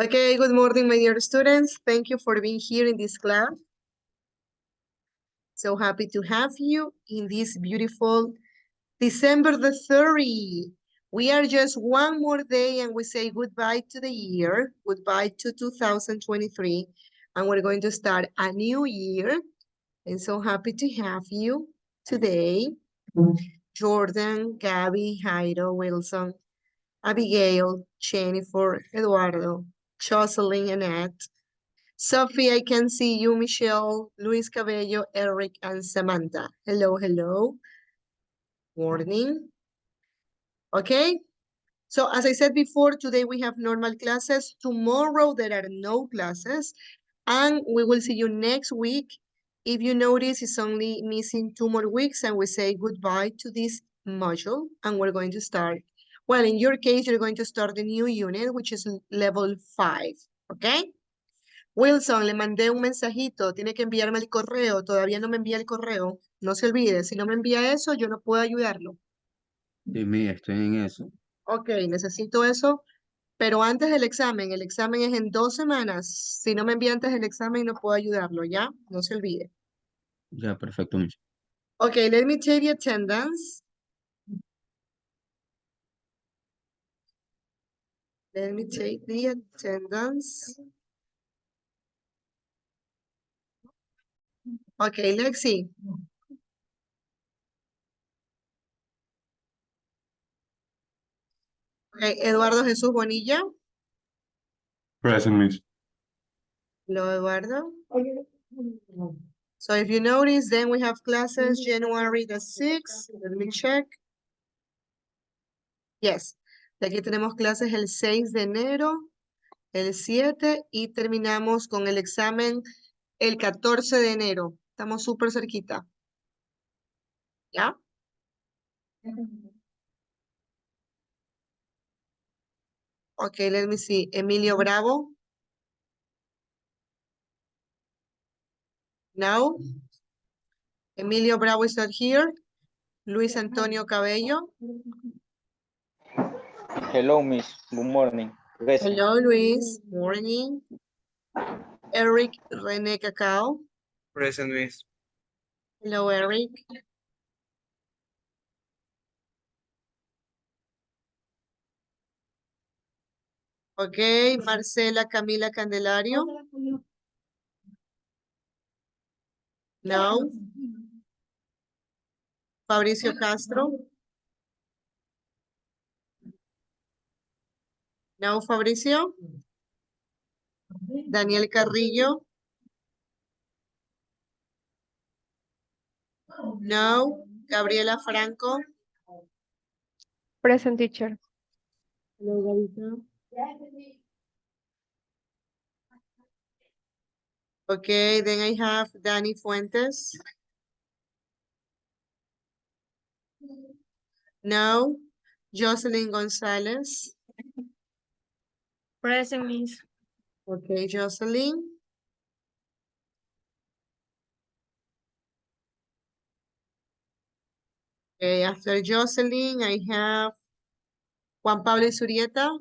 Okay, good morning, my dear students. Thank you for being here in this class. So happy to have you in this beautiful December the 30th. We are just one more day and we say goodbye to the year, goodbye to 2023, and we're going to start a new year. And so happy to have you today. Jordan, Gabby, Jairo, Wilson, Abigail, Jennifer, Eduardo, Jocelyn, Annette, Sophie, I can see you, Michelle, Luis Cabello, Eric, and Samantha. Hello, hello. Morning. Okay. So as I said before, today we have normal classes. Tomorrow there are no classes. And we will see you next week. If you notice, it's only missing 2 more weeks and we say goodbye to this module and we're going to start. Well, in your case, you're going to start the new unit, which is level 5. Okay? Wilson, le mandé un mensajito, tiene que enviarme el correo, todavía no me envía el correo, no se olvide, si no me envía eso, yo no puedo ayudarlo. Dime, estoy en eso. Ok, necesito eso, pero antes del examen, el examen es en 2 semanas, si no me envía antes del examen no puedo ayudarlo, ¿ya? No se olvide. Ya, perfecto, Miss. Ok, let me take the attendance. Let me take the attendance. Ok, let's see. Okay, Eduardo Jesús Bonilla. Present, Miss. Hello, Eduardo. So if you notice, then we have classes January the 6th. Let me check. Yes. De aquí tenemos clases el 6 de enero, el 7 y terminamos con el examen el 14 de enero. Estamos súper cerquita. ¿Ya? Okay, let me see. Emilio Bravo. No. Emilio Bravo is not here. Luis Antonio Cabello. Hello, Miss. Good morning. Present. Hello, Luis. Morning. Eric René Cacao. Present, Miss. Hello, Eric. Okay, Marcela Camila Candelario. No. Fabricio Castro. No, Fabricio. Daniel Carrillo. No. Gabriela Franco. Present, teacher. Hello, Gabita. Okay, then I have Dani Fuentes. No. Jocelyn Gonzalez. Present, Miss. Okay, Jocelyn. Okay, after Jocelyn, I have Juan Pablo Isurieta.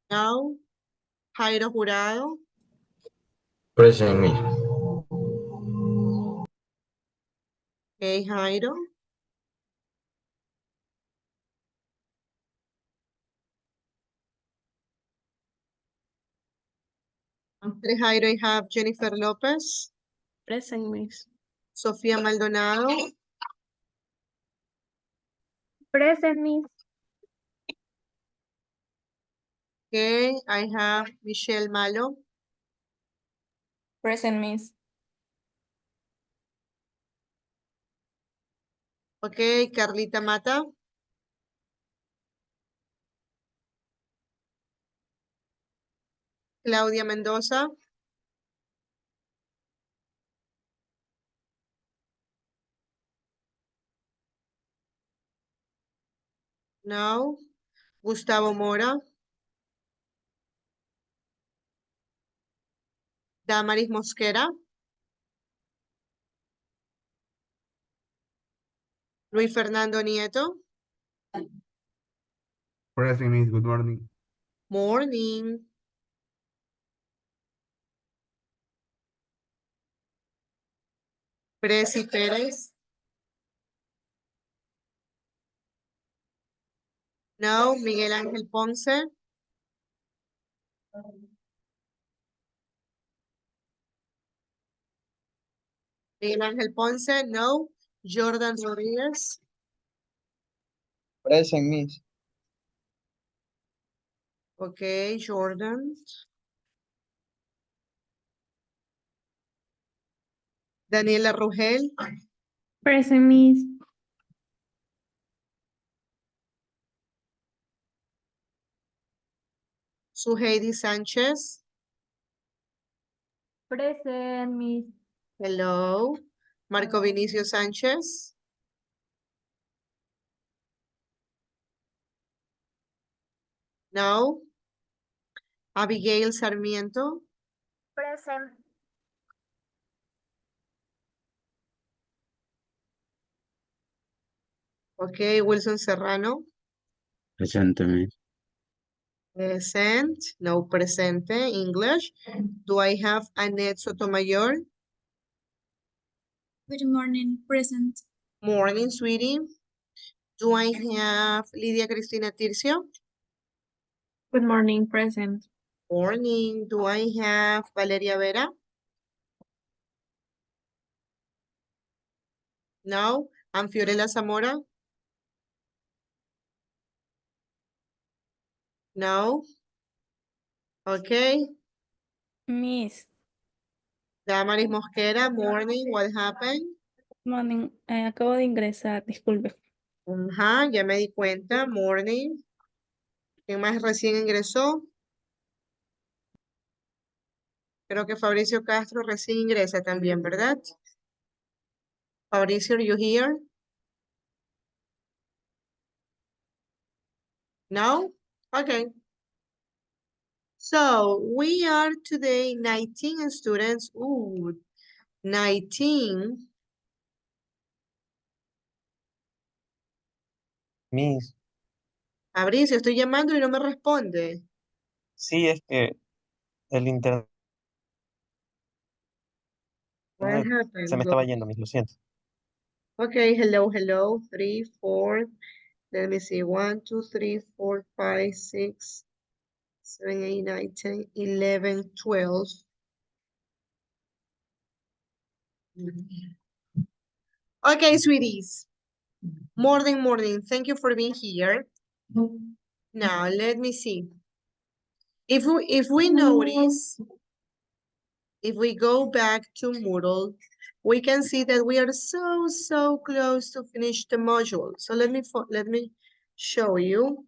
No. Jairo Jurado. Present, Miss. Okay, Jairo. After Jairo, I have Jennifer Lopez. Present, Miss. Sofía Maldonado. Present, Miss. Okay, I have Michelle Malo. Present, Miss. Okay, Carlita Mata. Claudia Mendoza. No. Gustavo Mora. Damaris Mosquera. Luis Fernando Nieto. Present, Miss. Good morning. Morning. Presi Pérez. No. Miguel Ángel Ponce. Miguel Ángel Ponce, no. Jordan Rodríguez. Present, Miss. Okay, Jordan. Daniela Rugel. Present, Miss. Suheidi Sánchez. Present, Miss. Hello. Marco Vinicio Sánchez. No. Abigail Sarmiento. Present. Okay, Wilson Serrano. Presente, Miss. Present. No, presente. English. Do I have Annette Sotomayor? Good morning, present. Morning, sweetie. Do I have Lidia Cristina Tircio? Good morning, present. Morning. Do I have Valeria Vera? No. And Fiorella Zamora? No. Okay. Miss. Damaris Mosquera, morning. What happened? Morning. Acabo de ingresar, disculpe. Ajá, ya me di cuenta. Morning. ¿Quién más recién ingresó? Creo que Fabricio Castro recién ingresa también, ¿verdad? Fabricio, are you here? No? Okay. So, we are today 19 students. Ooh, 19. Miss. Fabricio, estoy llamando y no me responde. Sí, es que el internet What se me happened? estaba yendo, Miss, lo siento. Okay, hello, hello. 3, 4. Let me see. 1, 2, 3, 4, 5, 6, 7, 8, 9, 10, 11, 12. Okay, sweeties. Morning. Thank you for being here. Now, let me see. If we notice, if we go back to Moodle, we can see that we are so close to finish the module. So let me show you.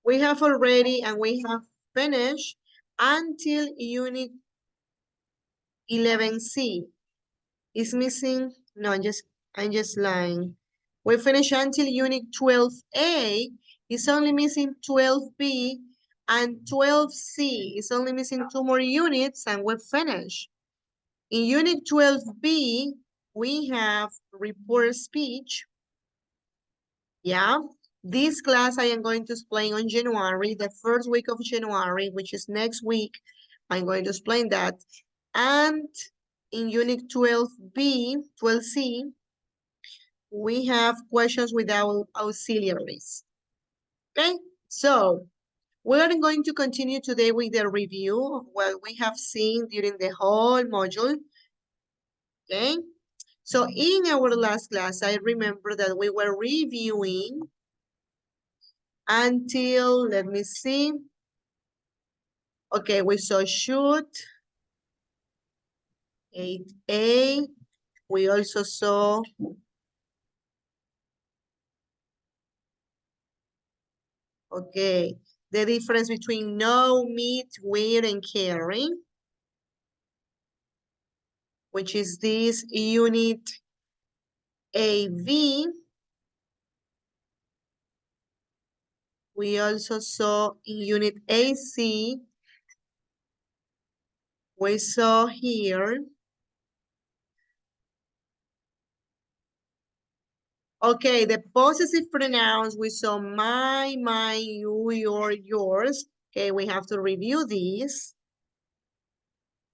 We have already and we have finished until unit 11C. Is missing? No, I'm just lying. We finished until unit 12A. It's only missing 12B and 12C. It's only missing 2 more units and we're finished. In unit 12B, we have report speech. Yeah. This class I am going to explain on January, the first week of January, which is next week. I'm going to explain that. And in unit 12B, 12C, we have questions without auxiliaries. Okay, so we're going to continue today with the review of what we have seen during the whole module. Okay, so in our last class, I remember that we were reviewing until, let me see. Okay, we saw shoot, 8A. We also saw okay, the difference between know, meet, wear, and caring, which is this unit AV. We also saw in unit AC, we saw here Okay, the possessive pronouns, we saw my, you, your, yours. Okay, we have to review these.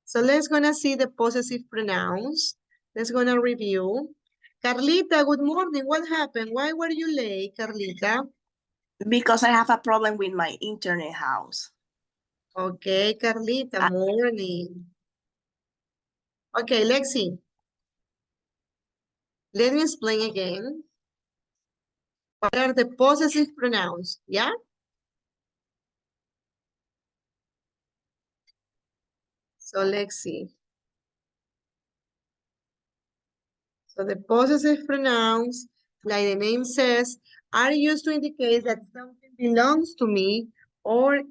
So let's gonna see the possessive pronouns. Let's gonna review. Carlita, good morning. What happened? Why were you late, Carlita? Because I have a problem with my internet house. Okay, Carlita, morning. Okay, Lexi. Let me explain again. What are the possessive pronouns? Yeah? So let's see. So the possessive pronouns, like the name says, are used to indicate that something belongs to me or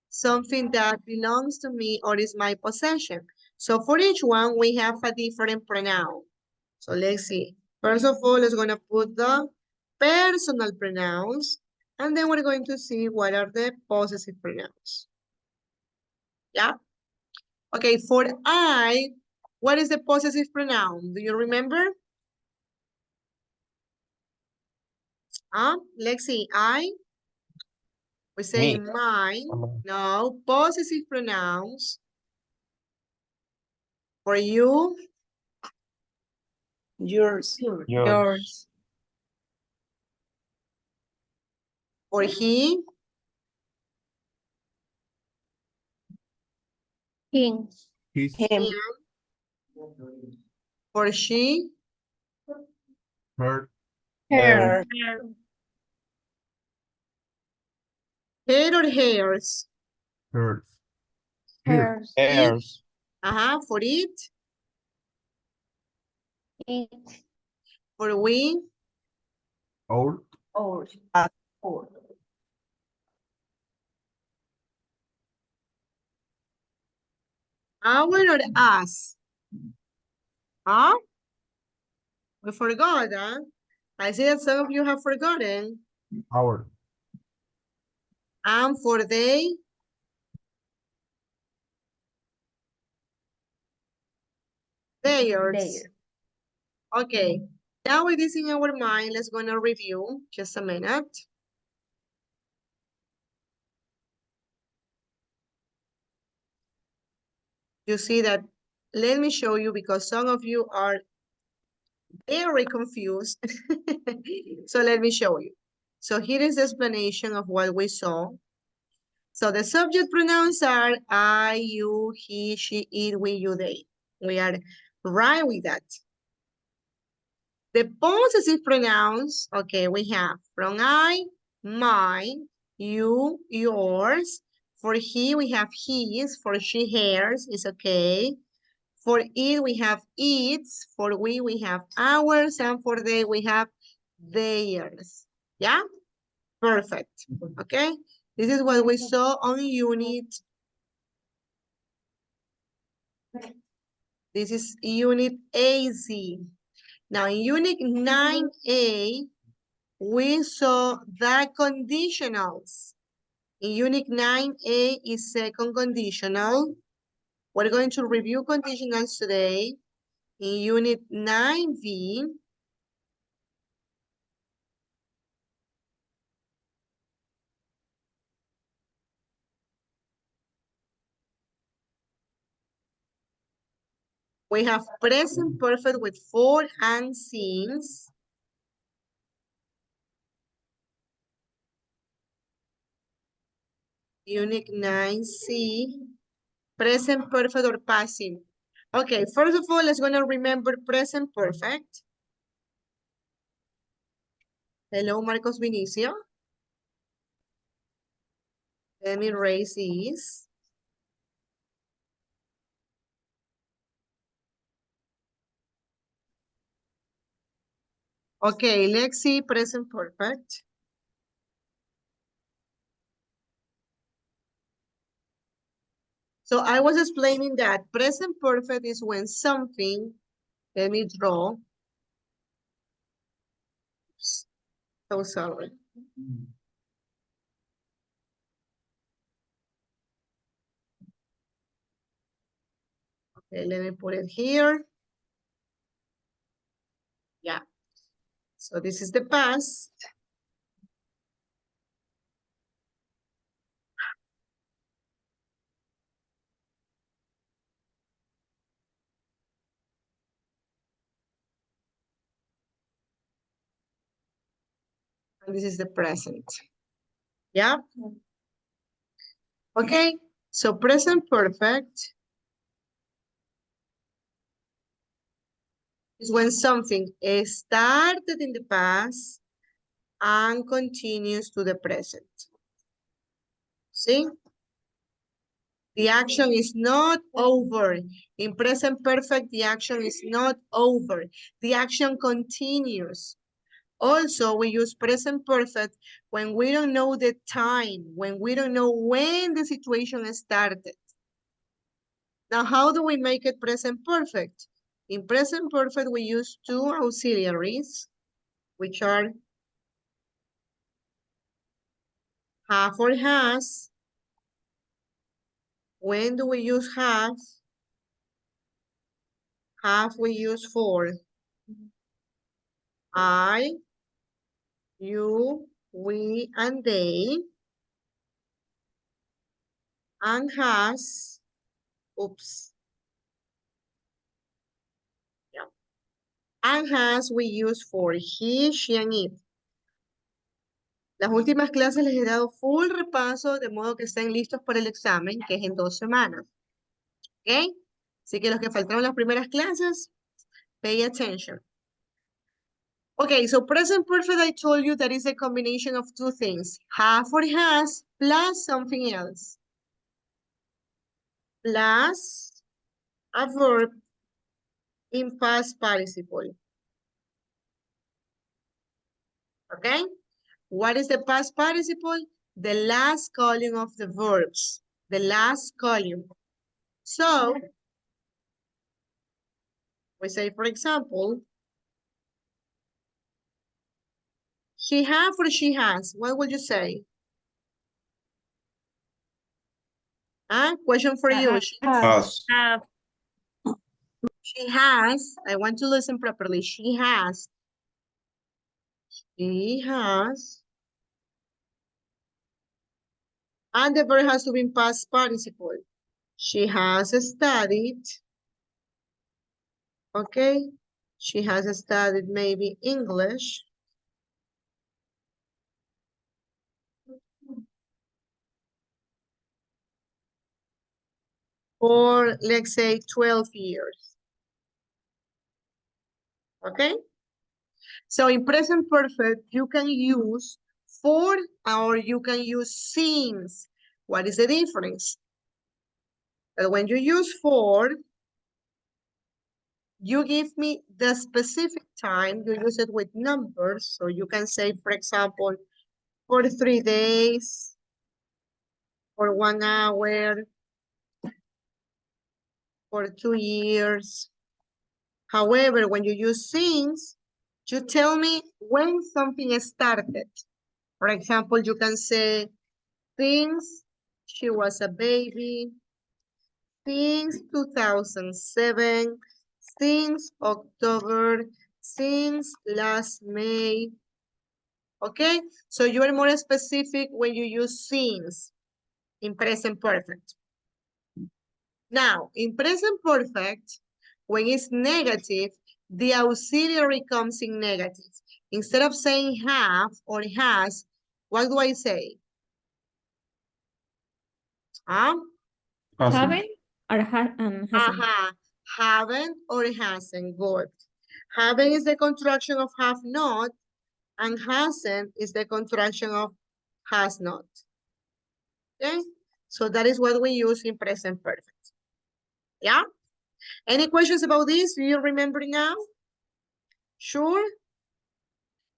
something that belongs to me or is my possession. So for each one, we have a different pronoun. So let's see. First of all, let's gonna put the personal pronouns, and then we're going to see what are the possessive pronouns. Yeah? Okay, for I, what is the possessive pronoun? Do you remember? Let's see, I. We say Me. mine. No, possessive pronouns. For you, Yours. Yours. for he, Him. His. Him. for she, Her. Her. her or hers. Hers. Hers. Hers. For it, It. for we, Our. Ours. our or us. We forgot, I see that some of you have forgotten. Our. And for they, theirs. Okay, now with this in our mind, let's gonna review, just a minute. You see that, let me show you because some of you are very confused. So let me show you. So here is the explanation of what we saw. So the subject pronouns are I, you, he, she, it, we, you, they. We are right with that. The possessive pronouns, okay, we have from I, mine, you, yours. For he, we have his. For she, hers, is okay. For it, we have its. For we have ours. And for they, we have theirs. Yeah? Perfect. Okay? This is what we saw on unit. This is unit AZ. Now in unit 9A, we saw the conditionals. In unit 9A is second conditional. We're going to review conditionals today. In unit 9B, we have present perfect with for and since. Unit 9C, present perfect or passive. Okay, first of all, let's gonna remember present perfect. Hello, Marcos Vinicio. Let me raise these. Okay, let's see present perfect. So I was explaining that present perfect is when something, let me draw. Oops, so sorry. Okay, let me put it here. So this is the past. And this is the present. Yeah? Okay, so present perfect is when something is started in the past and continues to the present. See? The action is not over. In present perfect, the action is not over. The action continues. Also, we use present perfect when we don't know the time, when we don't know when the situation started. Now, how do we make it present perfect? In present perfect, we use two auxiliaries, which are have or has. When do we use have? Have we use for I, you, we, and they. And has, oops. Yeah. And has we use for he, she, and it. Las últimas clases les he dado full repaso, de modo que estén listos para el examen, que es en 2 semanas. ¿Ok? Así que los que faltaron las primeras clases, pay attention. Okay, so present perfect, I told you that is a combination of two things. Have or has plus something else. Plus a verb in past participle. Okay? What is the past participle? The last column of the verbs. The last column. So, we say, for example, she have or she has. What would you say? Question for you. Has. She has. I want to listen properly. She has. She has. And the verb has to be in past participle. She has studied. Okay. She has studied maybe English. For, let's say, 12 years. Okay? So in present perfect, you can use for or you can use since. What is the difference? That when you use for, you give me the specific time, you use it with numbers. So you can say, for example, for 3 days, for 1 hour, for 2 years. However, when you use since, you tell me when something started. For example, you can say, since she was a baby, since 2007, since October, since last May. Okay, so you are more specific when you use since in present perfect. Now, in present perfect, when it's negative, the auxiliary comes in negative. Instead of saying have or has, what do I say? Hasn't. Haven't or hasn't. Haven't or hasn't. Good. Haven't is the contraction of have not, and hasn't is the contraction of has not. Okay? So that is what we use in present perfect. Yeah? Any questions about this? Do you remember now? Sure?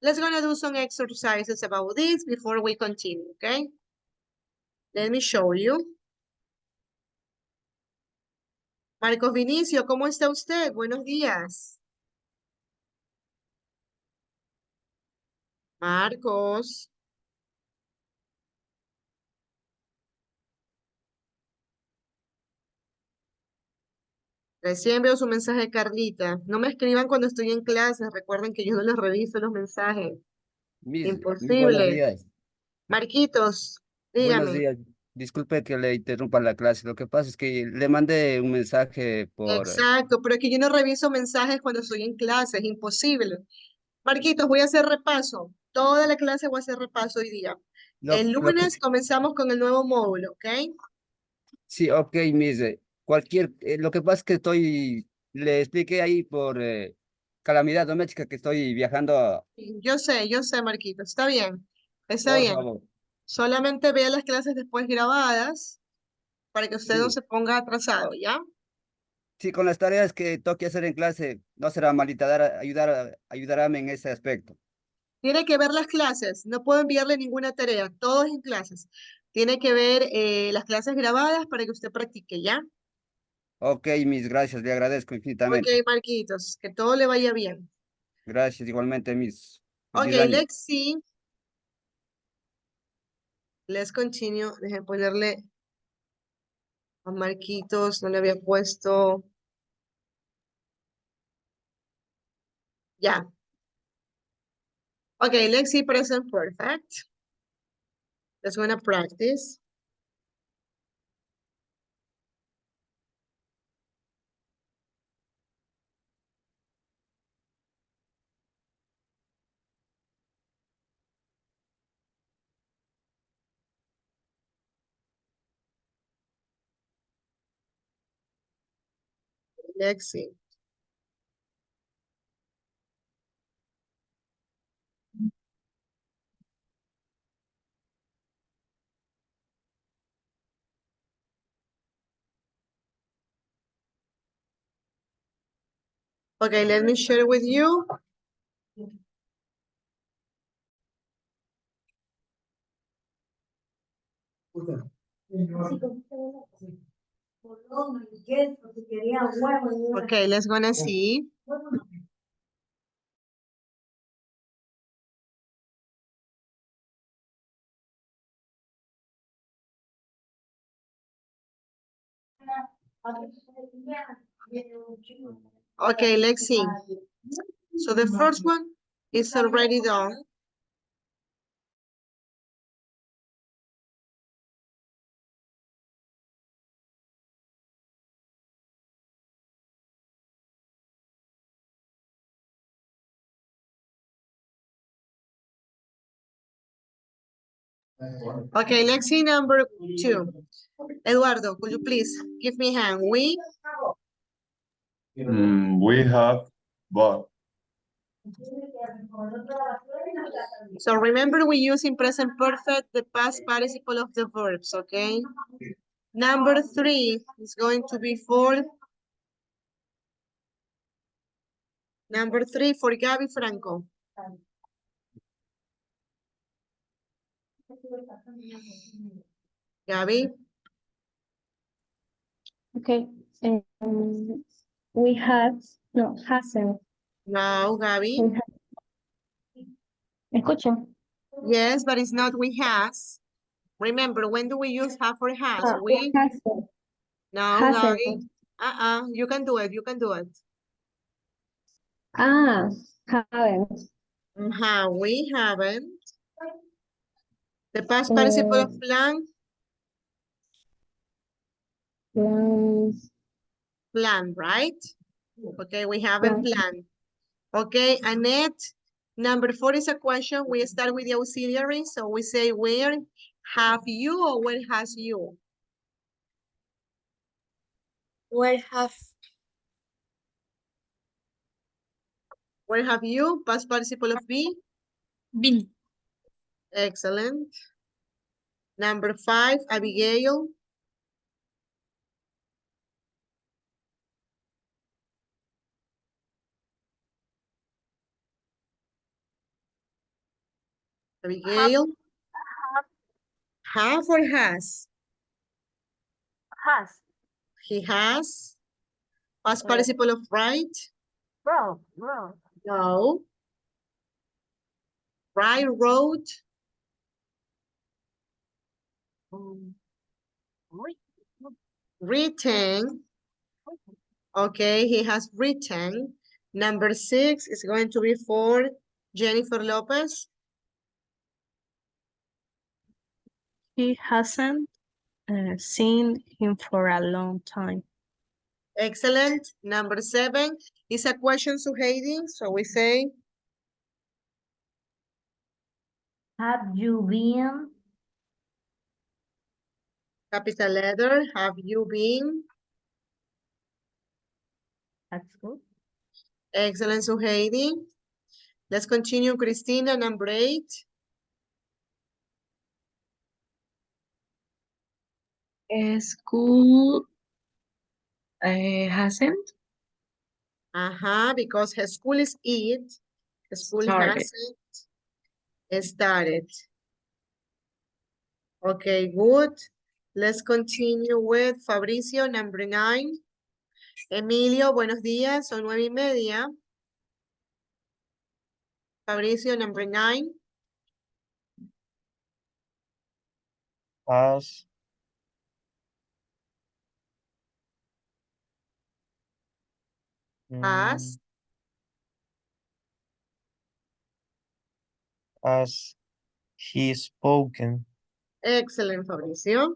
Let's gonna do some exercises about this before we continue, okay? Let me show you. Marcos Vinicio, ¿cómo está usted? Buenos días. Marcos. Recién veo su mensaje, Carlita. No me escriban cuando estoy en clase. Recuerden que yo no les reviso los mensajes. Miss, buenos Imposible. días. Marquitos, Buenos dígame. días. Disculpe que le interrumpa la clase. Lo que pasa es que le mandé un mensaje por... Exacto, pero es que yo no reviso mensajes cuando estoy en clase. Es imposible. Marquitos, voy a hacer repaso. Toda la clase voy a hacer repaso hoy día. El Lo que... lunes comenzamos con el nuevo módulo, ¿ok? Sí, ok, Miss. Lo que pasa es que le expliqué ahí por calamidad doméstica que estoy viajando. Yo sé, Marquitos. Está bien. Está Por bien. favor. Solamente vea las clases después grabadas para que usted no Sí, se ponga atrasado, ¿ya? sí, con las tareas que toque hacer en clase, no será malita ayudarme en ese aspecto. Tiene que ver las clases. No puedo enviarle ninguna tarea. Todo es en clases. Tiene que ver las clases grabadas para que usted practique, ¿ya? Ok, Miss, gracias, le agradezco Ok, infinitamente. Marquitos. Que todo le vaya bien. Gracias, igualmente, Miss. Ok, Feliz año. let's see. Let's continue. Dejen ponerle a Marquitos. No le había puesto. Ya. Ok, let's see present perfect. Let's gonna practice. Let's see. Okay, let me share with you. Okay, let's gonna see. Okay, let's see. So the first one is already done. Okay, let's see number 2. Eduardo, could you please give me a hand? We have bought. So remember we use in present perfect the past participle of the verbs, okay? Number 3 is going to be for number 3 for Gabby Franco. Gabby, Okay. We have, no, hasn't. no, Gabby. We have. ¿Me escuchan? Yes, but it's not we has. Remember, when do we use have or has? We, Hasn't. no, Hasn't. Gabby. You can do it, you can do it. Ah, haven't. We haven't. The past participle of plan, plan, right? Okay, we haven't planned. Okay, Annette, number 4 is a question. We start with the auxiliary. So we say, where have you or where has you? Where have Where have you? Past participle of be? been? Excellent. Number 5, Abigail. Abigail. Have or has? Has. He has. Past participle of right? Wrong. No. Right, wrote? Written. Okay, he has written. Number 6 is going to be for Jennifer Lopez. He hasn't seen him for a long time. Excellent. Number 7 is a question to Heidi. So we say, Have you been? capital letter, have you been? That's good. Excellent, so Heidi. Let's continue, Christina, number 8. School hasn't Because her school is it. The school started. hasn't started. Okay, good. Let's continue with Fabricio, number 9. Emilio, buenos días, son 9:30. Fabricio, number 9. Has Has, has he spoken? excellent, Fabricio.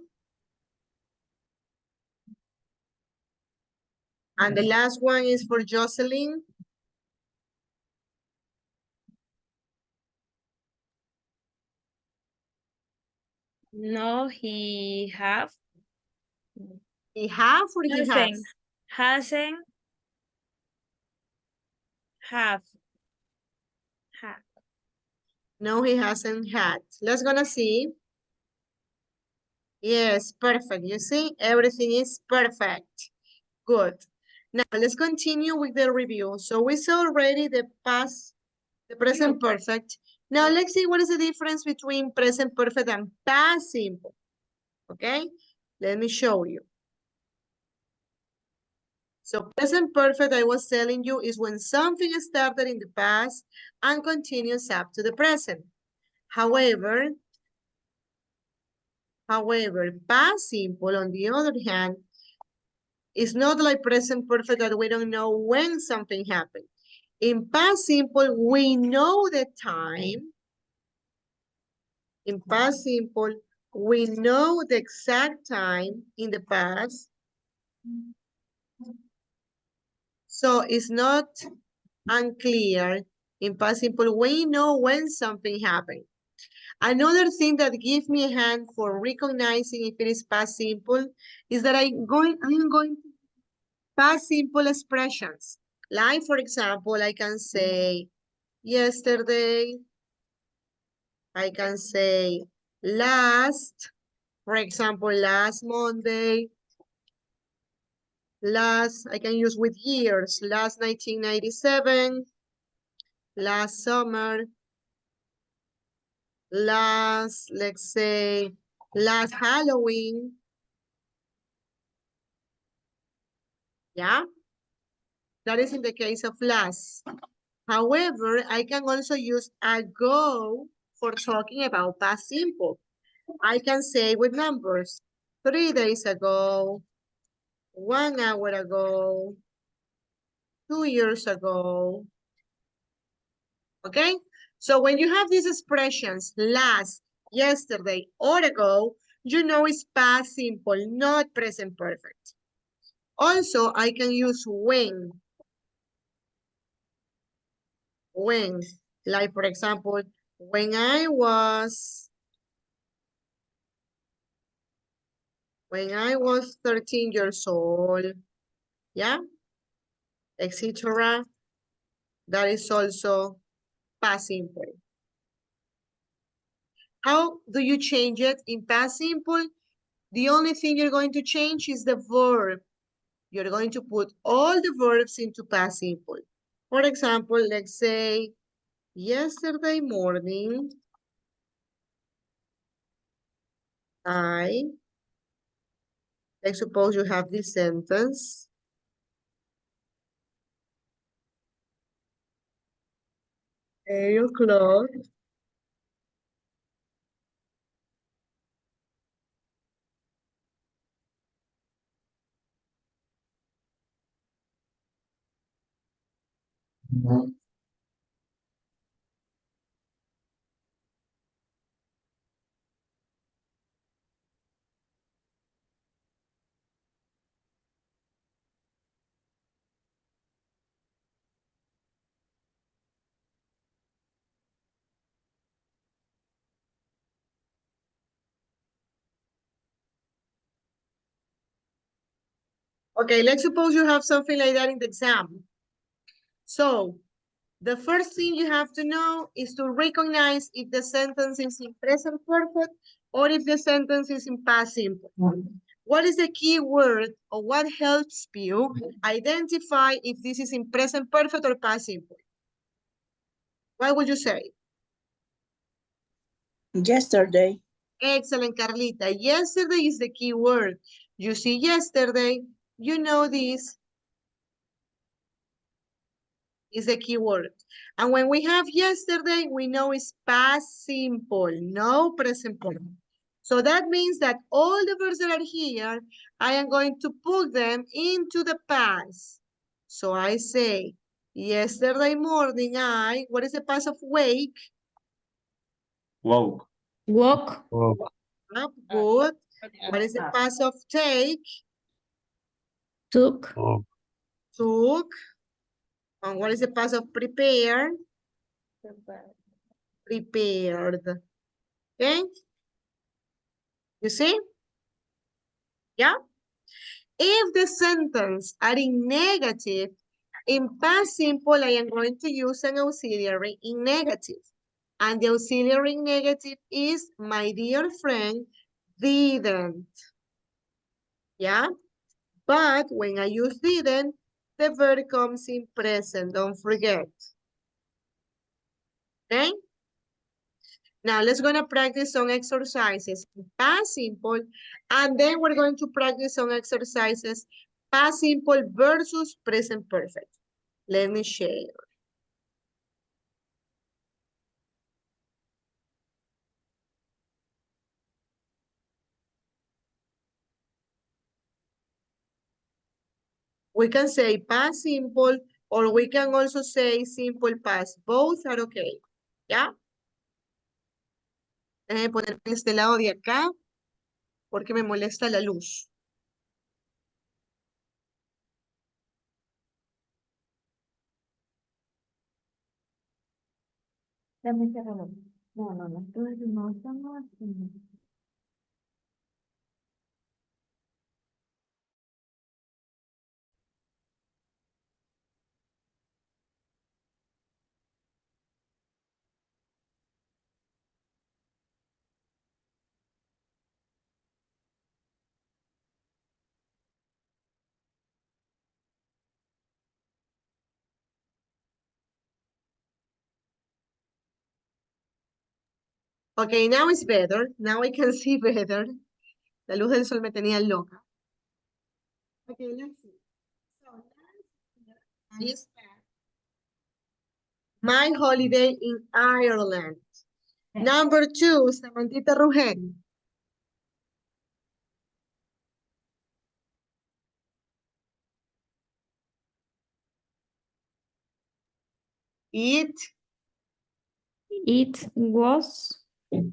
And the last one is for Jocelyn. No, he have. He have or he Hasn't. has? Hasn't. Have. Have. No, he hasn't had. Let's gonna see. Yes, perfect. You see, everything is perfect. Good. Now, let's continue with the review. So we saw already the past, the present perfect. Now, let's see what is the difference between present perfect and past simple. Okay, let me show you. So present perfect, I was telling you, is when something started in the past and continues up to the present. However, past simple, on the other hand, is not like present perfect that we don't know when something happened. In past simple, we know the time. In past simple, we know the exact time in the past. So it's not unclear. In past simple, we know when something happened. Another thing that gives me a hand for recognizing if it is past simple is that I'm going to past simple expressions. Like, for example, I can say yesterday. I can say last. For example, last Monday. Last, I can use with years. Last 1997. Last summer. Last, let's say, last Halloween. Yeah, that is in the case of last. However, I can also use ago for talking about past simple. I can say with numbers, 3 days ago, 1 hour ago, 2 years ago. Okay? So when you have these expressions, last, yesterday, or ago, you know it's past simple, not present perfect. Also, I can use when. When, like for example, when I was 13 years old, yeah, etc. That is also past simple. How do you change it in past simple? The only thing you're going to change is the verb. You're going to put all the verbs into past simple. For example, let's say yesterday morning, let's suppose you have this sentence. 8 o'clock. Okay, let's suppose you have something like that in the exam. So, the first thing you have to know is to recognize if the sentence is in present perfect or if the sentence is in past simple. What is the key word or what helps you identify if this is in present perfect or past simple? What would you say? Yesterday. Excellent, Carlita. Yesterday is the key word. You see yesterday, you know this is the key word. And when we have yesterday, we know it's past simple, no present perfect. So that means that all the verbs that are here, I am going to put them into the past. So I say, yesterday morning, what is the past of wake? Woke. Walk. Woke. Up, good. What is the past of take? Took. Woke. Took. And what is the past of prepare? Prepared. Okay? You see? Yeah? If the sentence are in negative, in past simple, I am going to use an auxiliary in negative. And the auxiliary in negative is my dear friend didn't. Yeah? But when I use didn't, the verb comes in present, don't forget. Okay? Now let's gonna practice some exercises, past simple, and then we're going to practice some exercises, past simple versus present perfect. Let me share. We can say past simple, or we can also say simple past. Both are okay. ¿Ya? Déjenme poner este lado de acá, porque me molesta la luz. Dame ese reloj. No, tú no estamos haciendo. Okay, now it's better. Now I can see better. La luz del sol me tenía loca. Okay, let's see. So, I spent my holiday in Ireland. Number 2, Samantita Rugel. It, It was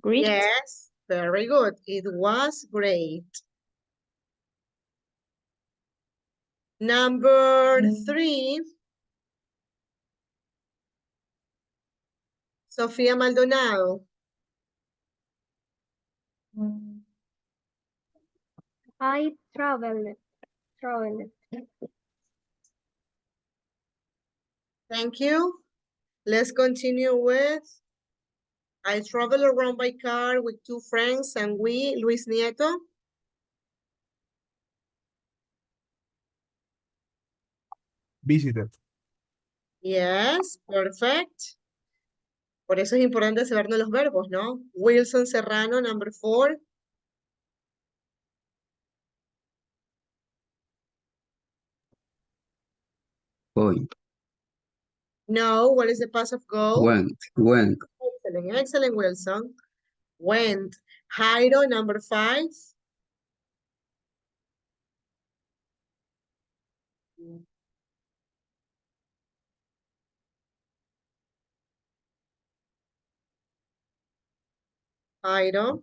great. yes, very good. It was great. Number 3, Sofía Maldonado. I traveled. Thank you. Let's continue with, I travel around by car with 2 friends and we, Luis Nieto. Visited. Yes, perfect. Por eso es importante sabernos los verbos, ¿no? Wilson Serrano, number 4. Going. No, what is the past of go? Went. Excellent, excellent, Wilson. Went. Jairo, number 5. Jairo.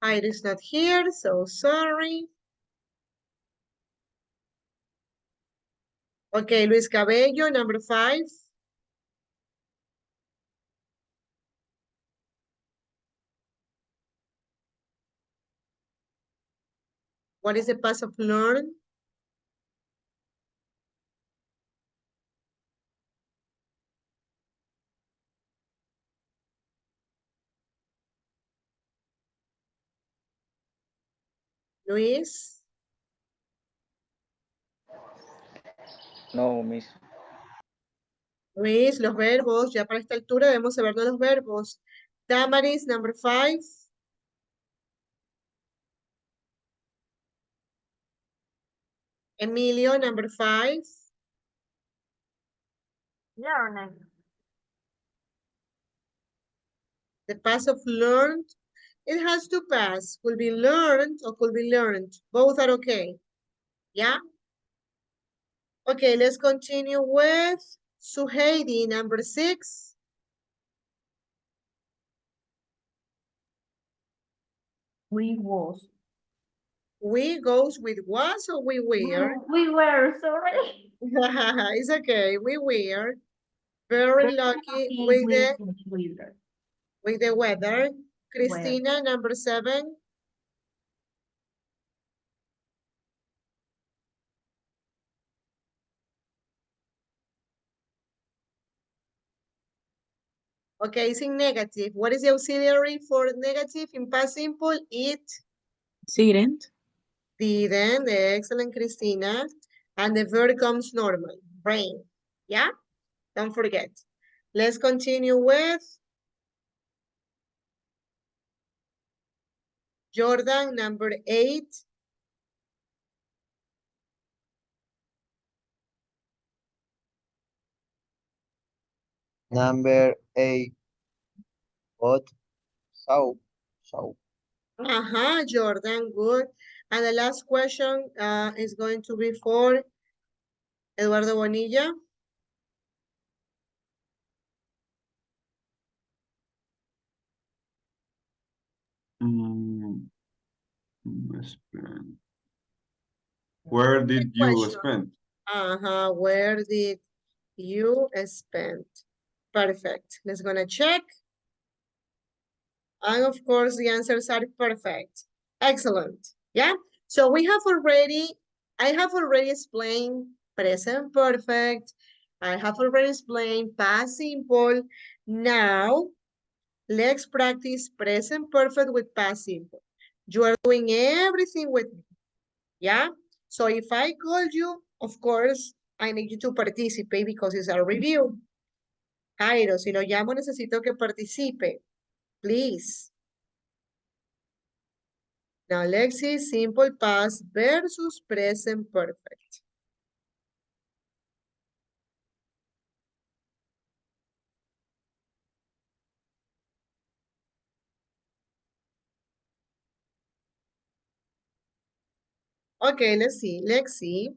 Jairo is not here, so sorry. Okay, Luis Cabello, number 5. What is the past of learn? Luis. No, Miss. Luis, los verbos, ya para esta altura debemos sabernos los verbos. Damaris, number 5. Emilio, number 5. Learning. The past of learned, it has to pass. Could be learned or could be learned. Both are okay. Yeah? Okay, let's continue with Suheidi, number 6. We was. We goes with was or we were? We were, sorry. It's okay, we were. Very lucky with the weather. Christina, number 7. Okay, it's in negative. What is the auxiliary for negative in past simple? It Didn't. didn't. Excellent, Christina. And the verb comes normal. Rain. Yeah? Don't forget. Let's continue with Jordan, number 8. Number 8. What? So. Jordan, good. And the last question is going to be for Eduardo Bonilla. Spend. Where did you Question. spend? Where did you spend? Perfect. Let's gonna check. And of course, the answers are perfect. Excellent. Yeah. So I have already explained present perfect. I have already explained past simple. Now, let's practice present perfect with past simple. You are doing everything with me. Yeah. So if I call you, of course, I need you to participate because it's a review. Jairo, si lo llamo, necesito que participe. Please. Now, let's see simple past versus present perfect. Okay, let's see.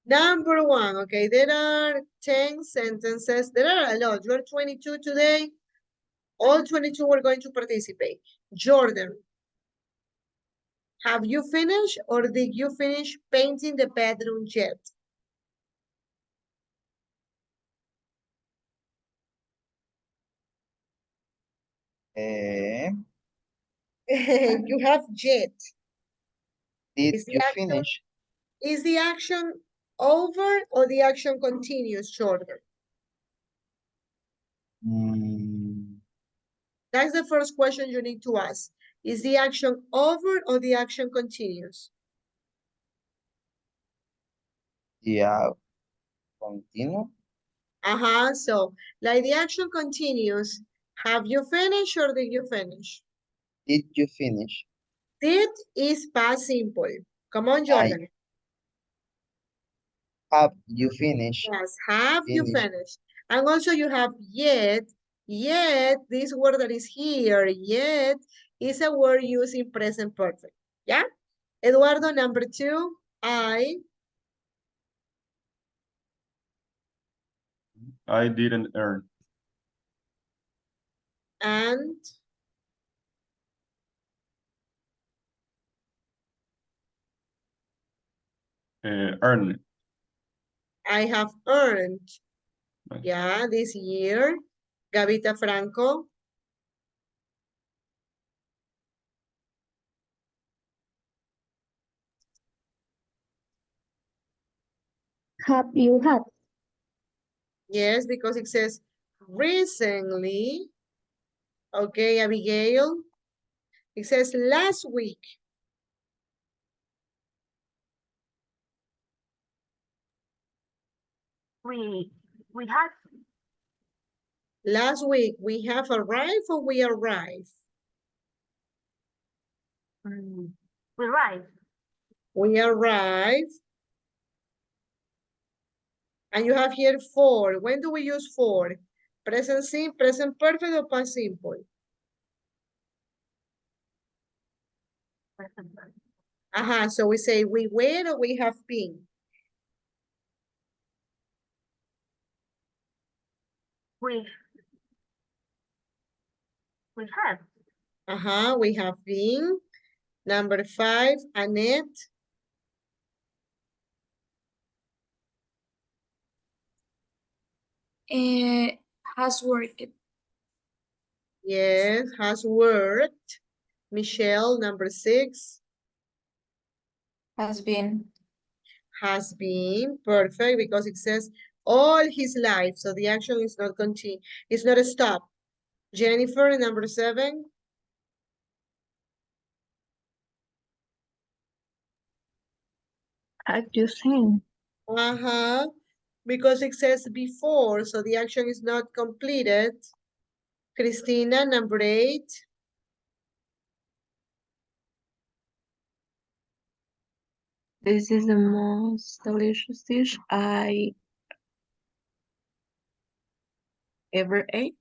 Number 1, okay, there are 10 sentences. There are a lot. You're 22 today. All 22 are going to participate. Jordan, have you finished or did you finish painting the bedroom yet? You have yet. Did Is the you action- finish? Is the action over or the action continues, Jordan? That's the first question you need to ask. Is the action over or the action continues? Yeah. Continue. So, like the action continues. Have you finished or did you finish? Did you finish? Did is past simple. Come on, Jordan. Have you finished? Yes, have you Finish. finished? And also you have yet. Yet, this word that is here, yet, is a word used in present perfect. Yeah? Eduardo, number 2, I didn't earn. and Earn. I have earned. Nice. Yeah, this year. Gavita Franco. Have you had? Yes, because it says recently. Okay, Abigail. It says last week. We had. Last week, we have arrived or we arrived? We right. We arrived. And you have here for. When do we use for? Present simple, present perfect, or past simple? So we say we were or we have been. We have. We have been. Number 5, Annette. Has worked. Yes, has worked. Michelle, number 6. Has been. Has been. Perfect, because it says all his life. So the action is not continue. It's not a stop. Jennifer, number 7. Have you seen? Because it says before, so the action is not completed. Christina, number 8. This is the most delicious dish I ever ate.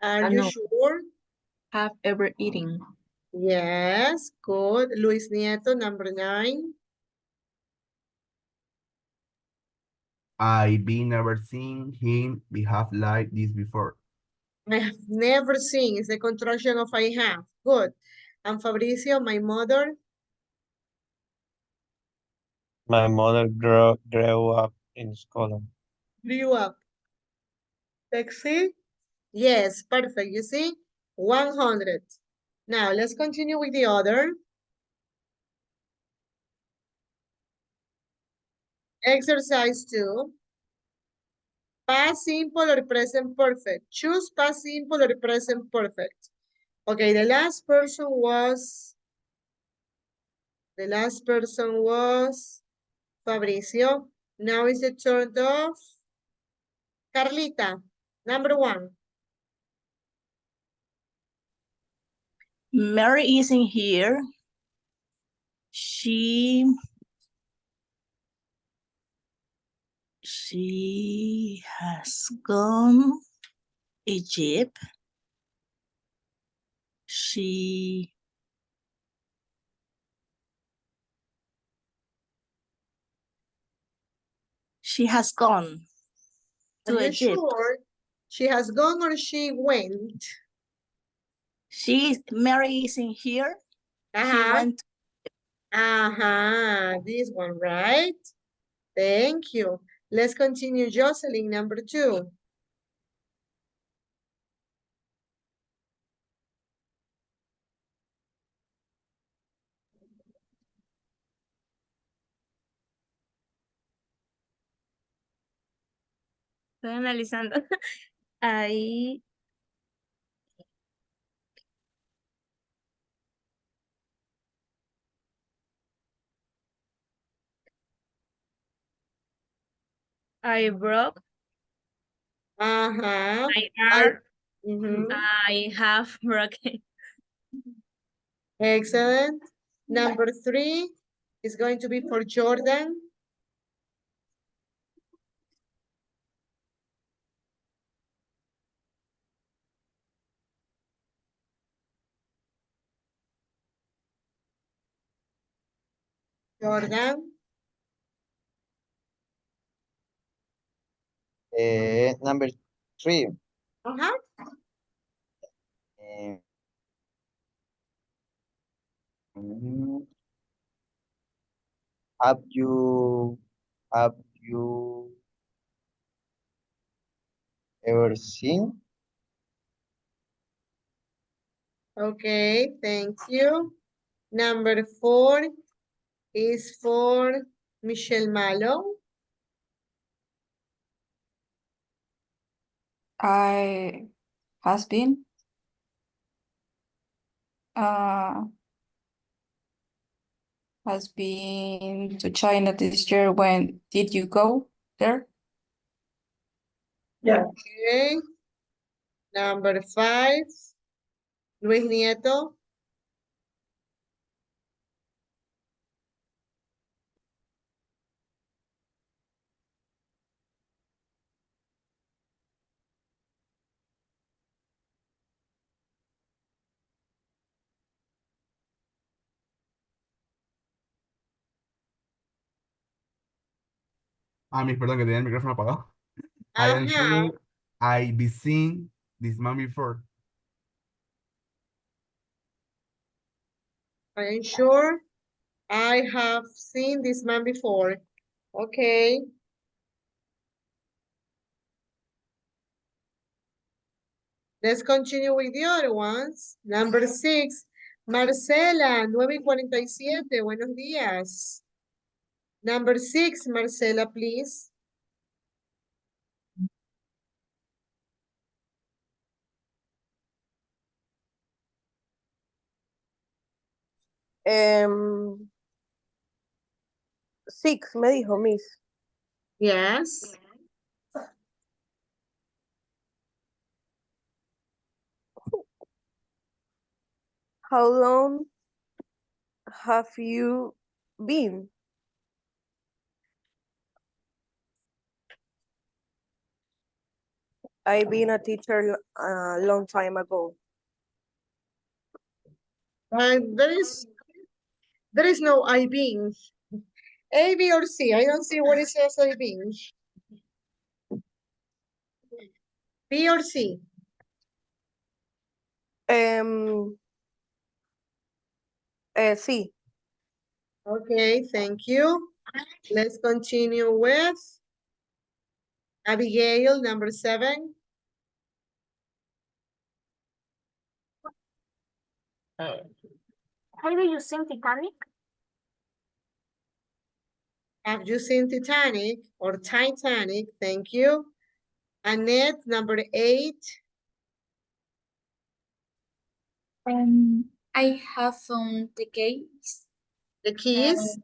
Are you No. sure? Have ever eaten. Yes, good. Luis Nieto, number 9. I be never seen him behave like this before. I have never seen. It's the contraction of I have. Good. And Fabricio, my mother. My mother grew up in Scotland. Grew up. Sexy? Yes, perfect. You see? 100. Now, let's continue with the other. Exercise 2. Past simple or present perfect. Choose past simple or present perfect. Okay, the last person was Fabricio. Now is the turn of Carlita, number 1. Mary isn't here. She has gone Egypt. She has gone Are to you Egypt. sure? She has gone or she went? Mary isn't here. She went. This one, right? Thank you. Let's continue. Jocelyn, number 2. Estoy analizando. Ahí. I broke. My arm. Mhm. I have broken. Excellent. Number 3 is going to be for Jordan. Jordan. Number 3. Uh-huh. Mm, Have you ever seen? Okay, thank you. Number 4 is for Michelle Malo. I has been to China this year. When did you go there? Okay. Number 5, Luis Nieto. Perdón, que tenía el micrófono apagado. I am Ajá. sure I've seen this man before. I am sure I have seen this man before. Okay. Let's continue with the other ones. Number 6, Marcela, 9:47. Buenos días. Number 6, Marcela, please. Six, me dijo Miss. Yes. How long have you been? I've been a teacher a long time ago. There is no I been. A, B, or C. I don't see what it says I been. B or C. Sí. Okay, thank you. Let's continue with Abigail, number 7. Have you seen Titanic? Have you seen Titanic or Titanic? Thank you. Annette, number 8. I have found the keys. The keys.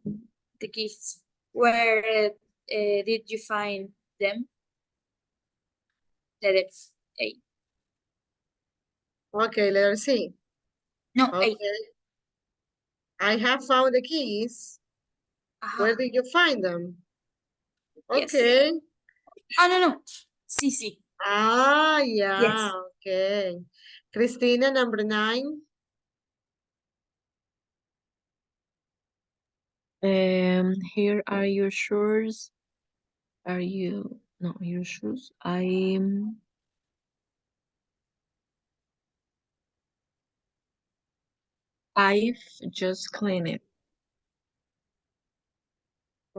The keys. Where did you find them? Letter A. Okay, letter C. No, Okay. I have found the keys. Where did you find them? Yes. Okay. Oh, no. Sí. Ah, yeah, Yes. okay. Christina, number 9. Here are your shoes. Are you, no, your shoes? I've just cleaned it.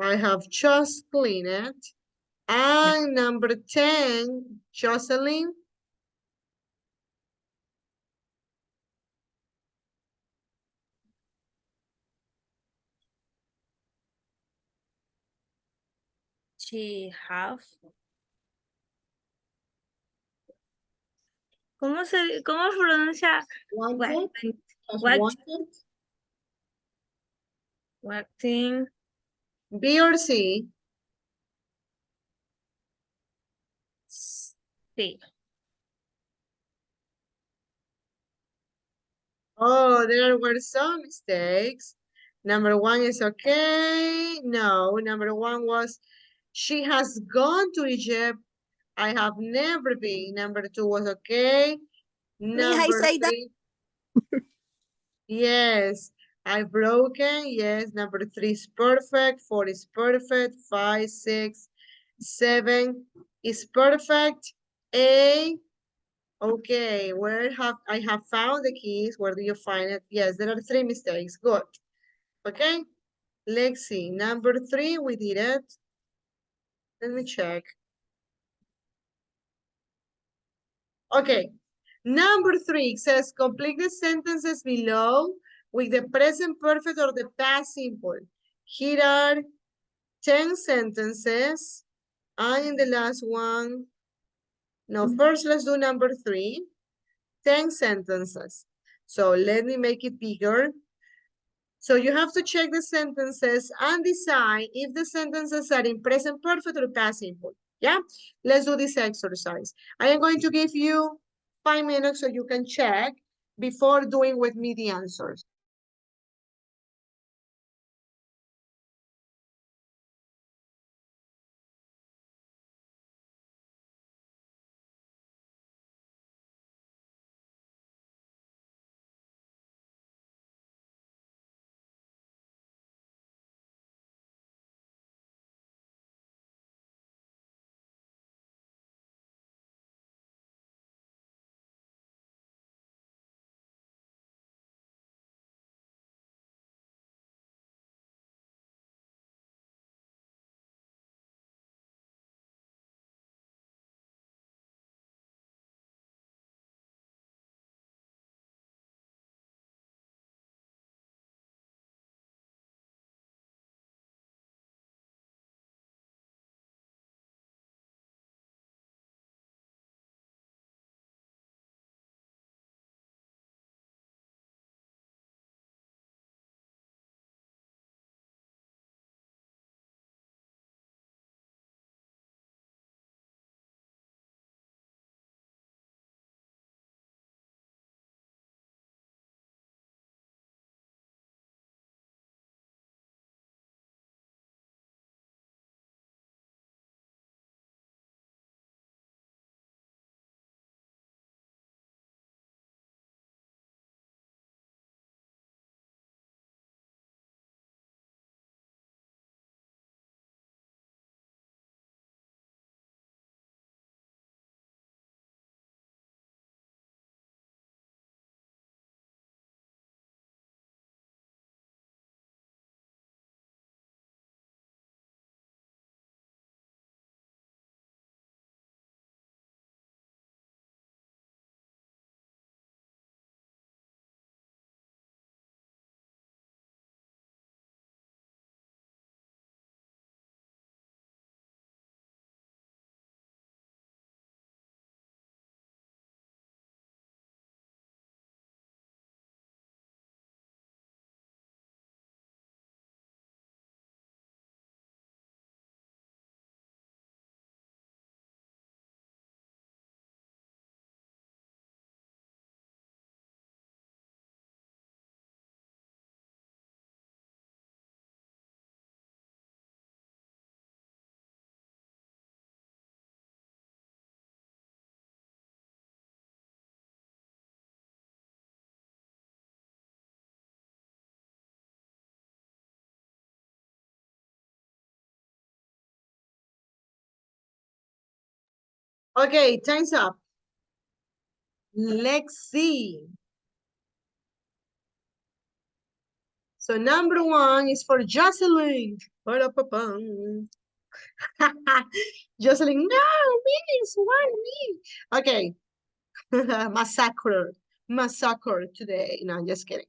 I have just cleaned it. And number 10, Jocelyn. She have. ¿Cómo pronuncia? Wanted. What? Wanted. Waxing. B or C? Sí. Oh, there were some mistakes. Number 1 is okay. No, number 1 was she has gone to Egypt. I have never been. Number 2 was okay. Number say that? 3. Yes. I've broken, yes. Number 3 is perfect. 4 is perfect. 5, 6, 7 is perfect. A. Okay, I have found the keys? Where do you find it? Yes, there are 3 mistakes. Good. Okay, let's see. Number 3, we did it. Let me check. Okay, number 3 it says complete the sentences below with the present perfect or the past simple. Here are 10 sentences. And in the last one, no, first let's do number 3. 10 sentences. So let me make it bigger. So you have to check the sentences and decide if the sentences are in present perfect or past simple. Yeah, let's do this exercise. I am going to give you 5 minutes so you can check before doing with me the answers. Okay, time's up. Let's see. So number 1 is for Jocelyn. Jocelyn, no, please, why me? Okay. Massacre today. No, I'm just kidding.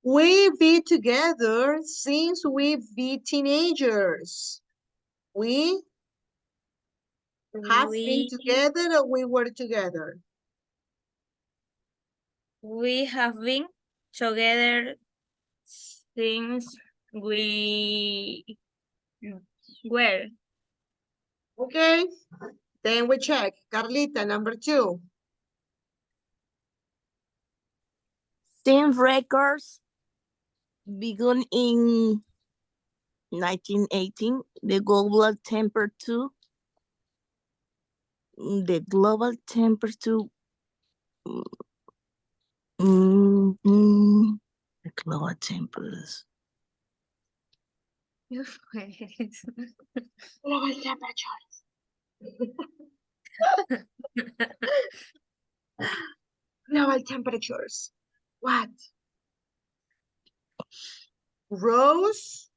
We be together since we be teenagers. We have been together or we were together? We have been together since we were. Okay. Then we check. Carlita, number 2. Steam records begun in 1918. The global temperature Global temperatures. Global temperatures. Global temperatures. What? Rose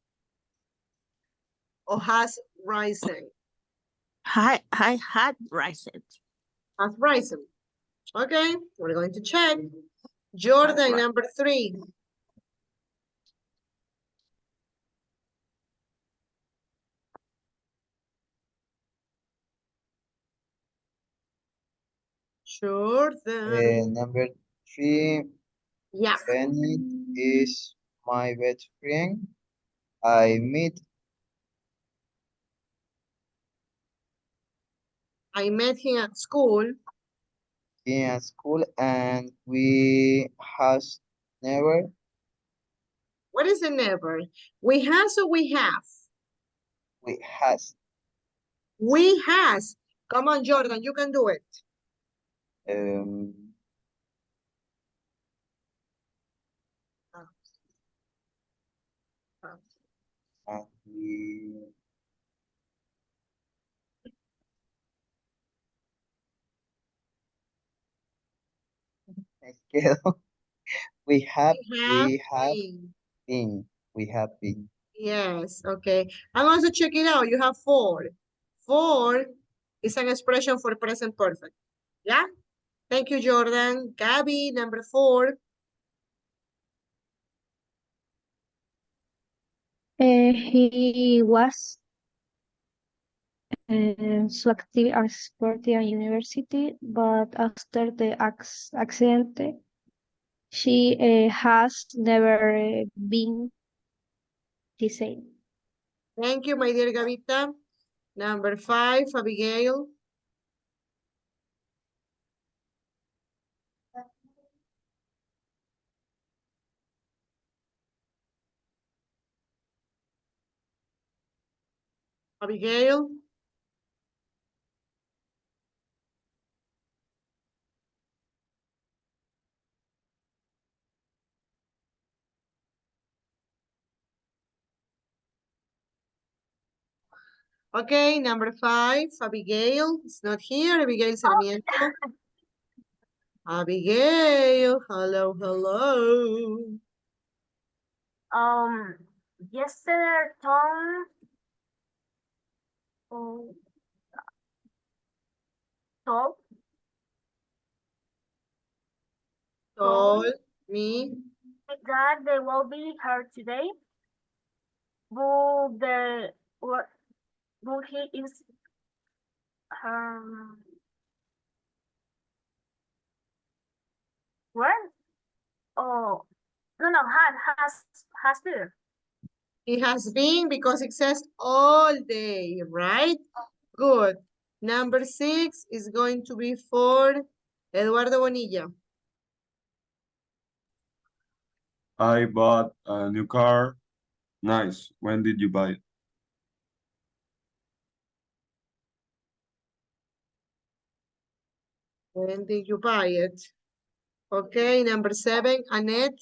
or has risen? Had risen. Has risen. Okay, we're going to check. Jordan, Right. number 3. Jordan. Number 3, Yeah. Bennett is my best friend. I met him at school. him at school and we has never, What is the never? We has or we have? we has, We has. Come on, Jordan, you can do it. um, and we me quedo. We have We have been. been, we have been. Yes, okay. I'm also check it out. You have 4. 4 is an expression for present perfect. Yeah? Thank you, Jordan. Gabby, number 4. He was so active at sport and university, but after the accident, she has never been the same. Thank you, my dear Gavita. Number 5, Abigail. Abigail. Okay, number 5, Abigail. It's not here. Abigail Sarmiento. Abigail, hello, hello. Yesterday, Tom told Told me. that they will be here today, but but he is where? Oh, no, has to. He has been because it says all day, right? Good. Number 6 is going to be for Eduardo Bonilla. I bought a new car. Nice. When did you buy it? When did you buy it? Okay, number 7, Annette.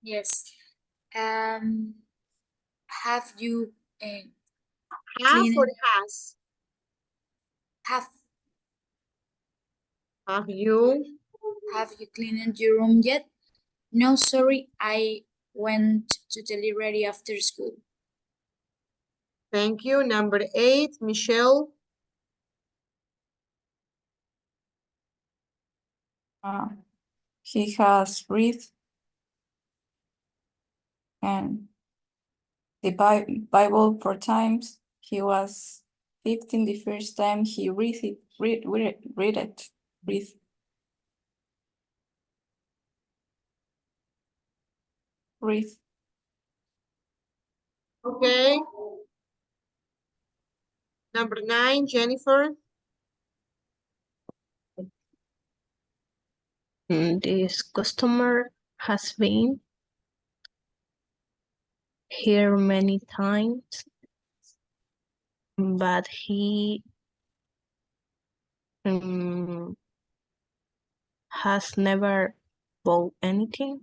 Yes. Have you Have or cleaned has? have Have you? have you cleaned your room yet? No, sorry, I went to the library after school. Thank you. Number 8, Michelle. He has read and the Bible 4 times. He was 15 the first time he read it. Read. Okay. Number 9, Jennifer. This customer has been here many times, but he has never bought anything.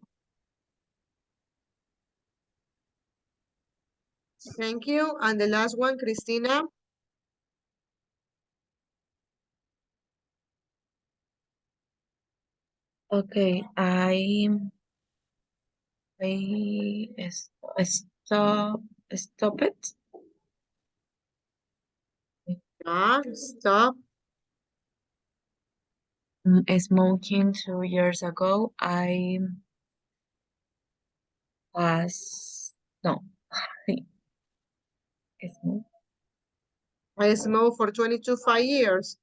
Thank you. And the last one, Christina. Okay, I stop it. Stop. Smoking 2 years ago. I was no. Smoke. I smoked for 5 years.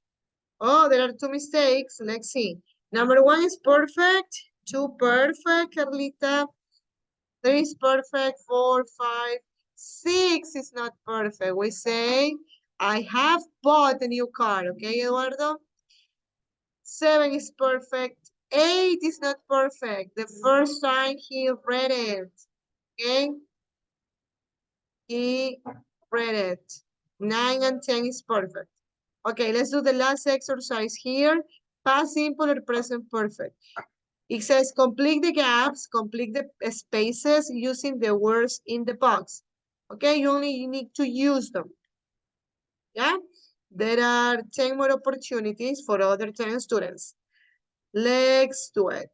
Oh, there are 2 mistakes. Let's see. Number 1 is perfect. 2 perfect, Carlita. 3 is perfect. 4, 5, 6 is not perfect. We say, I have bought a new car. Okay, Eduardo? 7 is perfect. 8 is not perfect. The first time he read it. Okay? He read it. 9 and 10 is perfect. Okay, let's do the last exercise here. Past simple or present perfect. It says complete the gaps, complete the spaces using the words in the box. Okay, you only need to use them. Yeah? There are 10 more opportunities for other 10 students. Let's do it.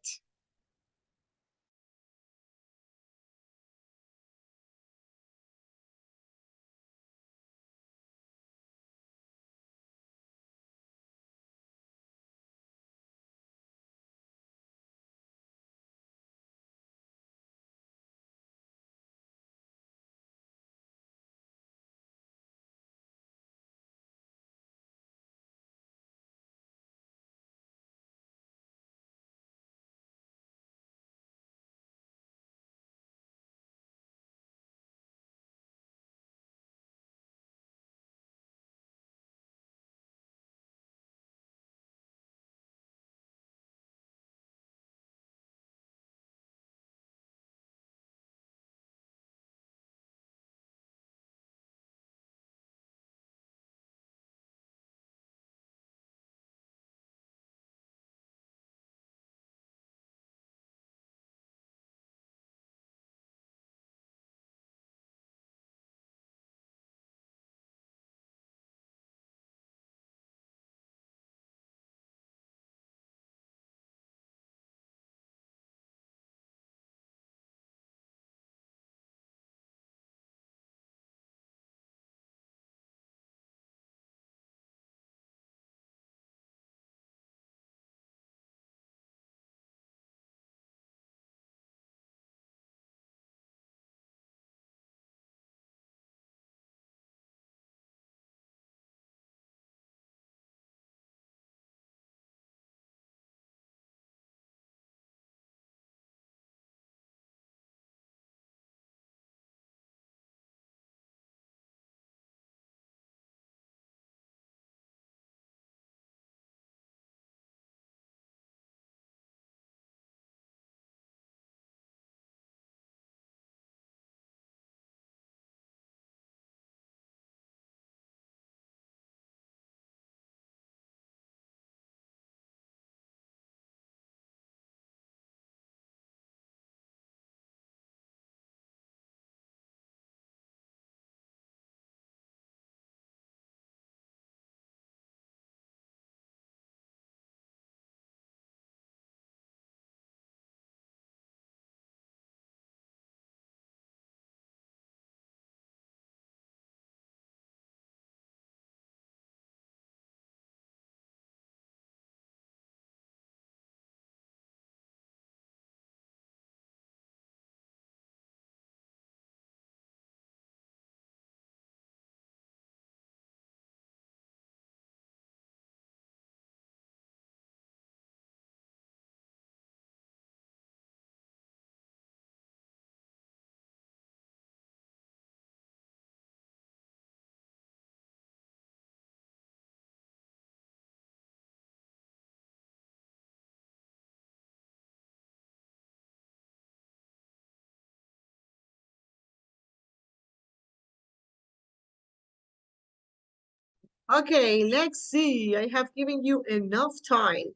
Okay, let's see. I have given you enough time.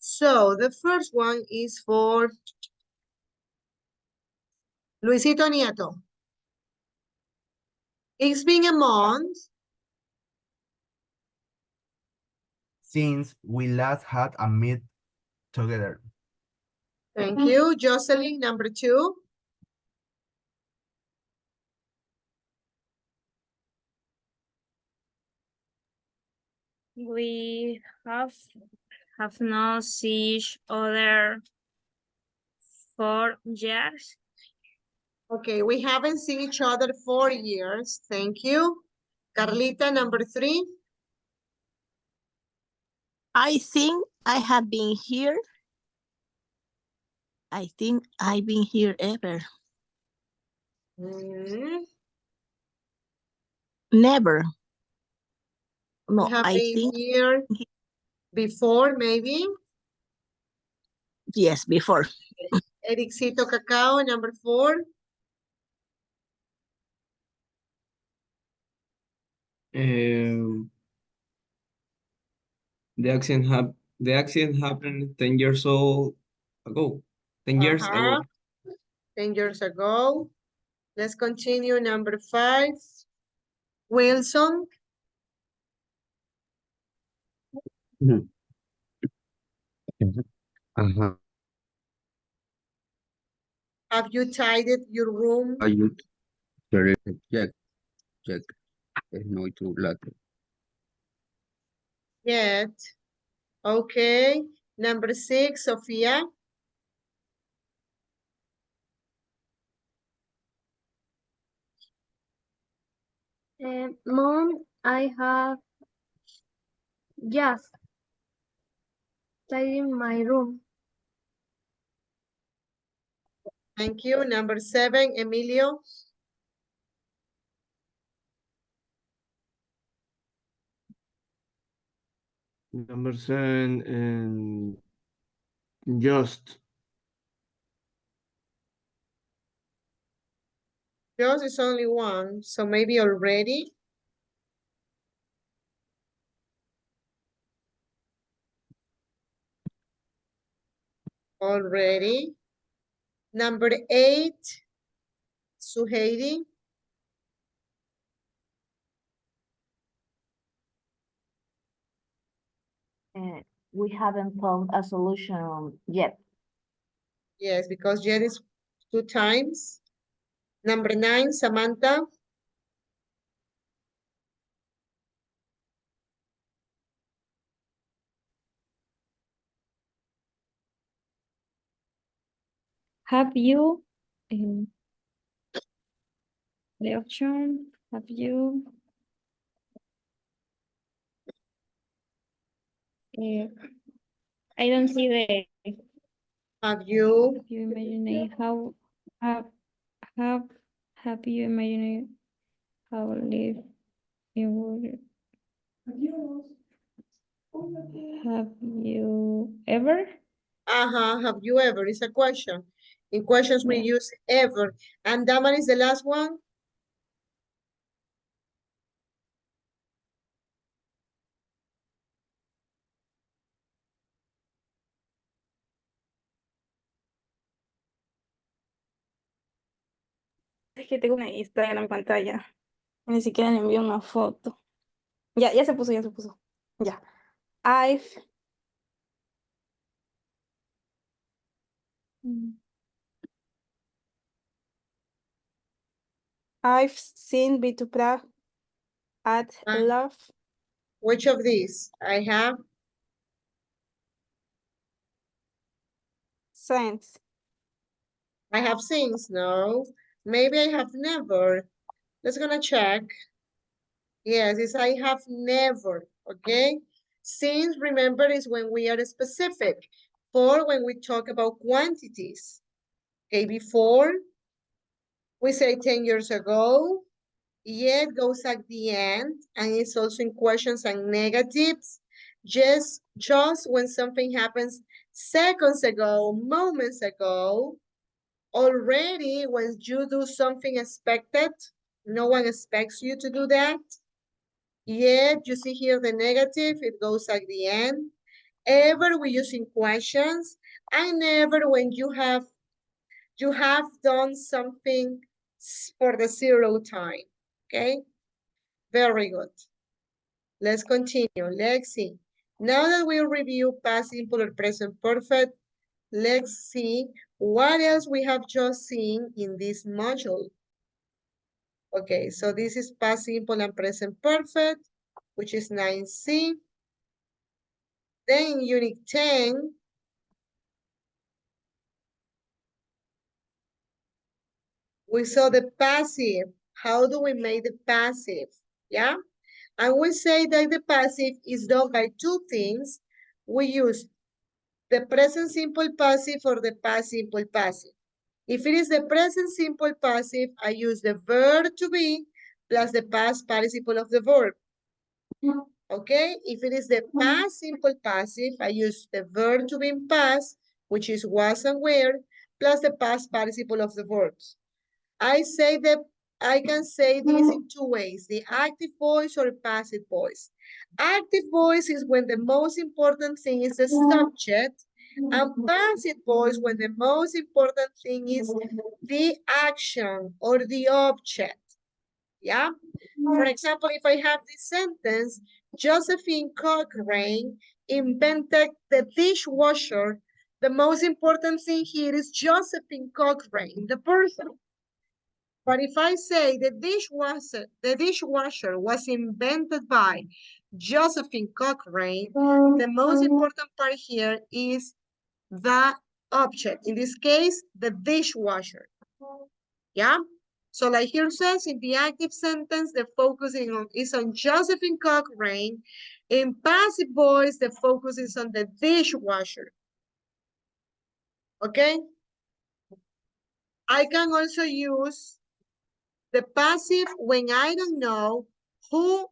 So the first one is for Luisito Nieto. It's been a month. Since we last had a meet together. Thank you. Jocelyn, number 2. We have not seen each other for years. Okay, we haven't seen each other for years. Thank you. Carlita, number 3. I think I have been here. I think I've been here ever. Never. No, We have I been think here before, maybe. yes, before. Ericito Cacao, number 4. The accident happened 10 years old ago. 10 years ago. 10 years ago. Let's continue. Number 5. Wilson. Ajá. Have you tidied your room? Check. There's no too late. Yet. Okay. Number 6, Sophia. Mom, I have just tidied my room. Thank you. Number 7, Emilio. Number 7 and just. Yours is only 1, so maybe already. Already. Number 8, Suheidi. We haven't found a solution yet. Yes, because yet is 2 times. Number 9, Samantha. Have you the option? Have you I don't see the Have you? have you imagined how have you imagined how live it would have you ever? Have you ever? It's a question. In questions we Yeah. use ever. And that one is the last one. Es que tengo una Instagram en pantalla. Ni siquiera le envío una foto. Ya se puso, ya se puso. Ya. I've seen Vitu Prague at Ah. Love. Which of these? I have Sent. I have since, no. Maybe I have never. Let's gonna check. Yes, it's I have never, okay? Since, remember, is when we are specific. For when we talk about quantities. Okay, before, we say 10 years ago. Yet goes at the end, and it's also in questions and negatives. Just when something happens seconds ago, moments ago, already when you do something expected, no one expects you to do that. Yet you see here the negative, it goes at the end. ever we use in questions, and never when you have done something for the 0th time. Okay? Very good. Let's continue. Let's see. Now that we review past simple or present perfect, let's see what else we have just seen in this module. Okay, so this is past simple and present perfect, which is 9C. Then in unit 10, we saw the passive. How do we make the passive? Yeah? And we say that the passive is done by two things. We use the present simple passive or the past simple passive. If it is the present simple passive, I use the verb to be plus the past participle of the verb. Okay? If it is the past simple passive, I use the verb to be in past, which is was and were, plus the past participle of the verbs. I can say this in two ways, the active voice or passive voice. Active voice is when the most important thing is the subject, and passive voice when the most important thing is the action or the object. Yeah? For example, if I have this sentence, Josephine Cochrane invented the dishwasher. The most important thing here is Josephine Cochrane, the person. But if I say the dishwasher was invented by Josephine Cochrane, the most important part here is the object. In this case, the dishwasher. Yeah? So like here says, in the active sentence, the focus is on Josephine Cochrane. In passive voice, the focus is on the dishwasher. Okay? I can also use the passive when I don't know who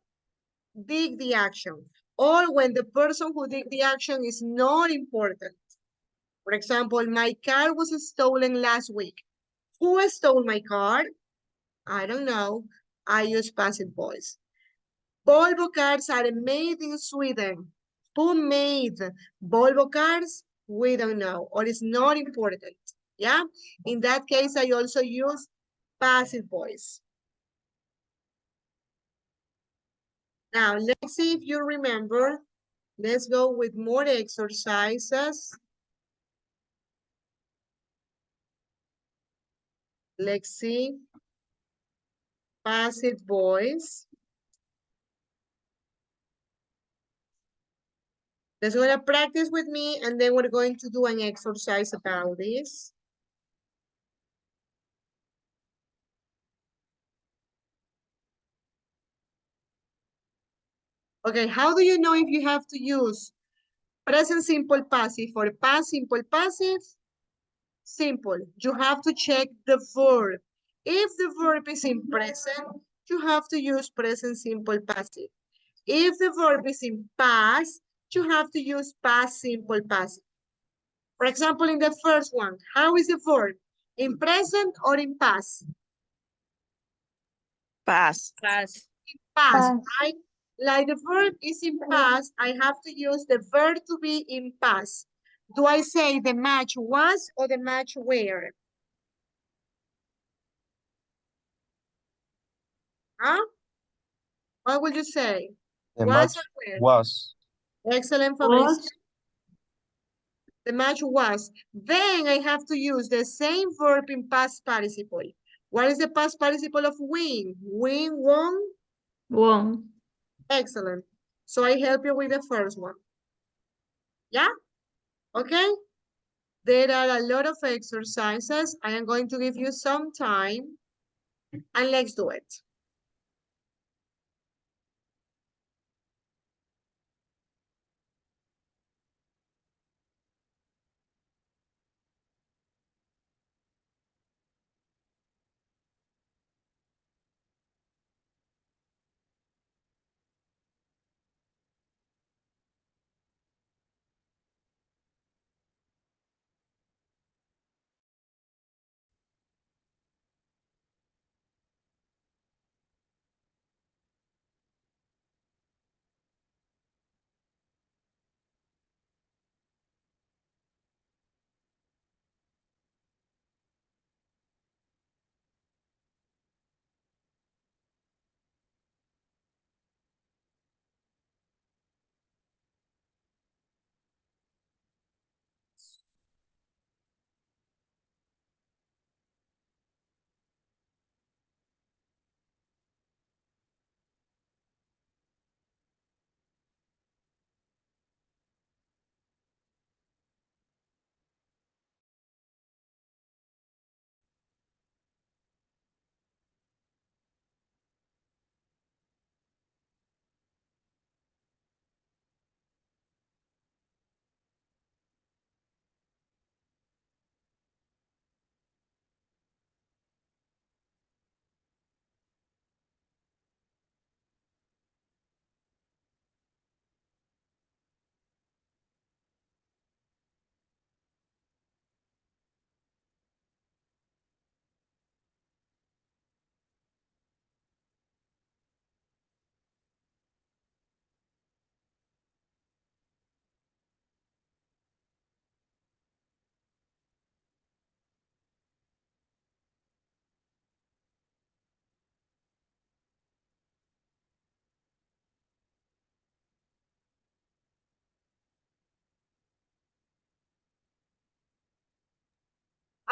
did the action or when the person who did the action is not important. For example, my car was stolen last week. Who stole my car? I don't know. I use passive voice. Volvo cars are made in Sweden. Who made Volvo cars? We don't know, or it's not important. Yeah? In that case, I also use passive voice. Now, let's see if you remember. Let's go with more exercises. Let's see. Passive voice. Let's go to practice with me, and then we're going to do an exercise about this. Okay, how do you know if you have to use present simple passive or past simple passive? Simple. You have to check the verb. If the verb is in present, you have to use present simple passive. If the verb is in past, you have to use past simple passive. For example, in the first one, how is the verb? In present or in past? Pass. Pass. Past, right? Like the verb is in past, I have to use the verb to be in past. Do I say the match was or the match were? Huh? What would you say? The Was match or were? was. Excellent, Fabrice. The match was. Then I have to use the same verb in past participle. What is the past participle of win? Win, won? Won. Excellent. So I help you with the first one. Yeah? Okay? There are a lot of exercises. I am going to give you some time and let's do it.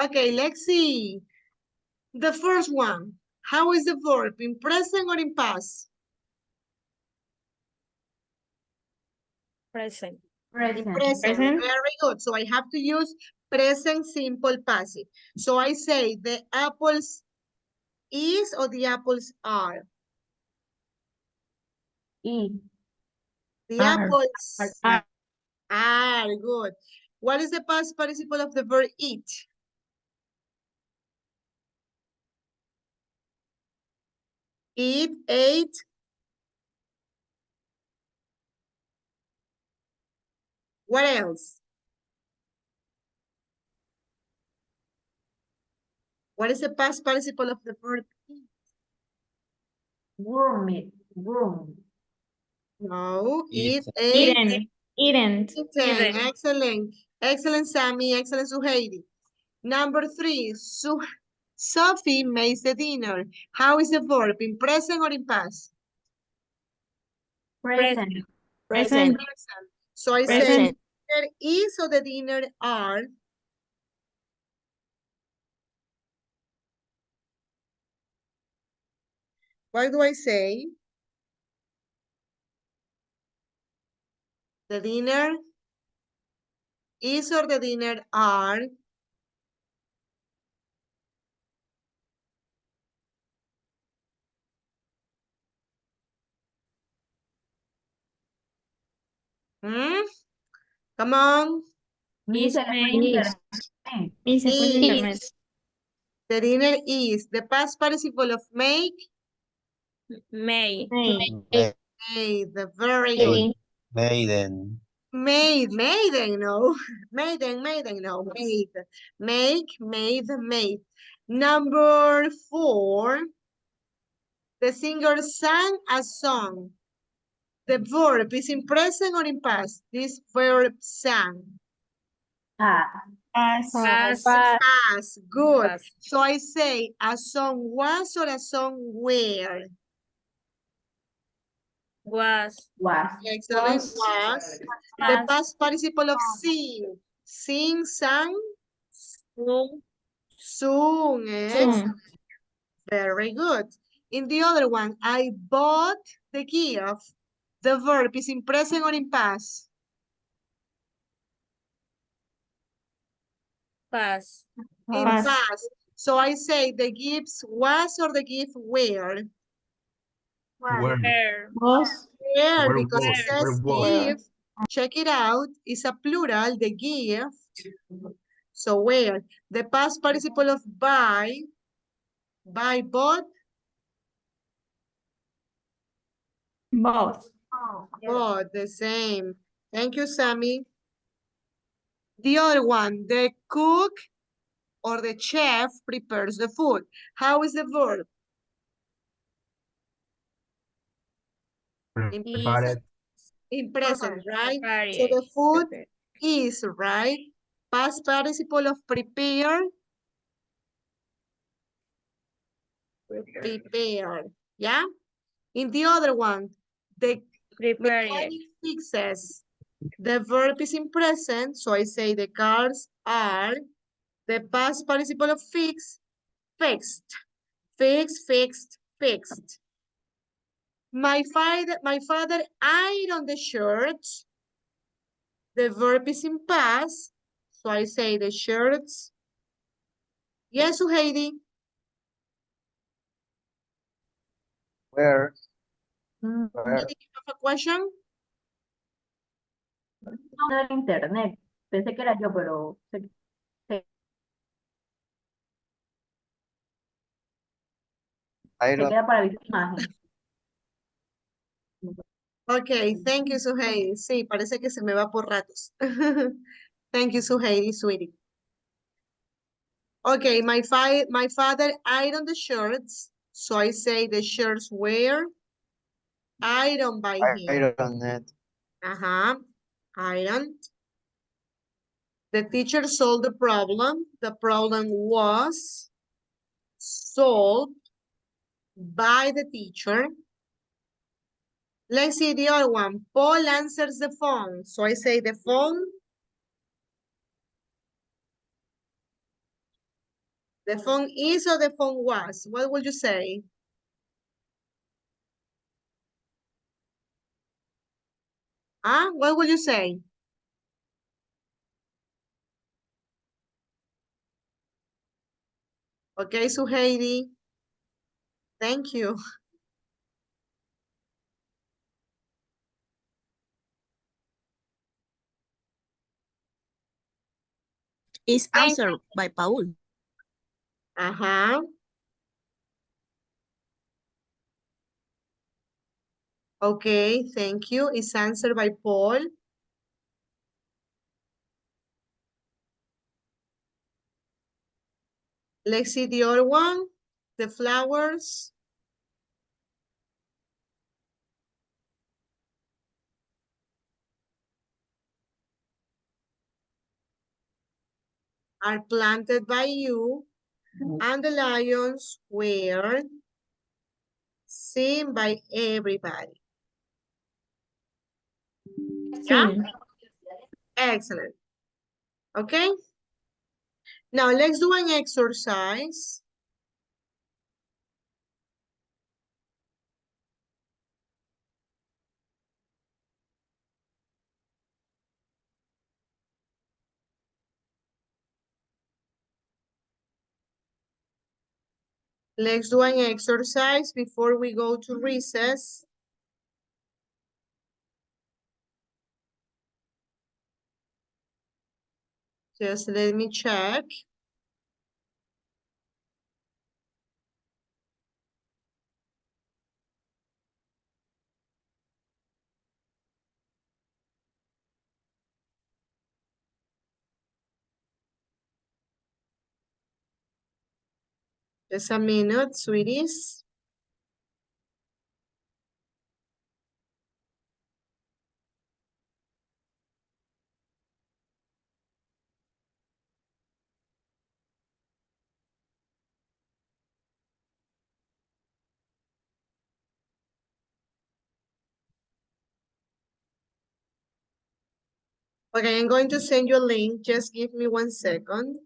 Okay, let's see. The first one. How is the verb? In present or in past? Present. In Present. present. Very good. So I have to use present simple passive. So I say the apples is or the apples are? E. The Are. apples Are. are good. What is the past participle of the verb eat? Eat, ate. What else? What is the past participle of the verb eat? Worm. Worm. No, Eat. eat, ate, Eaten. eaten. Excellent. Excellent, Sammy. Excellent, Suheidi. Number 3, Sophie makes the dinner. How is the verb? In present or in past? Present. Present. Present. So I say Present. dinner is or the dinner are? What do I say? The dinner is or the dinner are? Hmm? Come on. Miss, se le fue el internet. Y se fue el internet. Is. The dinner is. The past participle of make? May. Made. Very good. Maiden. Maiden, no. Maiden, no. Made. Make, made. Number 4. The singer sang a song. The verb is in present or in past? This verb sang. Pass. Past. Good. Past. So I say a song was or a song were? Was. Was. Excellent. Was. The past participle of sing. Sing, sang, Soon. sung. Excellent. Very good. In the other one, I bought the gift. The verb is in present or in past? Pass. In past. So I say the gifts was or the gift were? Where? Where. Was. Where, Where because it was? says Where was? gift. Check it out. It's a plural, the gift. So where? The past participle of buy, bought, Both. bought, the same. Thank you, Sammy. The other one, the cook or the chef prepares the food. How is the verb? Prepared. In present, right? Prepare. So the food is, right? Past participle of prepare. Prepare, yeah? In the other one, the Prepare. mechanic fixes. The verb is in present, so I say the cars are. The past participle of fix, fixed. Fixed. My father ironed the shirts. The verb is in past, so I say the shirts. Yes, Heidi. Where? Mm, Where? Did you have a question? No, del internet. Pensé que era yo, pero se Iron. queda para ver su imagen. Okay, thank you, Suheidi. Sí, parece que se me va por ratos. Thank you, Suheidi, sweetie. Okay, my father ironed the shirts, so I say the shirts were ironed by him. Ironed. Ironed. The teacher solved the problem. The problem was solved by the teacher. Let's see the other one. Paul answers the phone. So I say the phone The phone is or the phone was? What would you say? Huh? What would you say? Okay, Suheidi. Thank you. Is Thank answered by Paul. Uh-huh. Okay, thank you. It's answered by Paul. Let's see the other one. The flowers. Are planted by you, and the lions were seen by everybody. Yeah? Excellent. Okay? Now let's do an exercise. Let's do an exercise before we go to recess. Just let me check. Just a minute, sweeties. Okay, I'm going to send you a link. Just give me 1 second.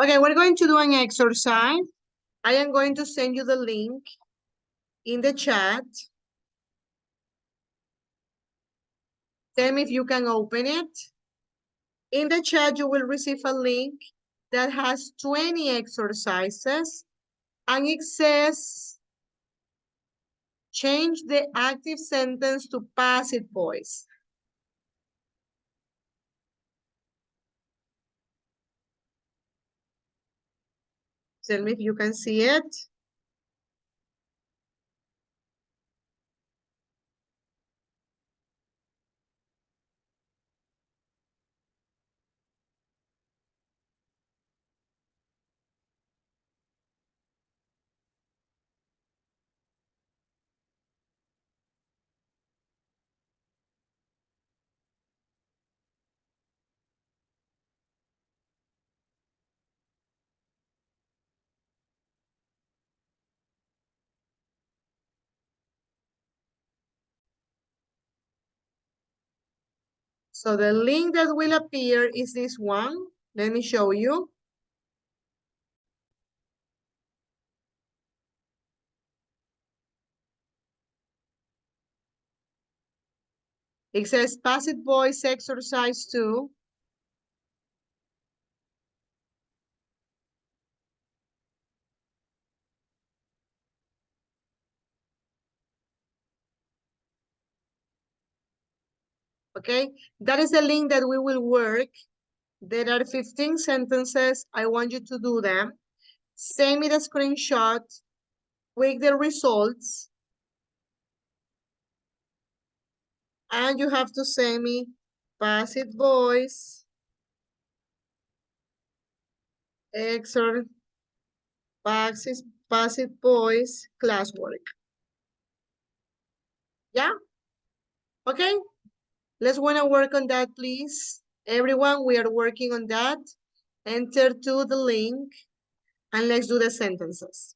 Okay, we're going to do an exercise. I am going to send you the link in the chat. Tell me if you can open it. In the chat, you will receive a link that has 20 exercises, and it says, change the active sentence to passive voice. Tell me if you can see it. So the link that will appear is this one. Let me show you. It says passive voice exercise 2. Okay, that is the link that we will work. There are 15 sentences. I want you to do them. Send me the screenshot with the results. And you have to send me passive voice, passive voice classwork. Yeah? Okay, let's wanna work on that, please. Everyone, we are working on that. Enter to the link and let's do the sentences.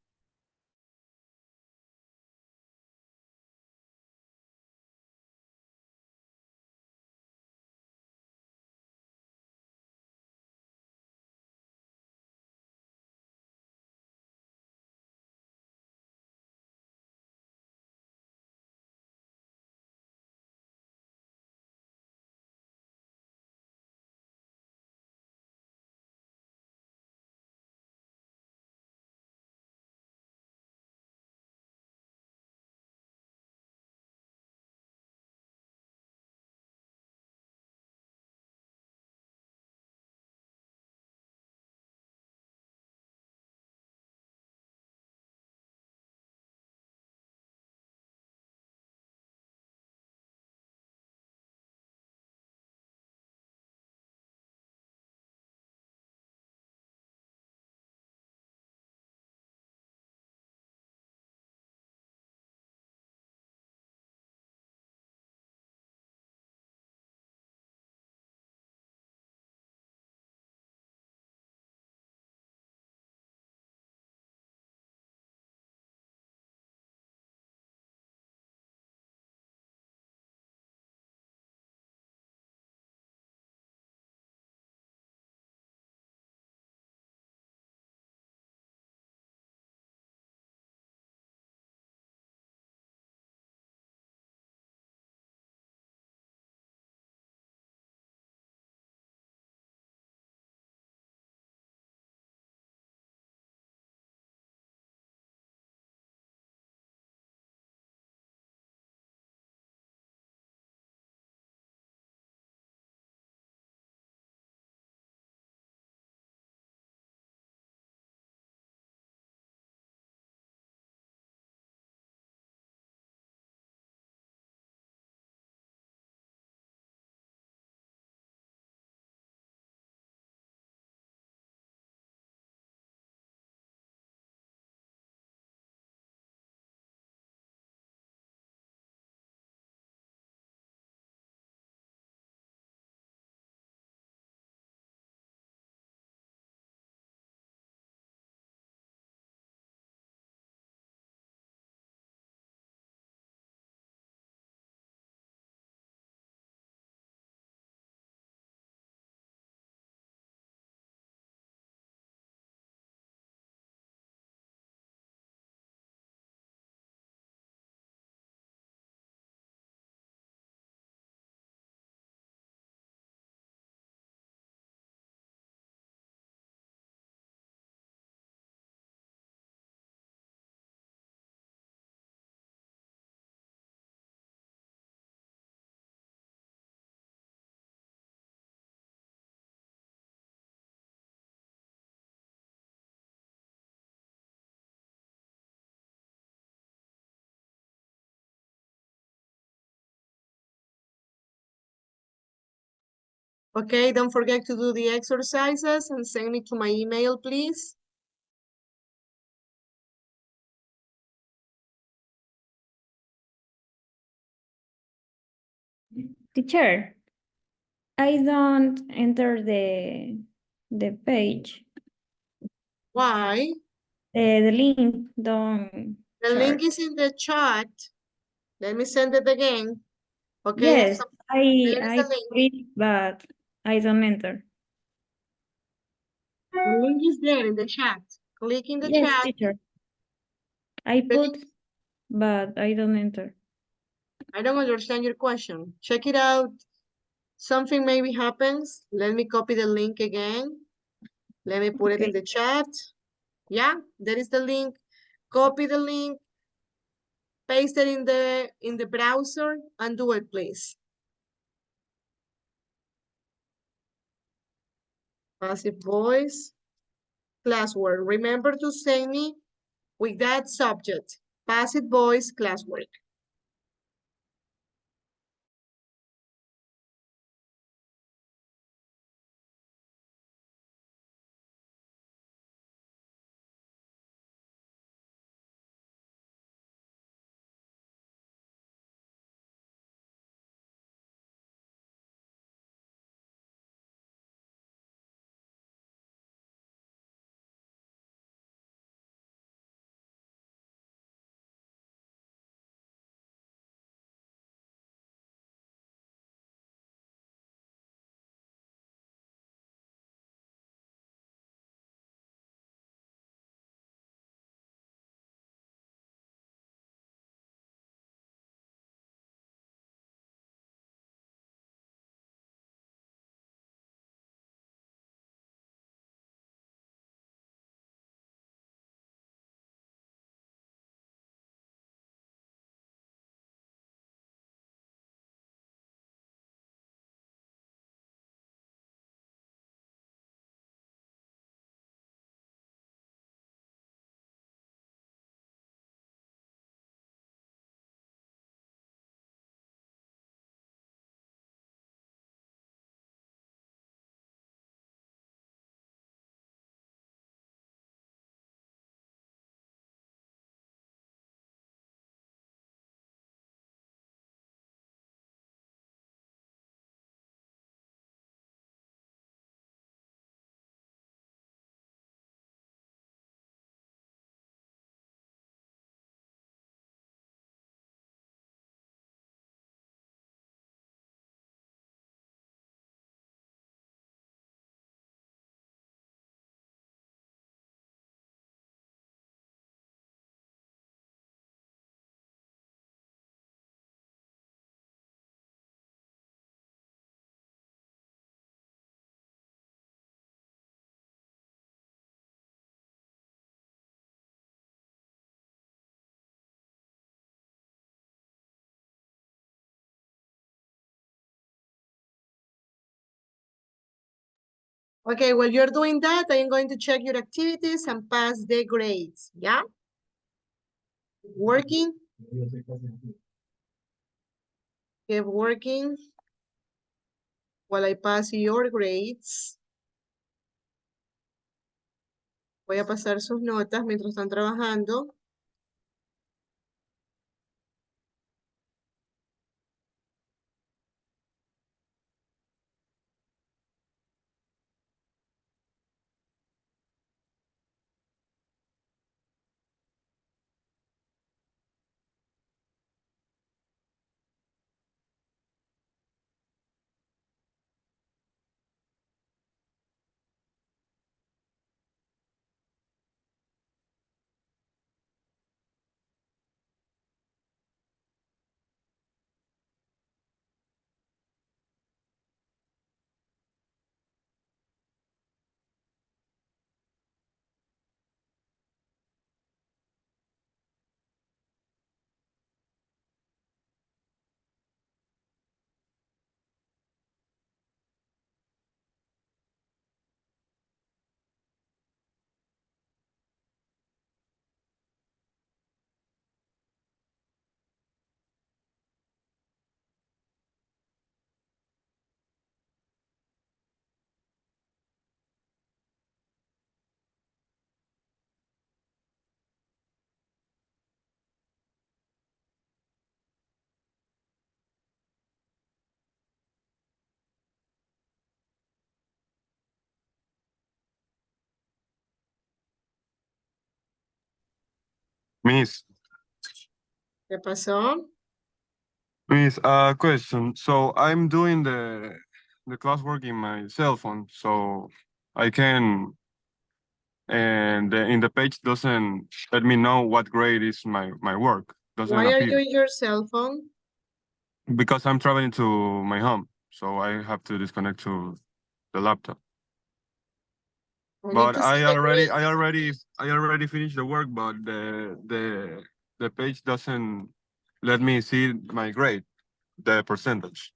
Okay, don't forget to do the exercises and send it to my email, please. Teacher, I don't enter the page. Why? The link don't The charge. link is in the chat. Let me send it again. Okay. Yes, so I there is the link. put it, but I don't enter. The link is there in the chat. Click in the Yes, chat. teacher. I The put, link- but I don't enter. I don't understand your question. Check it out. Something maybe happens. Let me copy the link again. Let me put it in Okay. the chat. Yeah, there is the link. Copy the link, paste it in the browser and do it, please. Passive voice, classwork. Remember to send me with that subject, passive voice classwork. Okay, while you're doing that, I am going to check your activities and pass the grades, yeah? Working? Keep working while I pass your grades. Voy a pasar sus notas mientras están trabajando. Miss, ¿Qué pasó? Miss, question. So I'm doing the classwork in my cell phone, so I can, and in the page doesn't let me know what grade is my work. Doesn't Why are appear you in your cell phone? because I'm traveling to my home, so I have to disconnect to the laptop. I need But to see the grades. I already finished the work, but the page doesn't let me see my grade, the percentage.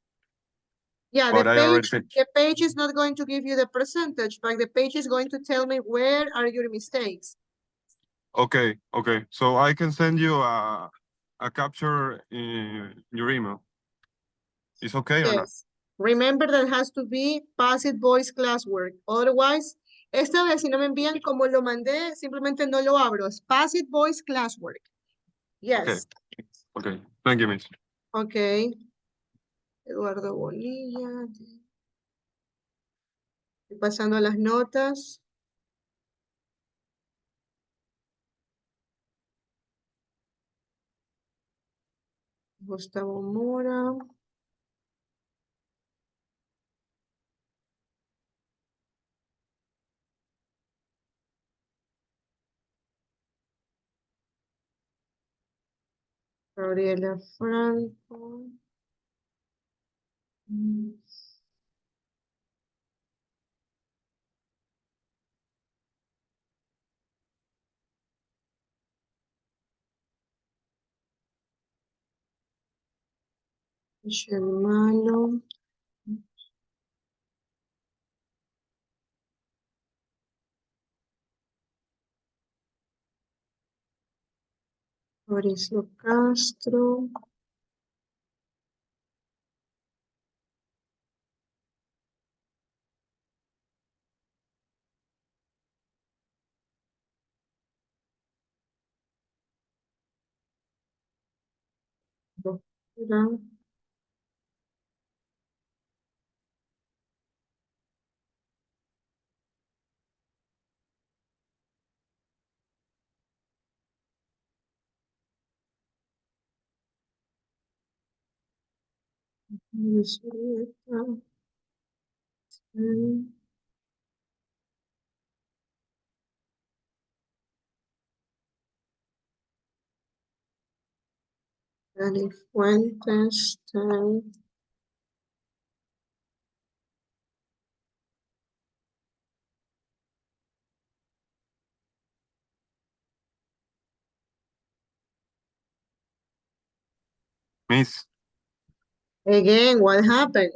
Yeah, But I already finished. the page is not going to give you the percentage, but the page is going to tell me where are your mistakes. Okay, okay. So I can send you a capture in your email. It's okay or not? Yes. Remember that has to be passive voice classwork. Otherwise, esta vez si no me envían como lo mandé, simplemente no lo abro. Es passive voice classwork. Yes. Okay. Thank you, Miss. Okay. Eduardo Bonilla. Estoy pasando las notas. Gustavo Mora. Gabriela Franco. Michelle Malo. Mauricio Castro. Doctora. Julieta. Dani Fuentes. Miss, Again, what happened?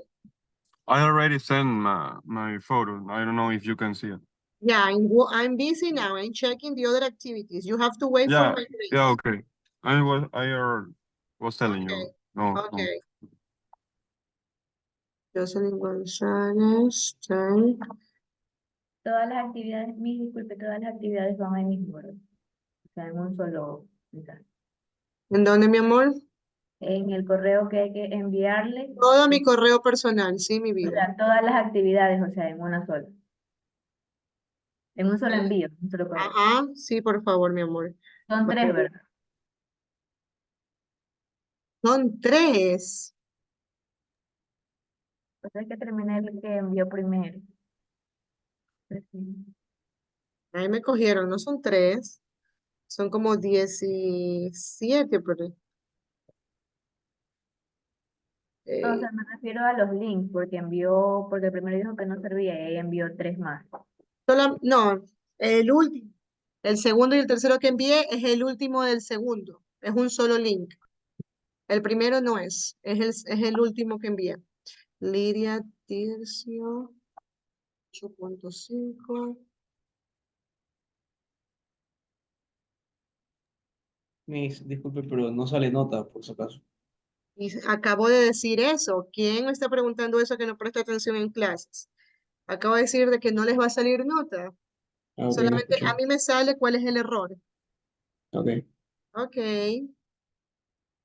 I already sent my photo. I don't know if you can see it. Yeah, I'm busy now. I'm checking the other activities. You have to wait for Yeah, my grades. yeah, okay. I was telling Okay, you. No, no. okay. Jocelyn González, 10. Todas las actividades, disculpe, todas las actividades van en mi Word. O sea, en un solo mensaje. ¿En dónde, mi amor? En el correo que hay que enviarle, Todo mi correo personal, sí, mi o vida. sea, todas las actividades, o sea, en una sola. En un solo envío, en un solo correo. Ajá, sí, por favor, mi amor. Son Vale. 3, ¿verdad? Son 3. Pues hay que terminar el que envió primero. Pues sí. Ahí me cogieron, no son 3. Son como 17 por ahí. O sea, me refiero a los links, porque envió, porque el primero dijo que no servía y ahí envió 3 más. No, el último. El segundo y el tercero que envié es el último del segundo. Es un solo link. El primero no es el último que envié. Lidia Tircio, 8.5. Miss, disculpe, pero no sale nota, por si acaso. Y acabo de decir eso. ¿Quién me está preguntando eso que no presta atención en clases? Acabo de decir de que no les va a salir nota. Ah, ok, no Solamente escuché. a mí me sale cuál es el error. Ok. Ok.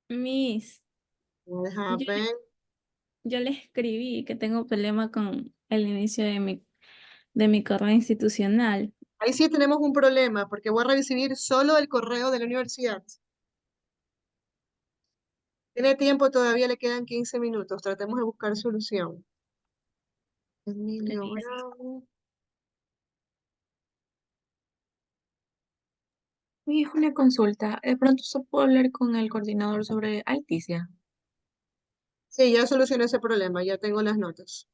Miss, What yo, happened? yo le escribí que tengo problema con el inicio de mi correo institucional. Ahí sí tenemos un problema porque voy a recibir solo el correo de la universidad. Tiene tiempo, todavía le quedan 15 minutos. Tratemos de buscar solución. Emilio Listo. Bravo. Mi hijo, una consulta. De pronto se puede hablar con el coordinador sobre Alticia. Sí, ya solucioné ese problema, ya tengo las notas.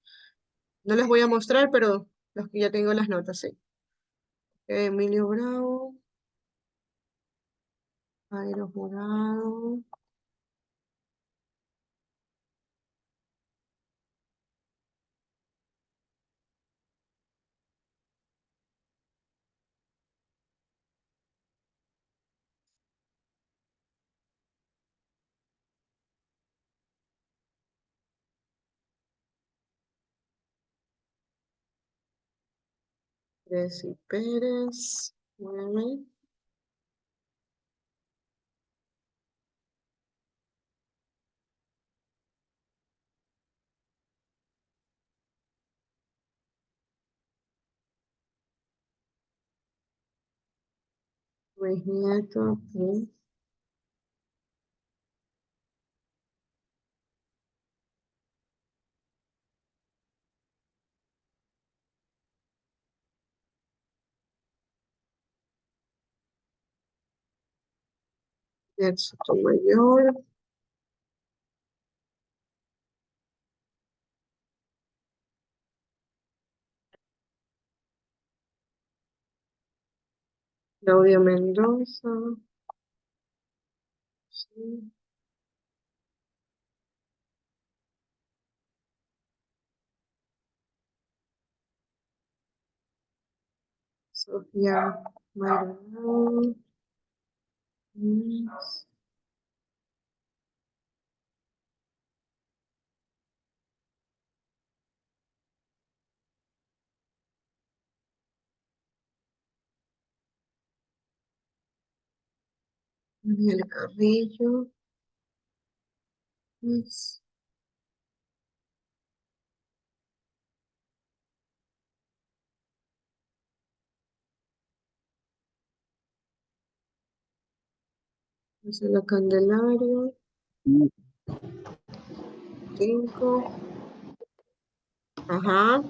No les voy a mostrar, pero los que ya tengo las notas, sí. Emilio Bravo. Jairo Jurado. Ceci Pérez. 9. Luis Nieto. Sí. Edson Mayor. Claudia Mendoza. Sí. Sofía Maldonado. Daniel Carrillo. Luis. Marcela Candelario. 5. Ajá.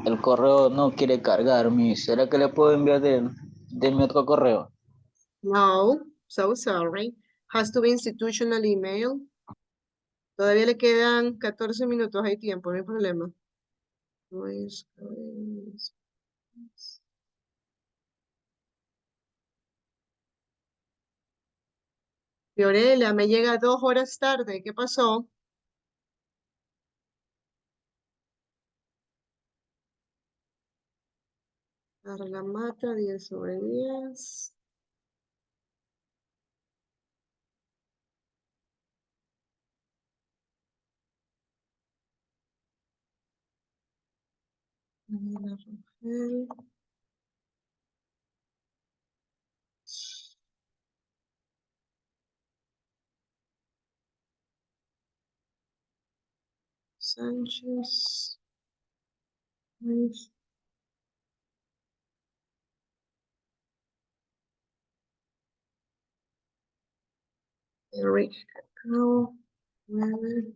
El correo no quiere cargar, ¿será que le puedo enviar de mi otro correo? No, so sorry. Has to be institutional email. Todavía le quedan 14 minutos, hay tiempo, no hay problema. Luis, Luis. Fiorella, me llega 2 horas tarde. ¿Qué pasó? Carla Mata, 10/10. Daniela Rangel. Sánchez. Ruiz. Eric Cacao. 9.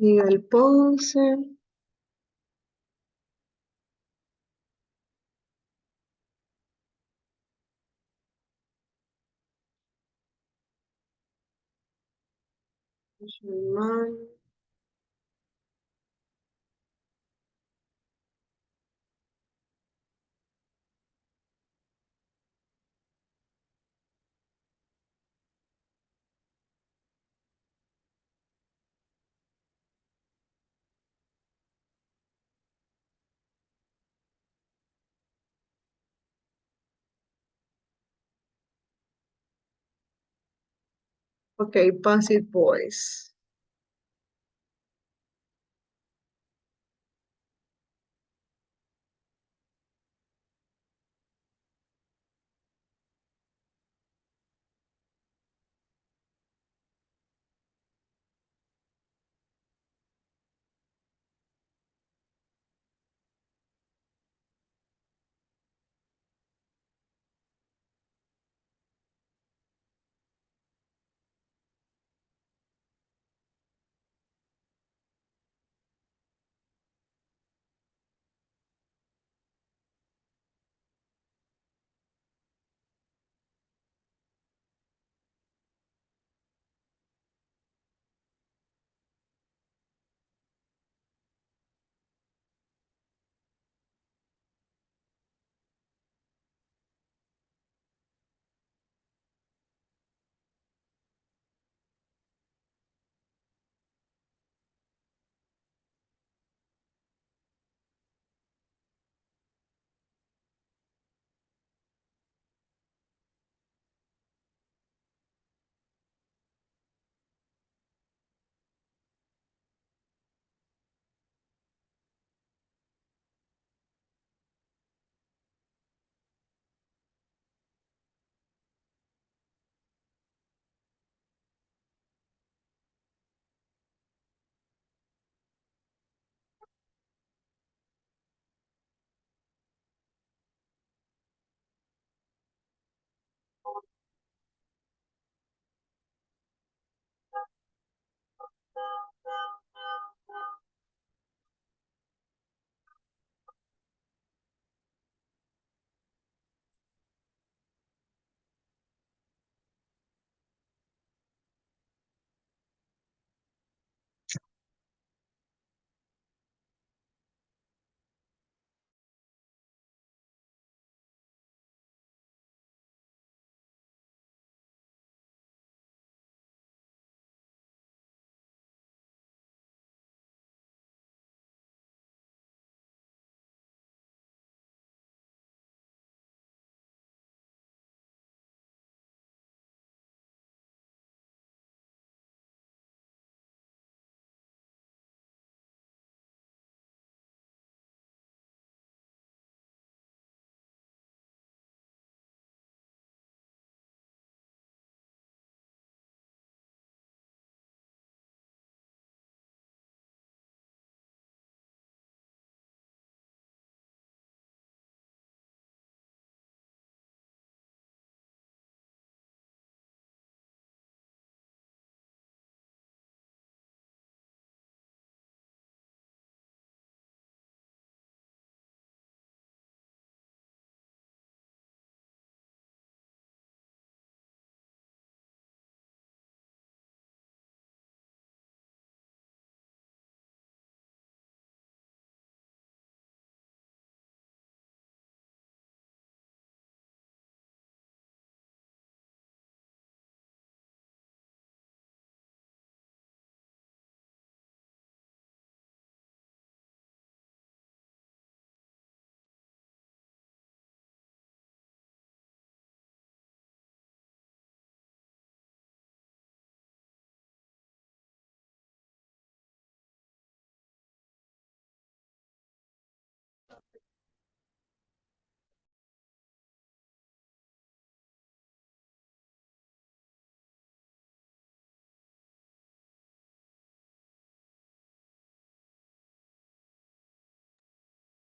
Miguel Ponce. Germán. Okay, passive voice.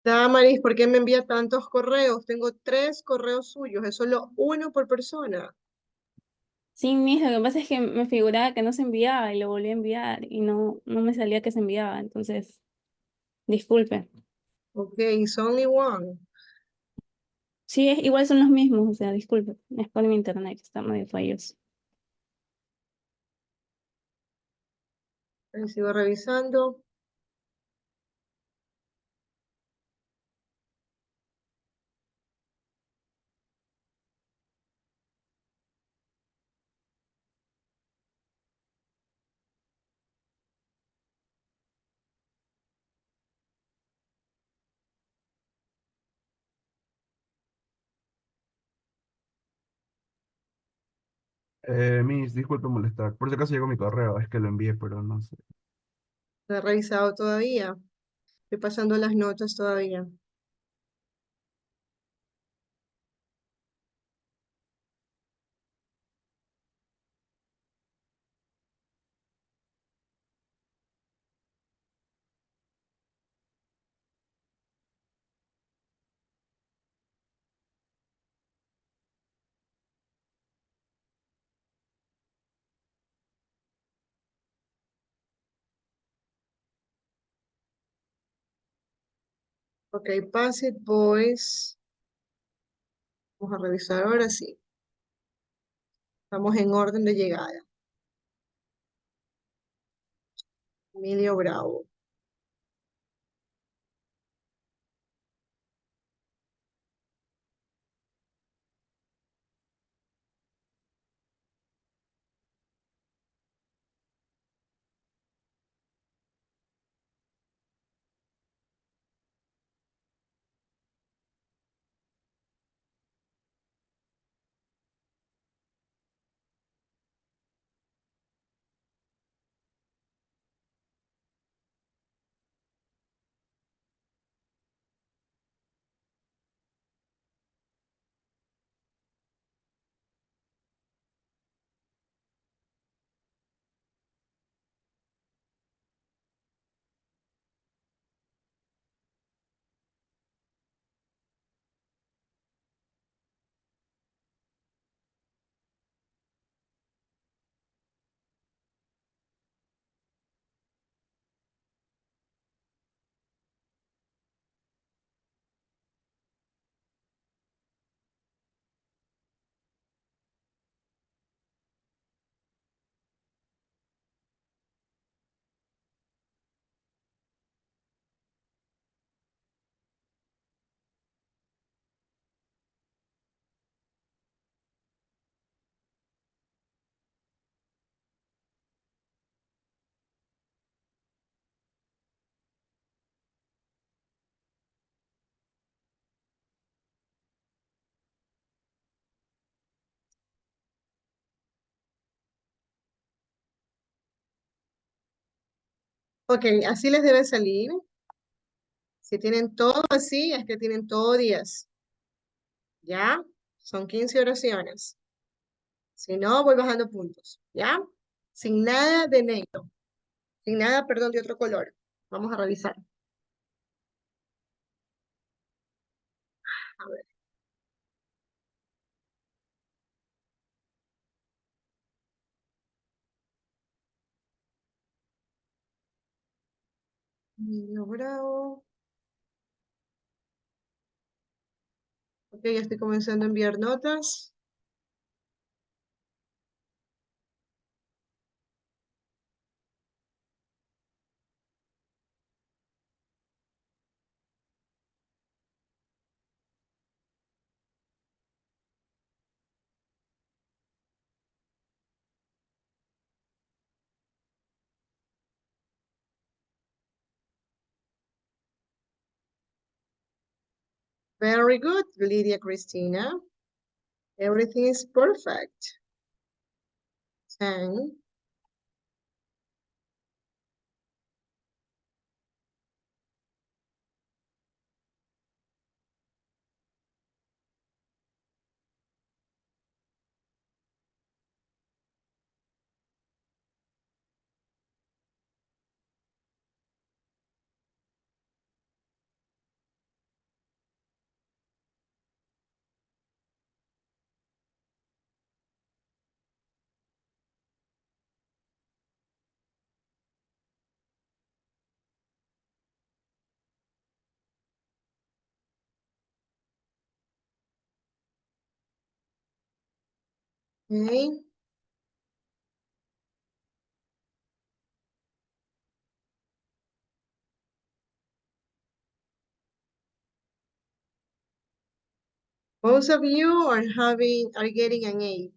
Damaris, ¿por qué me envía tantos correos? Tengo 3 correos suyos, es solo uno por persona. Sí, mija, lo que pasa es que me figuraba que no se enviaba y lo volví a enviar y no me salía que se enviaba, entonces, disculpe. Ok, it's only one. Sí, igual son los mismos, o sea, disculpe, es por mi internet que está medio falloso. Ahí sigo revisando. Miss, disculpe molestar. Por si acaso llegó mi correo, es que lo envié, pero no sé. No he revisado todavía. Estoy pasando las notas todavía. Ok, pass it, boys. Vamos a revisar ahora sí. Estamos en orden de llegada. Emilio Bravo. Ok, así les debe salir. Si tienen todo así, es que tienen todo 10. ¿Ya? Son 15 oraciones. Si no, voy bajando puntos. ¿Ya? Sin nada de negro. Sin nada, perdón, de otro color. Vamos a revisar. A ver. Niño Bravo. Ok, ya estoy comenzando a enviar notas. Very good, Lydia Cristina. Everything is perfect. 10. Okay. Most of you are getting an 8.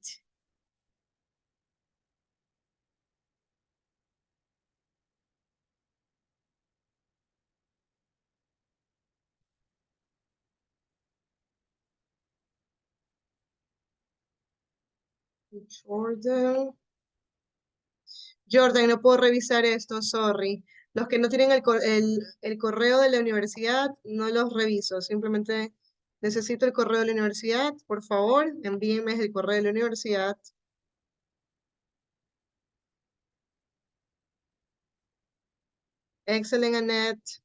Jordan, no puedo revisar esto, sorry. Los que no tienen el correo de la universidad, no los reviso. Simplemente necesito el correo de la universidad. Por favor, envíenme el correo de la universidad. Excellent, Annette.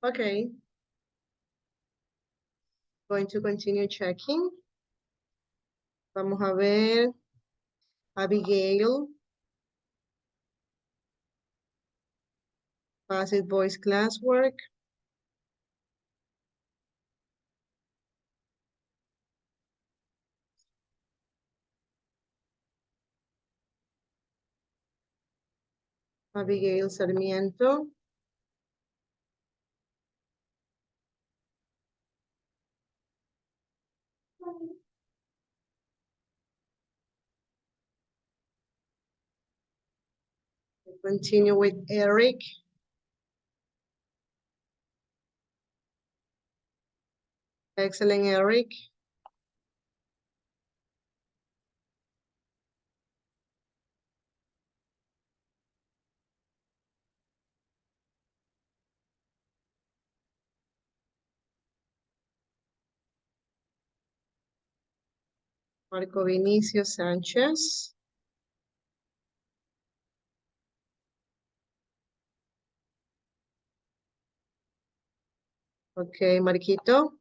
Okay. Going to continue checking. Vamos a ver. Abigail. Passive voice classwork. Abigail Sarmiento. Continue with Eric. Excellent, Eric. Marco Vinicio Sánchez. Okay, Marquito.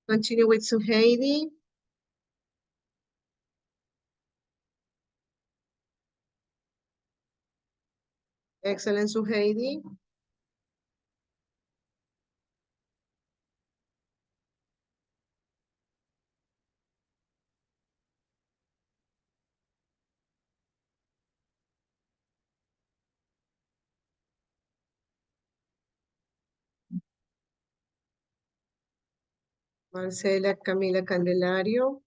Continue with Suheidi. Excellent, Suheidi. Marcela Camila Candelario.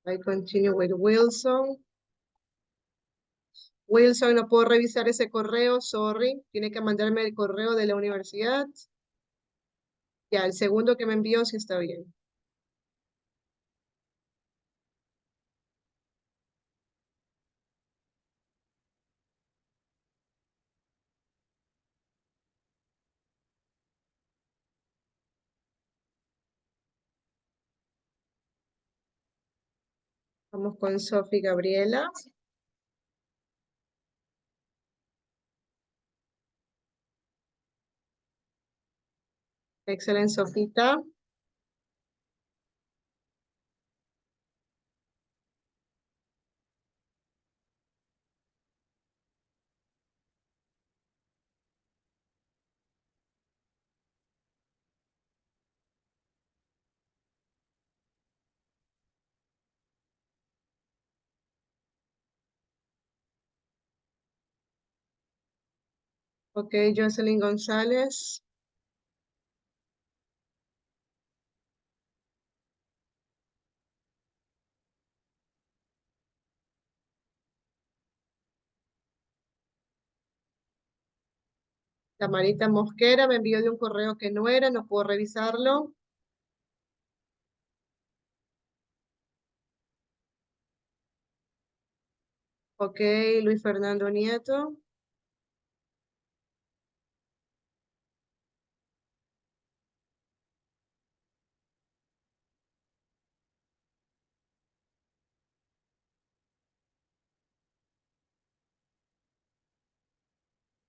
I continue with Wilson. Wilson, no puedo revisar ese correo, sorry. Tiene que mandarme el correo de la universidad. Ya, el segundo que me envió sí está bien. Vamos con Sophie Gabriela. Excelente, Sofita. Ok, Jocelyn González. Tamarita Mosquera me envió de un correo que no era, no puedo revisarlo. Ok, Luis Fernando Nieto.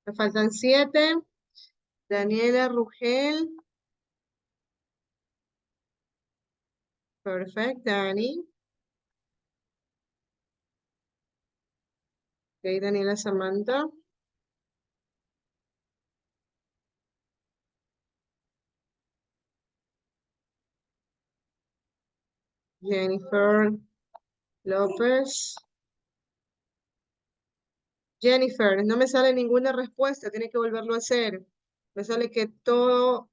Me faltan 7. Daniela Rugel. Perfect, Dani. Ok, Daniela Samantha. Jennifer López. Jennifer, no me sale ninguna respuesta, tiene que volverlo a hacer. Me sale que todo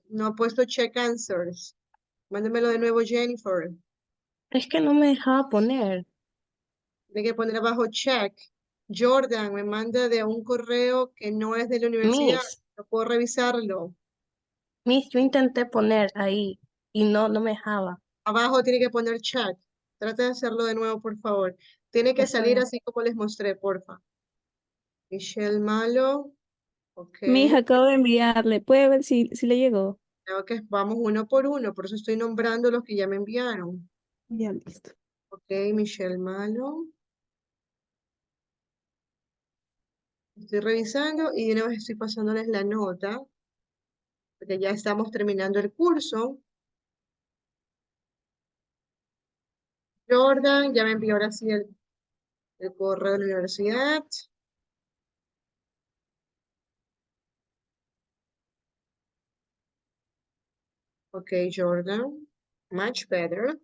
no ha puesto check answers. Mándemelo de nuevo, Jennifer. Es que no me dejaba poner. Tiene que poner abajo check. Jordan me manda de un correo que no es de la universidad. No puedo revisarlo. Yo intenté poner ahí y no me dejaba. Abajo tiene que poner check. Trata de hacerlo de nuevo, por favor. Tiene que Está salir bien. así como les mostré, porfa. Michelle Malo. Ok. Mi hija acabo de enviarle. ¿Puede ver si le llegó? Creo que vamos uno por uno, por eso estoy nombrando los que ya me enviaron. Ya listo. Ok, Michelle Malo. Estoy revisando y de una vez estoy pasándoles la nota, porque ya estamos terminando el curso. Jordan, ya me envió ahora sí el correo de la universidad. Ok, Jordan. Much better.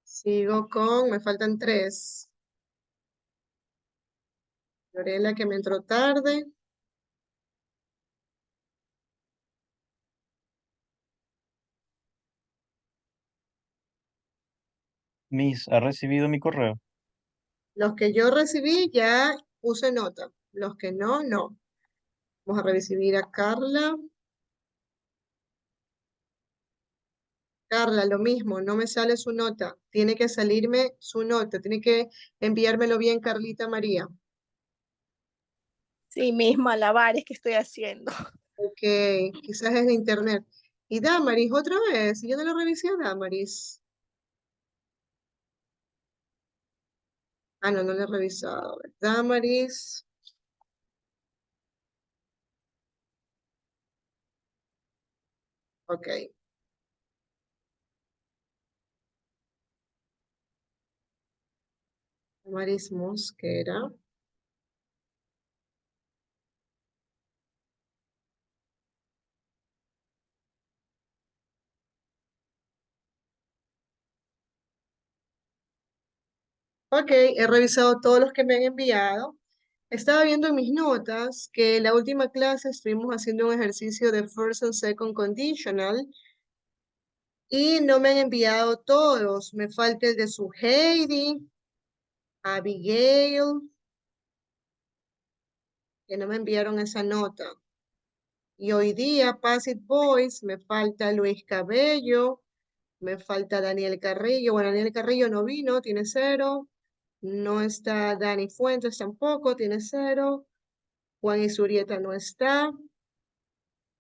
Sigo con, me faltan 3. Lorela, que me entró tarde. Miss, ¿ha recibido mi correo? Los que yo recibí ya puse nota. Los que no, no. Vamos a recibir a Carla. Carla, lo mismo, no me sale su nota. Tiene que salirme su nota. Tiene que enviármelo bien, Carlita María. Sí, mis malabares que estoy haciendo. Ok, quizás es de internet. Y Damaris, otra vez. Yo no lo revisé a Damaris. Ah, no, no lo he revisado. A ver, Damaris. Ok. Damaris Mosquera. Ok, he revisado todos los que me han enviado. Estaba viendo en mis notas que en la última clase estuvimos haciendo un ejercicio de first and second conditional y no me han enviado todos. Me falta el de su Heidi, Abigail, que no me enviaron esa nota. Y hoy día, Pass It Boys, me falta Luis Cabello, me falta Daniel Carrillo. Bueno, Daniel Carrillo no vino, tiene 0. No está Dani Fuentes tampoco, tiene 0. Juan Isurieta no está.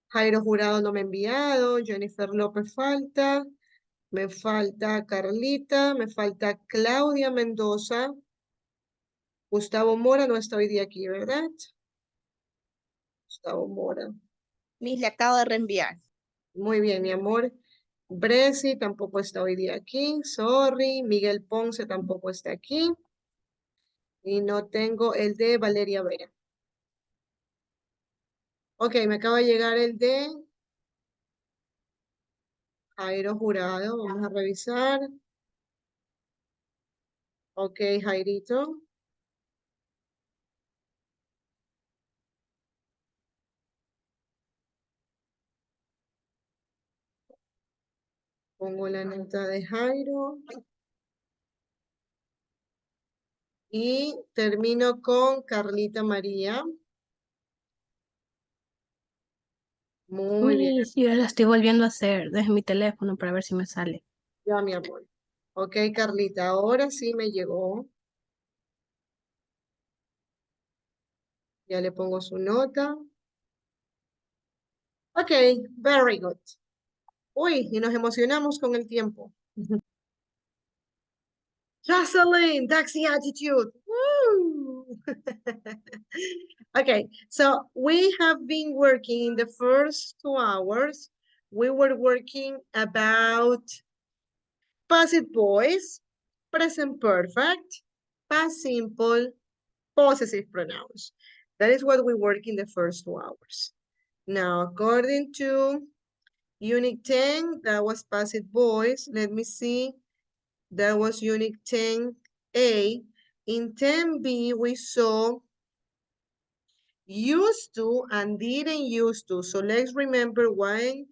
Jairo Jurado no me ha enviado. Jennifer López falta. Me falta Carlita, me falta Claudia Mendoza. Gustavo Mora no está hoy día aquí, ¿verdad? Gustavo Mora. Miss, le acabo de reenviar. Muy bien, mi amor. Bresi tampoco está hoy día aquí. Sorry. Miguel Ponce tampoco está aquí. Y no tengo el de Valeria Vera. Ok, me acaba de llegar el de Jairo Jurado. Vamos a revisar. Ok, Jairito. Pongo la nota de Jairo. Y termino con Carlita María. Muy bien. Miss, yo la estoy volviendo a hacer desde mi teléfono para ver si me sale. Ya, mi amor. Ok, Carlita, ahora sí me llegó. Ya le pongo su nota. Ok, very good. Uy, y nos emocionamos con el tiempo. Jocelyn, that's the attitude. Woo! Okay, so we have been working in the first 2 hours. We were working about passive voice, present perfect, past simple, possessive pronouns. That is what we work in the first 2 hours. Now, according to Unit 10, that was passive voice. Let me see. That was Unit 10A. In 10B, we saw used to and didn't used to. So let's remember when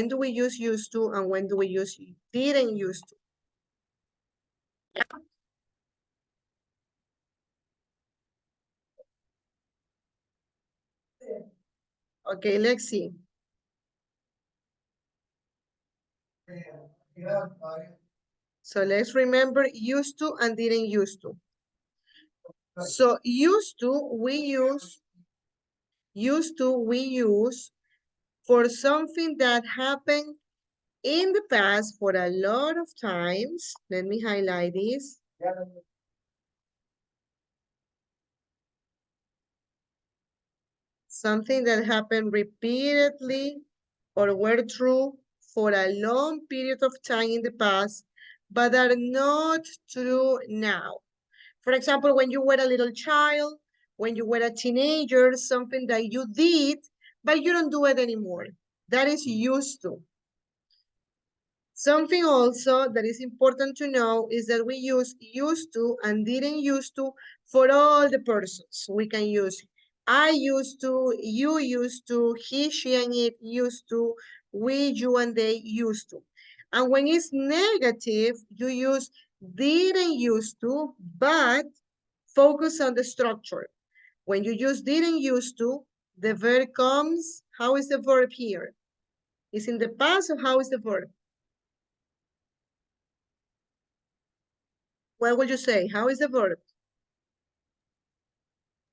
do we use used to and when do we use didn't used to. Okay, let's see. So let's remember used to and didn't used to. So used to, we use for something that happened in the past for a lot of times. Let me highlight this. Something that happened repeatedly or were true for a long period of time in the past, but are not true now. For example, when you were a little child, when you were a teenager, something that you did, but you don't do it anymore. That is used to. Something also that is important to know is that we use used to and didn't used to for all the persons. We can use I used to, you used to, he, she, and it used to, we, you, and they used to. And when it's negative, you use didn't used to, but focus on the structure. When you use didn't used to, the verb comes, how is the verb here? Is in the past or how is the verb? What would you say? How is the verb?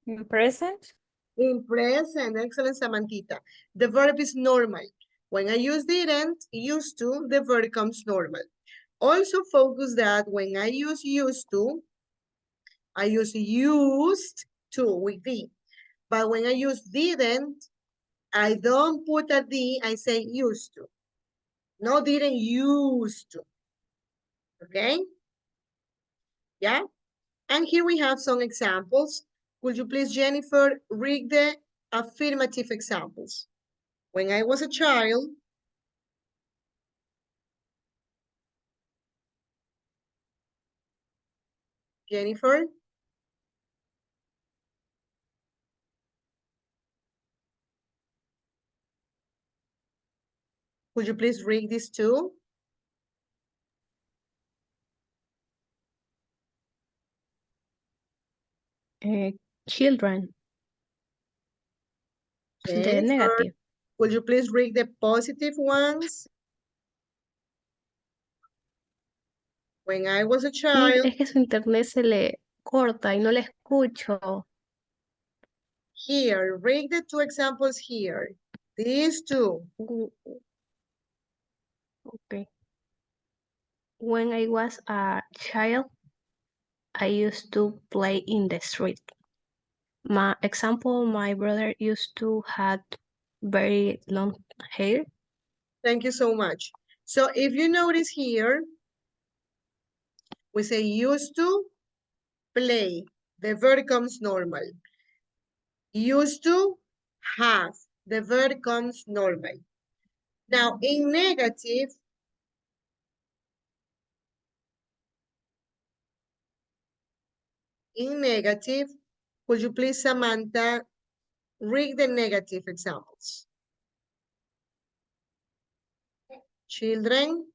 In present. In present, excellent, Samantita. The verb is normal. When I use didn't, used to, the verb comes normal. Also focus that when I use used to, I use used to with D. But when I use didn't, I don't put a D, I say used to. No, didn't used to. Okay? Yeah? And here we have some examples. Could you please, Jennifer, read the affirmative examples? When I was a child, Jennifer, could you please read this too? Children. The Jennifer, negative. could you please read the positive ones? When I was a Miss, child, es que su internet se le corta y no le escucho. here, read the 2 examples here. These 2. Ok. When I was a child, I used to play in the street. My example, my brother used to have very long hair. Thank you so much. So if you notice here, we say used to play. The verb comes normal. Used to have. The verb comes normal. Now, in negative, could you please, Samantha, read the negative examples? Children,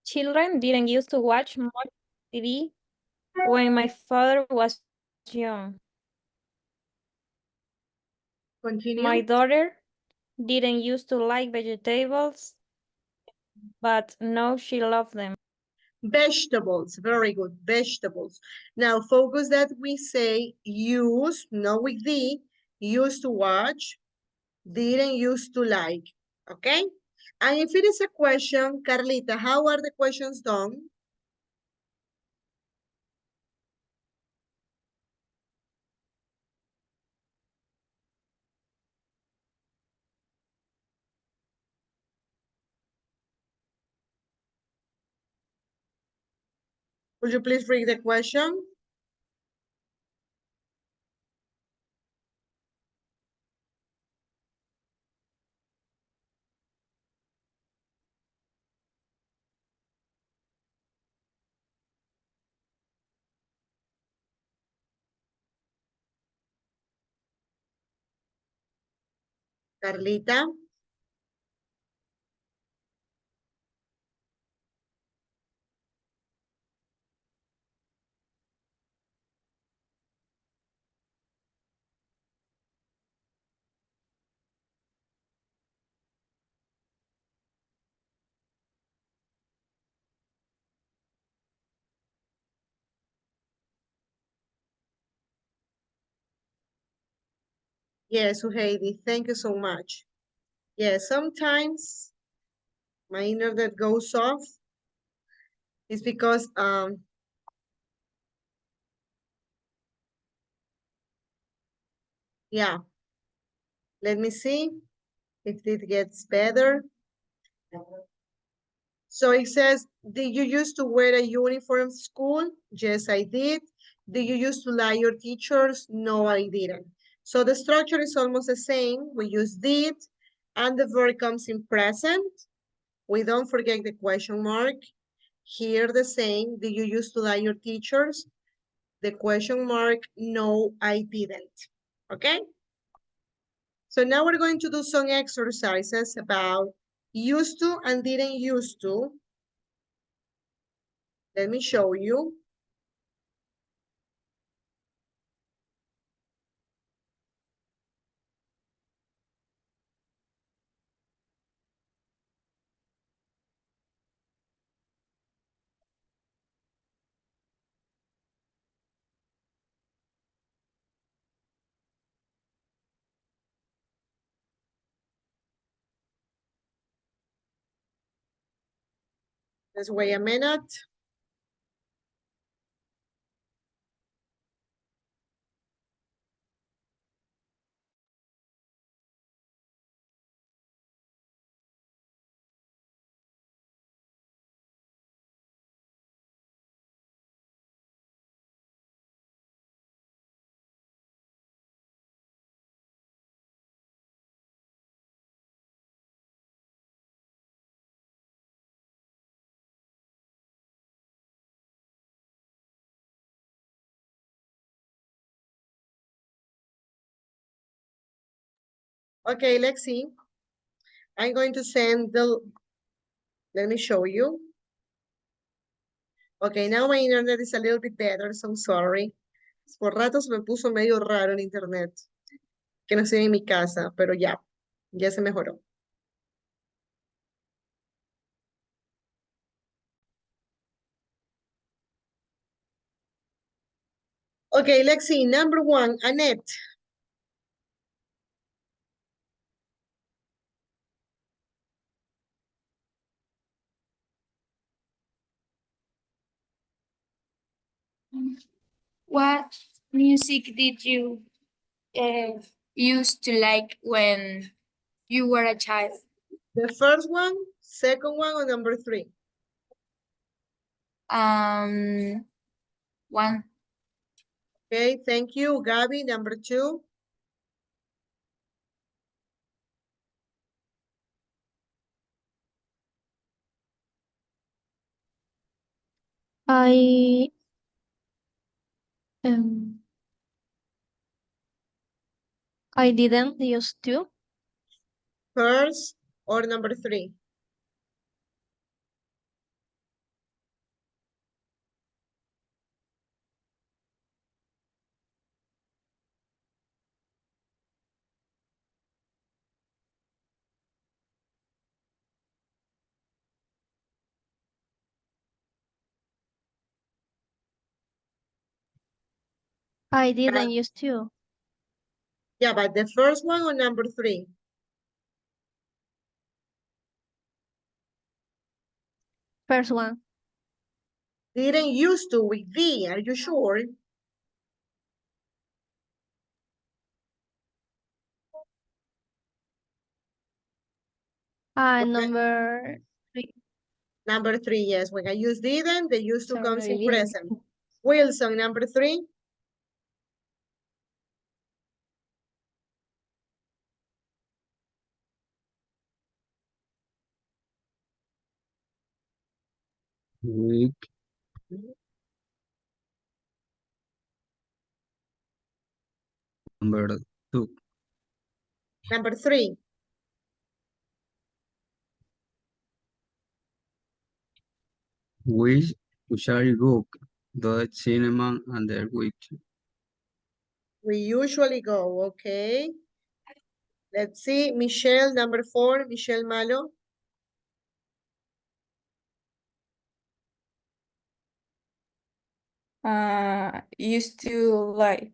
Children didn't used to watch much TV when my father was young. continue. My daughter didn't used to like vegetables, but now she loves them. Vegetables, very good, vegetables. Now, focus that we say use, not with the, used to watch, didn't used to like, okay? And if it is a question, Carlita, how are the questions done? Would you please read the question? Carlita. Yes, Heidi, thank you so much. Yes, sometimes my internet goes off. It's because, yeah. Let me see if it gets better. So it says, did you used to wear a uniform school? Yes, I did. Did you used to lie your teachers? No, I didn't. So the structure is almost the same. We use did, and the verb comes in present. We don't forget the question mark. Here the same, did you used to lie your teachers? The question mark, no, I didn't. Okay? So now we're going to do some exercises about used to and didn't used to. Let me show you. Just wait a minute. Okay, let's see. I'm going to send the, let me show you. Okay, now my internet is a little bit better, so I'm sorry. Por ratos me puso medio raro el internet, que no estoy en mi casa, pero ya se mejoró. Okay, let's see. Number one, Annette. What music did you used to like when you were a child? The first one, second one, or number 3? One. Okay, thank you. Gabby, number 2. I I didn't used to. First or number 3? I didn't used to. Yeah, but the first one or number 3? First one. Didn't used to with D, are you sure? Number 3. Number 3, yes. When I use didn't, the used to Sorry, comes I in didn't. present. Wilson, number 3. Week. Number 2. Number 3. We usually go to the cinema and the week. We usually go, okay. Let's see, Michelle, number 4, Michelle Malo. Used to like.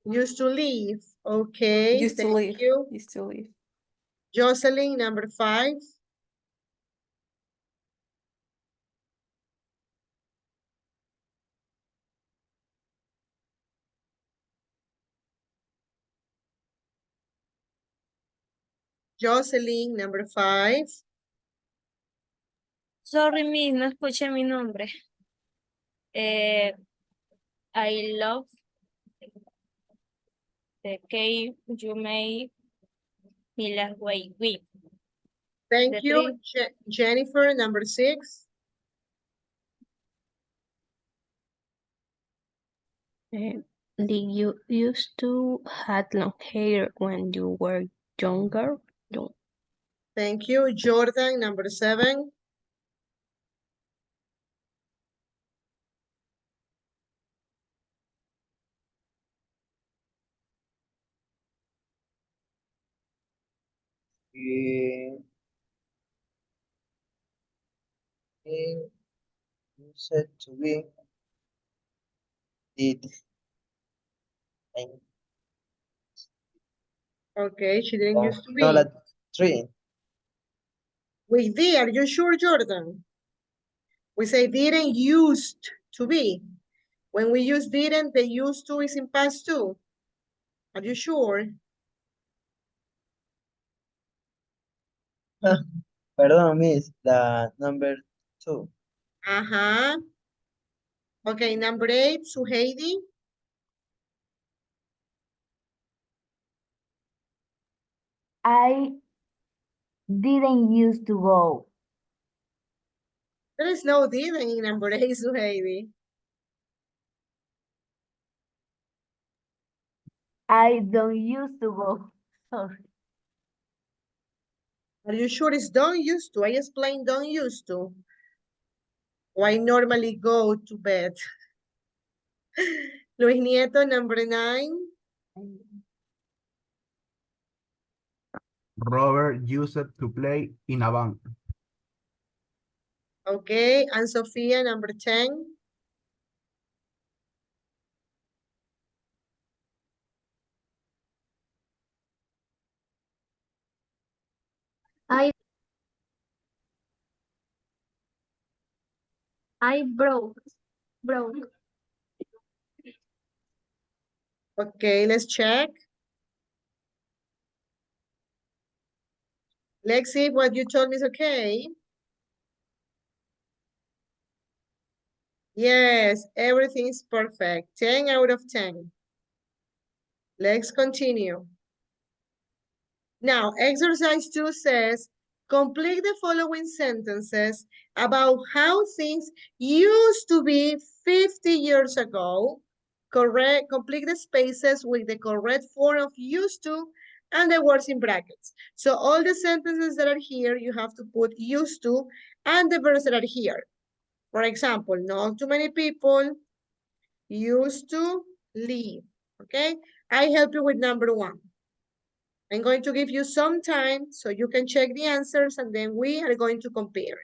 Used to leave, okay, Used to thank live. you. Used to live. Jocelyn, number 5. Jocelyn, number 5. Sorry, Miss, no escuché mi nombre. I love the cake you made me last week. Thank The you. Jennifer, number 6. Did you used to had long hair when you were younger? No. Thank you. Jordan, number 7. Used to be did. Okay, she didn't used to be. No, 3. With D, are you sure, Jordan? We say didn't used to be. When we use didn't, the used to is in past too. Are you sure? Perdón, Miss, the number 2. Uh-huh. Okay, number 8, Suheidi. I didn't used to go. There is no didn't in number 8, Suheidi. I don't used to go. Sorry. Are you sure it's don't used to? I explained don't used to. Why normally go to bed. Luis Nieto, number 9. Robert used to play in a band. Okay, and Sophia, number 10. I broke. Okay, let's check. Let's see if what you told me is okay. Yes, everything is perfect. 10 out of 10. Let's continue. Now, exercise 2 says, complete the following sentences about how things used to be 50 years ago. Correct. Complete the spaces with the correct form of used to and the words in brackets. So all the sentences that are here, you have to put used to and the verbs that are here. For example, not too many people used to live. Okay. I help you with number 1. I'm going to give you some time so you can check the answers and then we are going to compare.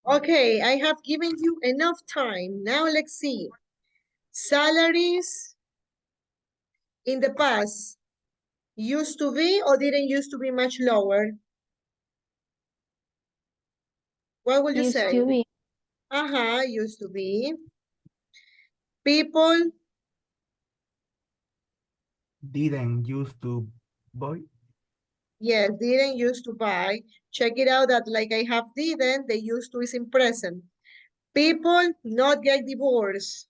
Okay, I have given you enough time. Now let's see. Salaries in the past used to be or didn't used to be much lower? What would you Used say? to be. Used to be. People, Didn't used to buy. yes, didn't used to buy. Check it out that like I have didn't, the used to is in present. People not get divorced.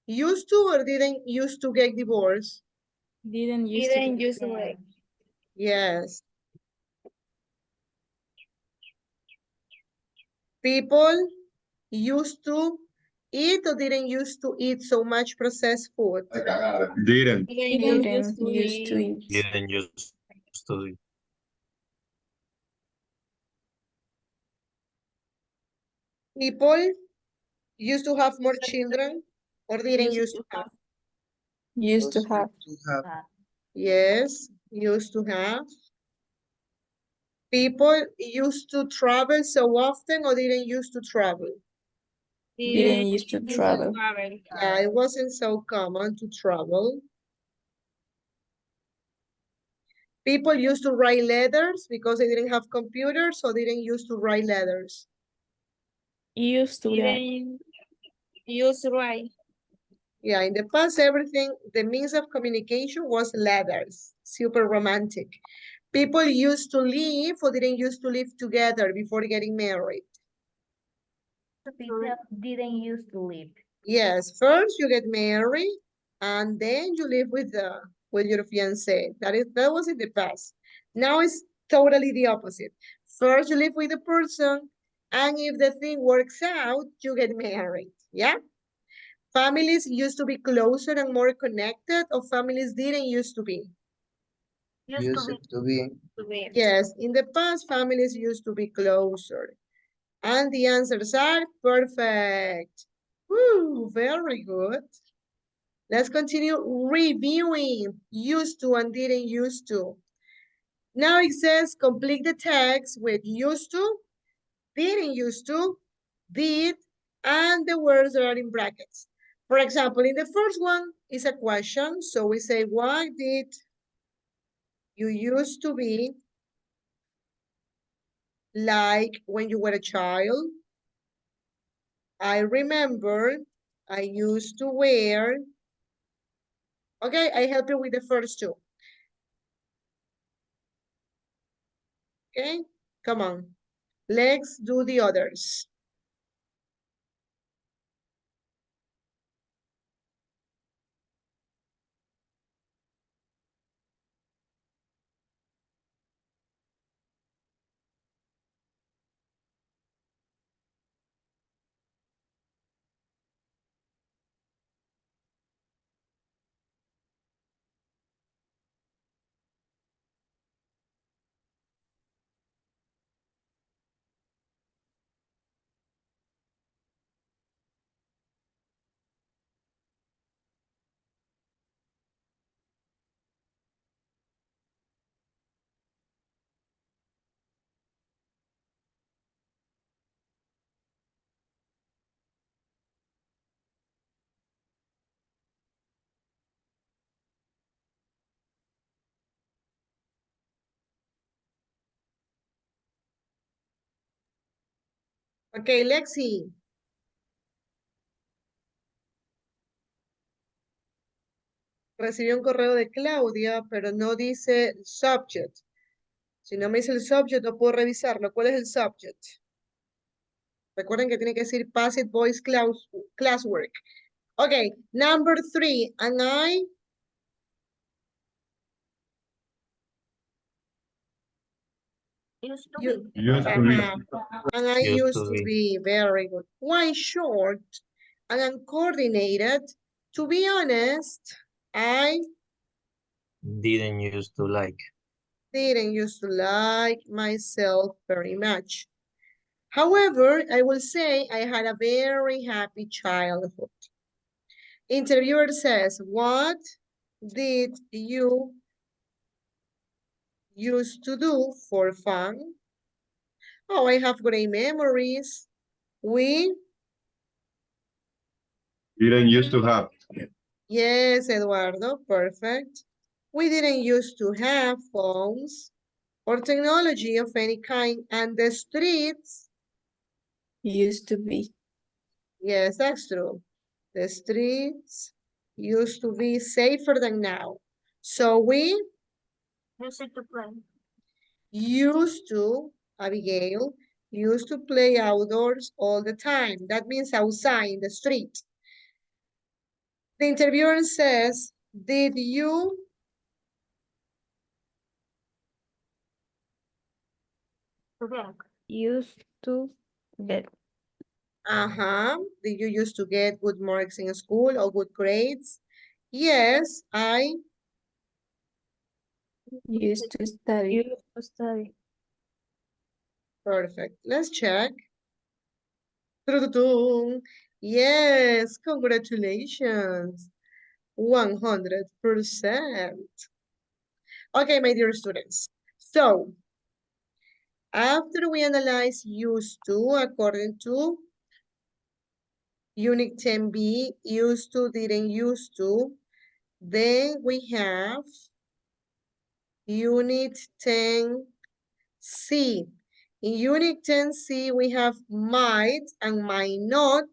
Used to or didn't used to get divorced? Didn't used to Didn't be. use the way. Yes. People used to eat or didn't used to eat so much processed food? Didn't. Didn't used to used to eat. eat. Didn't used to. People used to have more children or didn't used to have? Used to have. Yes, used to have. People used to travel so often or didn't used to travel? Didn't used to travel. Yeah, it wasn't so common to travel. People used to write letters because they didn't have computers, so they didn't used to write letters. Used to write. Used to write. Yeah, in the past, everything, the means of communication was letters, super romantic. People used to live or didn't used to live together before getting married. People didn't used to live. Yes, first you get married and then you live with your fiancé. That was in the past. Now it's totally the opposite. First you live with the person, and if the thing works out, you get married. Yeah? Families used to be closer and more connected, or families didn't used to be? Used to be. Yes, in the past, families used to be closer. And the answers are perfect. Woo, very good. Let's continue reviewing used to and didn't used to. Now it says complete the text with used to, didn't used to, did, and the words that are in brackets. For example, in the first one is a question. So we say, what did you used to be like when you were a child? I remember I used to wear. Okay, I help you with the first two. Okay, come on. Let's do the others. Okay, Lexi. Recibí un correo de Claudia, pero no dice subject. Si no me dice el subject, no puedo revisarlo. ¿Cuál es el subject? Recuerden que tiene que decir passive voice classwork. Okay, number 3. And I Used to You- be. And I Used used to to be. be very good. Why short and uncoordinated? To be honest, I Didn't used to like. didn't used to like myself very much. However, I will say I had a very happy childhood. Interviewer says, what did you used to do for fun? Oh, I have great memories. We Didn't used to have. Yes, Eduardo, perfect. We didn't used to have phones or technology of any kind, and the streets, Used to be. yes, that's true. The streets used to be safer than now. So we Used to play. used to, Abigail, used to play outdoors all the time. That means outside in the street. The interviewer says, did you Used to get. Did you used to get good marks in school or good grades? Yes, I Used to study. Used to study. Perfect. Let's check. Dun-dun-dun. Yes, congratulations. 100%. Okay, my dear students. So, after we analyze used to according to Unit 10B, used to, didn't used to, then we have Unit 10C. In Unit 10C, we have might and might not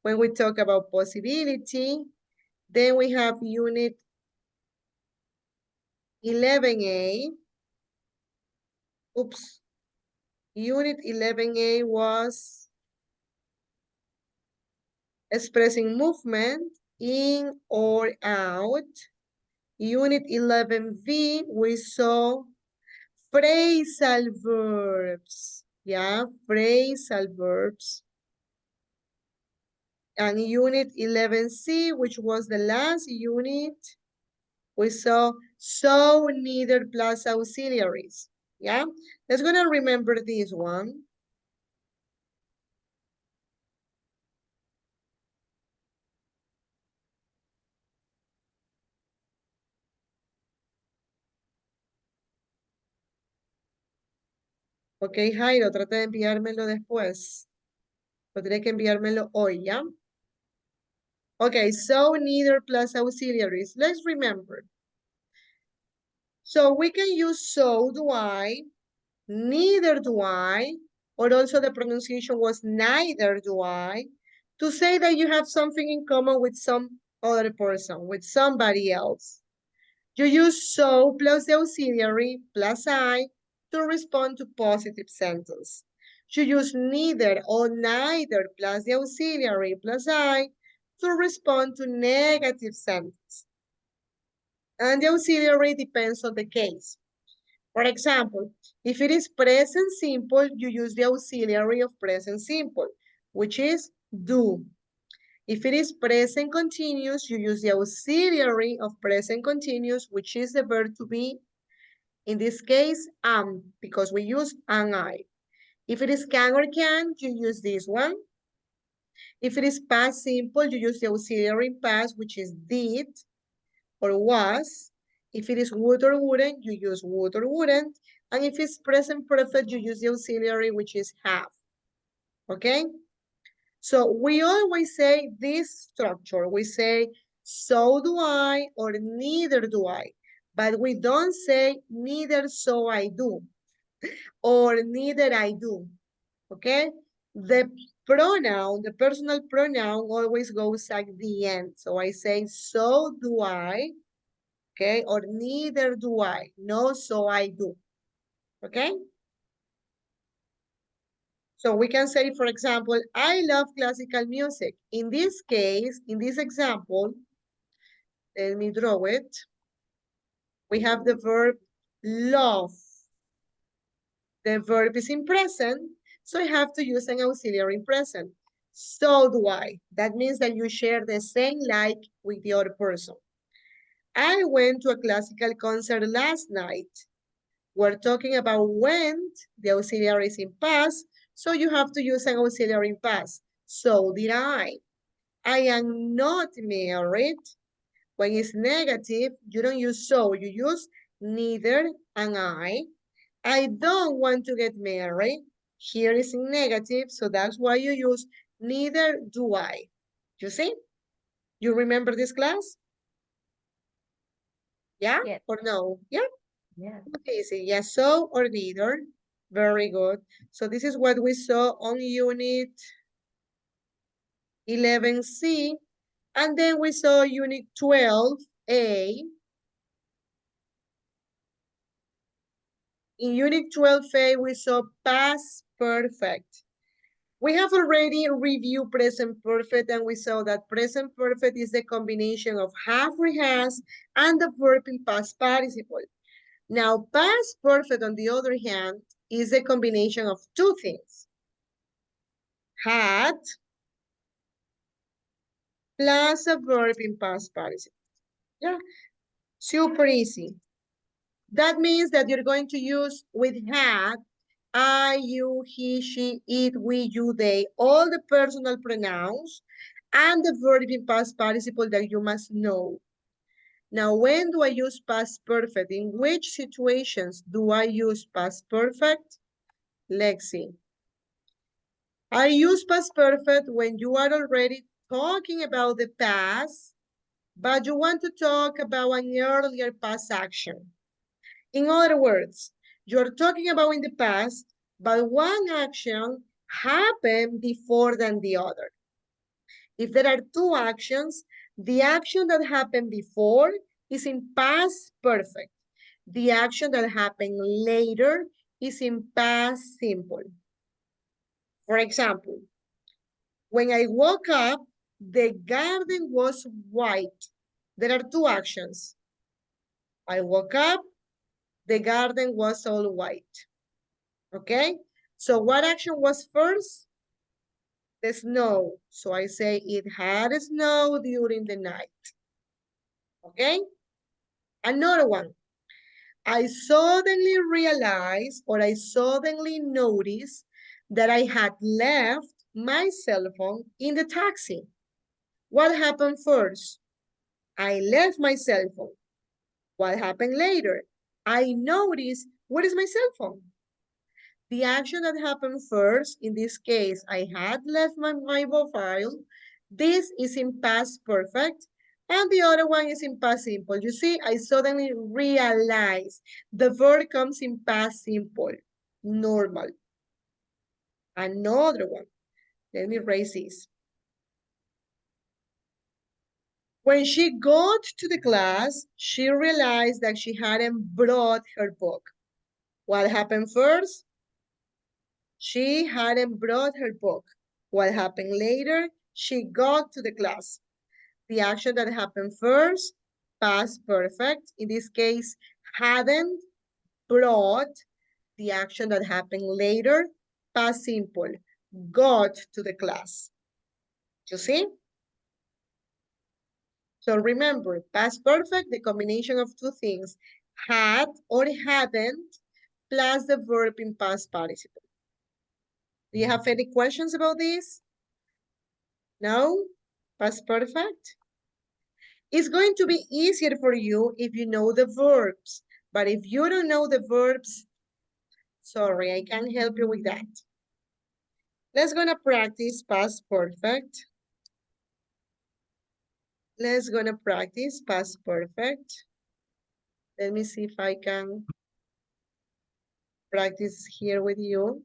when we talk about possibility. Then we have Unit 11A. Oops. Unit 11A was expressing movement in or out. Unit 11V, we saw phrasal verbs. Yeah, phrasal verbs. And Unit 11C, which was the last unit, we saw so, neither plus auxiliaries. Yeah, let's gonna remember this one. Ok, Jairo, trata de enviármelo después. O tienes que enviármelo hoy, ¿ya? Okay, so neither plus auxiliaries. Let's remember. So we can use so do I, neither do I, or also the pronunciation was neither do I, to say that you have something in common with some other person, with somebody else. You use so plus the auxiliary plus I to respond to positive sentence. You use neither or neither plus the auxiliary plus I to respond to negative sentence. And the auxiliary depends on the case. For example, if it is present simple, you use the auxiliary of present simple, which is do. If it is present continuous, you use the auxiliary of present continuous, which is the verb to be. In this case, because we use an I. If it is can or can, you use this one. If it is past simple, you use the auxiliary past, which is did or was. If it is would or wouldn't, you use would or wouldn't. And if it's present perfect, you use the auxiliary, which is have. Okay? So we always say this structure. We say, so do I or neither do I. But we don't say neither so I do or neither I do. Okay? The pronoun, the personal pronoun always goes at the end. So I say, so do I. Okay? Or neither do I. No, so I do. Okay? So we can say, for example, I love classical music. In this case, in this example, let me draw it. We have the verb love. The verb is in present, so I have to use an auxiliary in present. So do I. That means that you share the same like with the other person. I went to a classical concert last night. We're talking about went, the auxiliary is in past, so you have to use an auxiliary in past. So did I. I am not married. When it's negative, you don't use so, you use neither and I. I don't want to get married. Here is in negative, so that's why you use neither do I. You see? You remember this class? Yeah? Yes. Or no? Yeah? Yes. Easy. Yes, so or neither. Very good. So this is what we saw on unit 11C. And then we saw unit 12A. In unit 12A, we saw past perfect. We have already reviewed present perfect and we saw that present perfect is the combination of have or has and the verb in past participle. Now, past perfect, on the other hand, is a combination of two things. Had plus a verb in past participle. Yeah, super easy. That means that you're going to use with had I, you, he, she, it, we, you, they, all the personal pronouns and the verb in past participle that you must know. Now, when do I use past perfect? In which situations do I use past perfect? Let's see. I use past perfect when you are already talking about the past, but you want to talk about an earlier past action. In other words, you're talking about in the past, but one action happened before than the other. If there are two actions, the action that happened before is in past perfect. The action that happened later is in past simple. For example, when I woke up, the garden was white. There are two actions. I woke up, the garden was all white. Okay? So what action was first? The snow. So I say it had snow during the night. Okay? Another one. I suddenly realized or I suddenly noticed that I had left my cell phone in the taxi. What happened first? I left my cell phone. What happened later? I noticed, where is my cell phone? The action that happened first, in this case, I had left my mobile. This is in past perfect. And the other one is in past simple. You see, I suddenly realized the verb comes in past simple, normal. Another one. Let me erase this. When she got to the class, she realized that she hadn't brought her book. What happened first? She hadn't brought her book. What happened later? She got to the class. The action that happened first, past perfect. In this case, hadn't brought. The action that happened later, past simple, got to the class. You see? So remember, past perfect, the combination of two things, had or hadn't, plus the verb in past participle. Do you have any questions about this? No? Past perfect? It's going to be easier for you if you know the verbs. But if you don't know the verbs, sorry, I can't help you with that. Let's gonna practice past perfect. Let's gonna practice past perfect. Let me see if I can practice here with you.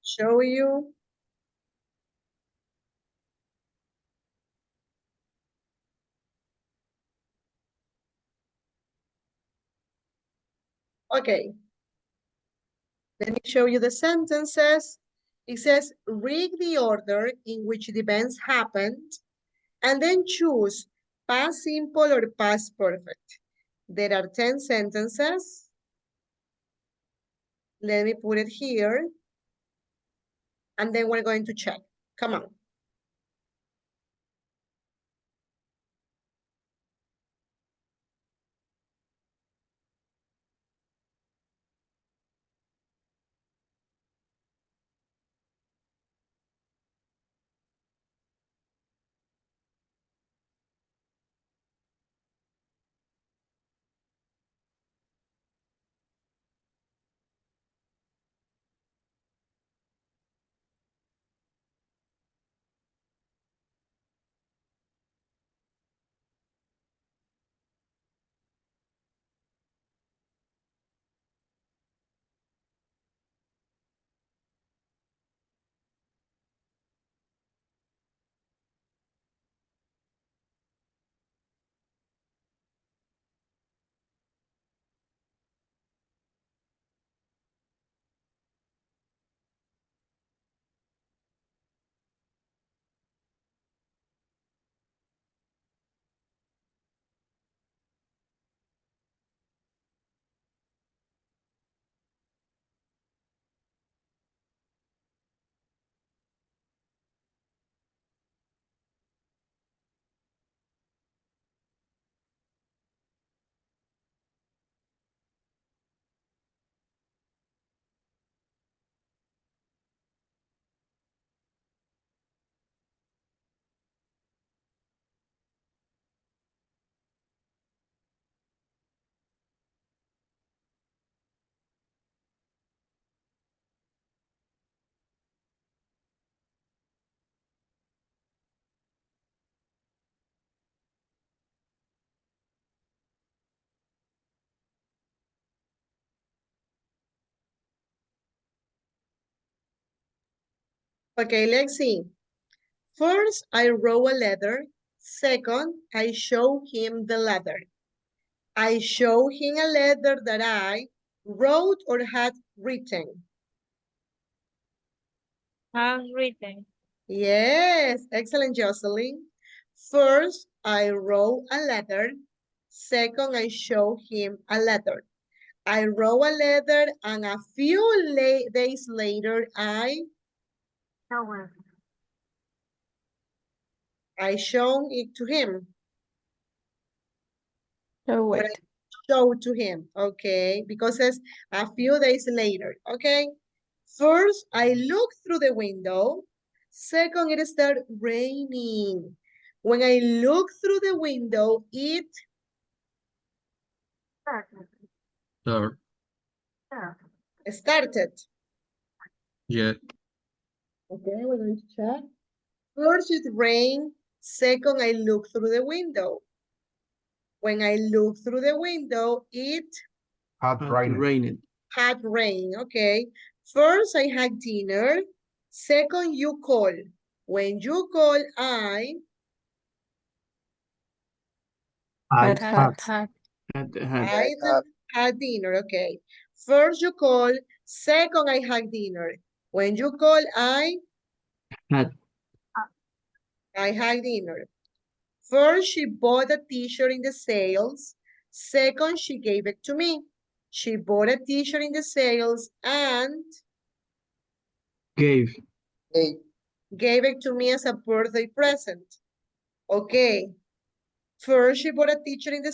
Show you. Okay. Let me show you the sentences. It says, read the order in which the events happened and then choose past simple or past perfect. There are 10 sentences. Let me put it here. And then we're going to check. Come on. Okay, let's see. First, I wrote a letter. Second, I show him the letter. I show him a letter that I wrote or had written. Handwritten. Yes, excellent, Jocelyn. First, I wrote a letter. Second, I show him a letter. I wrote a letter and a few days later, I shown it to him. Show Or I it. showed to him, okay? Because it's a few days later, okay? First, I look through the window. Second, it started raining. When I look through the window, it Third. started. Yeah. Okay, we're going to check. First, it rained. Second, I look through the window. When I look through the window, it Had rained. had rain, okay? First, I had dinner. Second, you call. When you call, I Had. had dinner, okay? First, you call. Second, I had dinner. When you call, I had dinner. First, she bought a t-shirt in the sales. Second, she gave it to me. She bought a t-shirt in the sales and Gave. gave it to me as a birthday present. Okay. First, she bought a t-shirt in the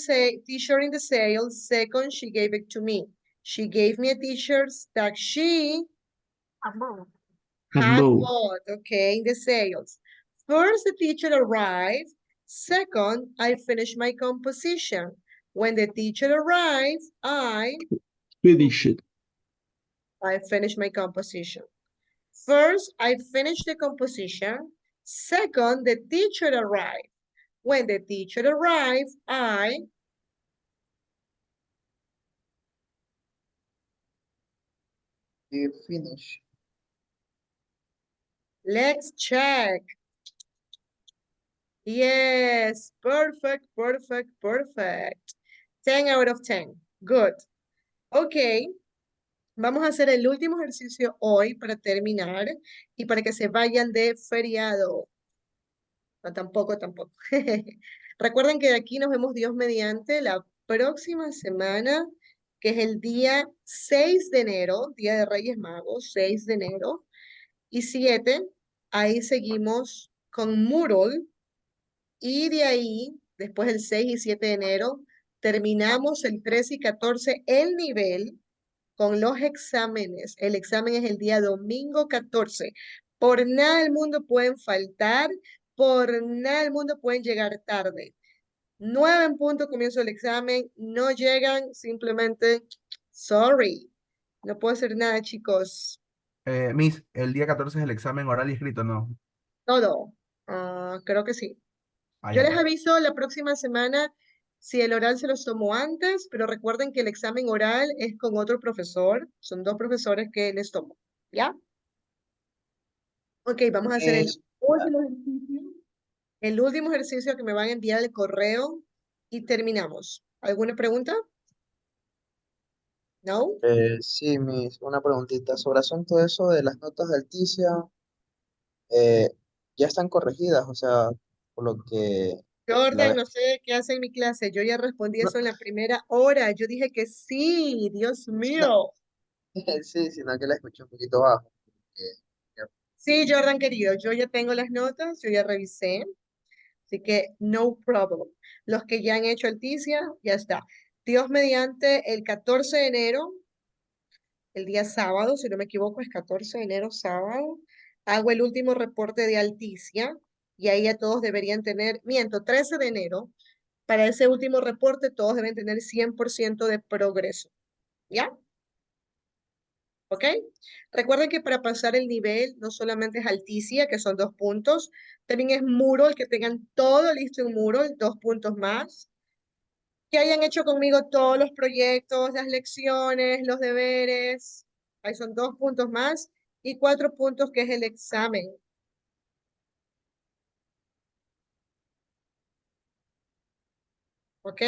sales. Second, she gave it to me. She gave me a t-shirt that she had bought, okay, in the sales. First, the teacher arrived. Second, I finished my composition. When the teacher arrived, I Finished. finished my composition. First, I finished the composition. Second, the teacher arrived. When the teacher arrived, I finish. Let's check. Yes, perfect, perfect, perfect. 10 out of 10. Good. Ok. Vamos a hacer el último ejercicio hoy para terminar y para que se vayan de feriado. No, tampoco. Recuerden que de aquí nos vemos Dios mediante la próxima semana, que es el día 6 de enero, Día de Reyes Magos, 6 de enero. Y 7, ahí seguimos con Moodle. Y de ahí, después del 6 y 7 de enero, terminamos el 13 y 14 el nivel con los exámenes. El examen es el día domingo 14. Por nada del mundo pueden faltar, por nada del mundo pueden llegar tarde. 9 en punto comienzo el examen, no llegan, simplemente, sorry. No puedo hacer nada, chicos. Miss, el día 14 es el examen oral y escrito, ¿no? Todo. Creo que sí. Yo les aviso la próxima semana si el oral se los tomó antes, pero recuerden que el examen oral es con otro profesor. Son 2 profesores que les tomo. ¿Ya? Ok, vamos a hacer el último ejercicio. El último ejercicio que me van a enviar al correo y terminamos. ¿Alguna pregunta? ¿No? Sí, Miss, una preguntita. Sobre asunto de eso de las notas de Alticia, ya están corregidas, o sea, por lo que la Jordan, vez... no sé qué hace en mi clase. Yo ya respondí eso en la primera hora. Yo dije que sí, Dios mío. Sí, sino que la escuché un poquito bajo. Sí, Jordan, querido, yo ya tengo las notas, yo ya revisé. Así que no problem. Los que ya han hecho Alticia, ya está. Dios mediante el 14 de enero, el día sábado, si no me equivoco, es 14 de enero, sábado, hago el último reporte de Alticia y ahí ya todos deberían tener, 13 de enero, para ese último reporte todos deben tener 100% de progreso. ¿Ya? ¿Ok? Recuerden que para pasar el nivel no solamente es Alticia, que son 2 puntos, también es Moodle, que tengan todo listo en Moodle, 2 puntos más. Que hayan hecho conmigo todos los proyectos, las lecciones, los deberes, ahí son 2 puntos más. y 4 puntos, que es el examen. ¿Ok?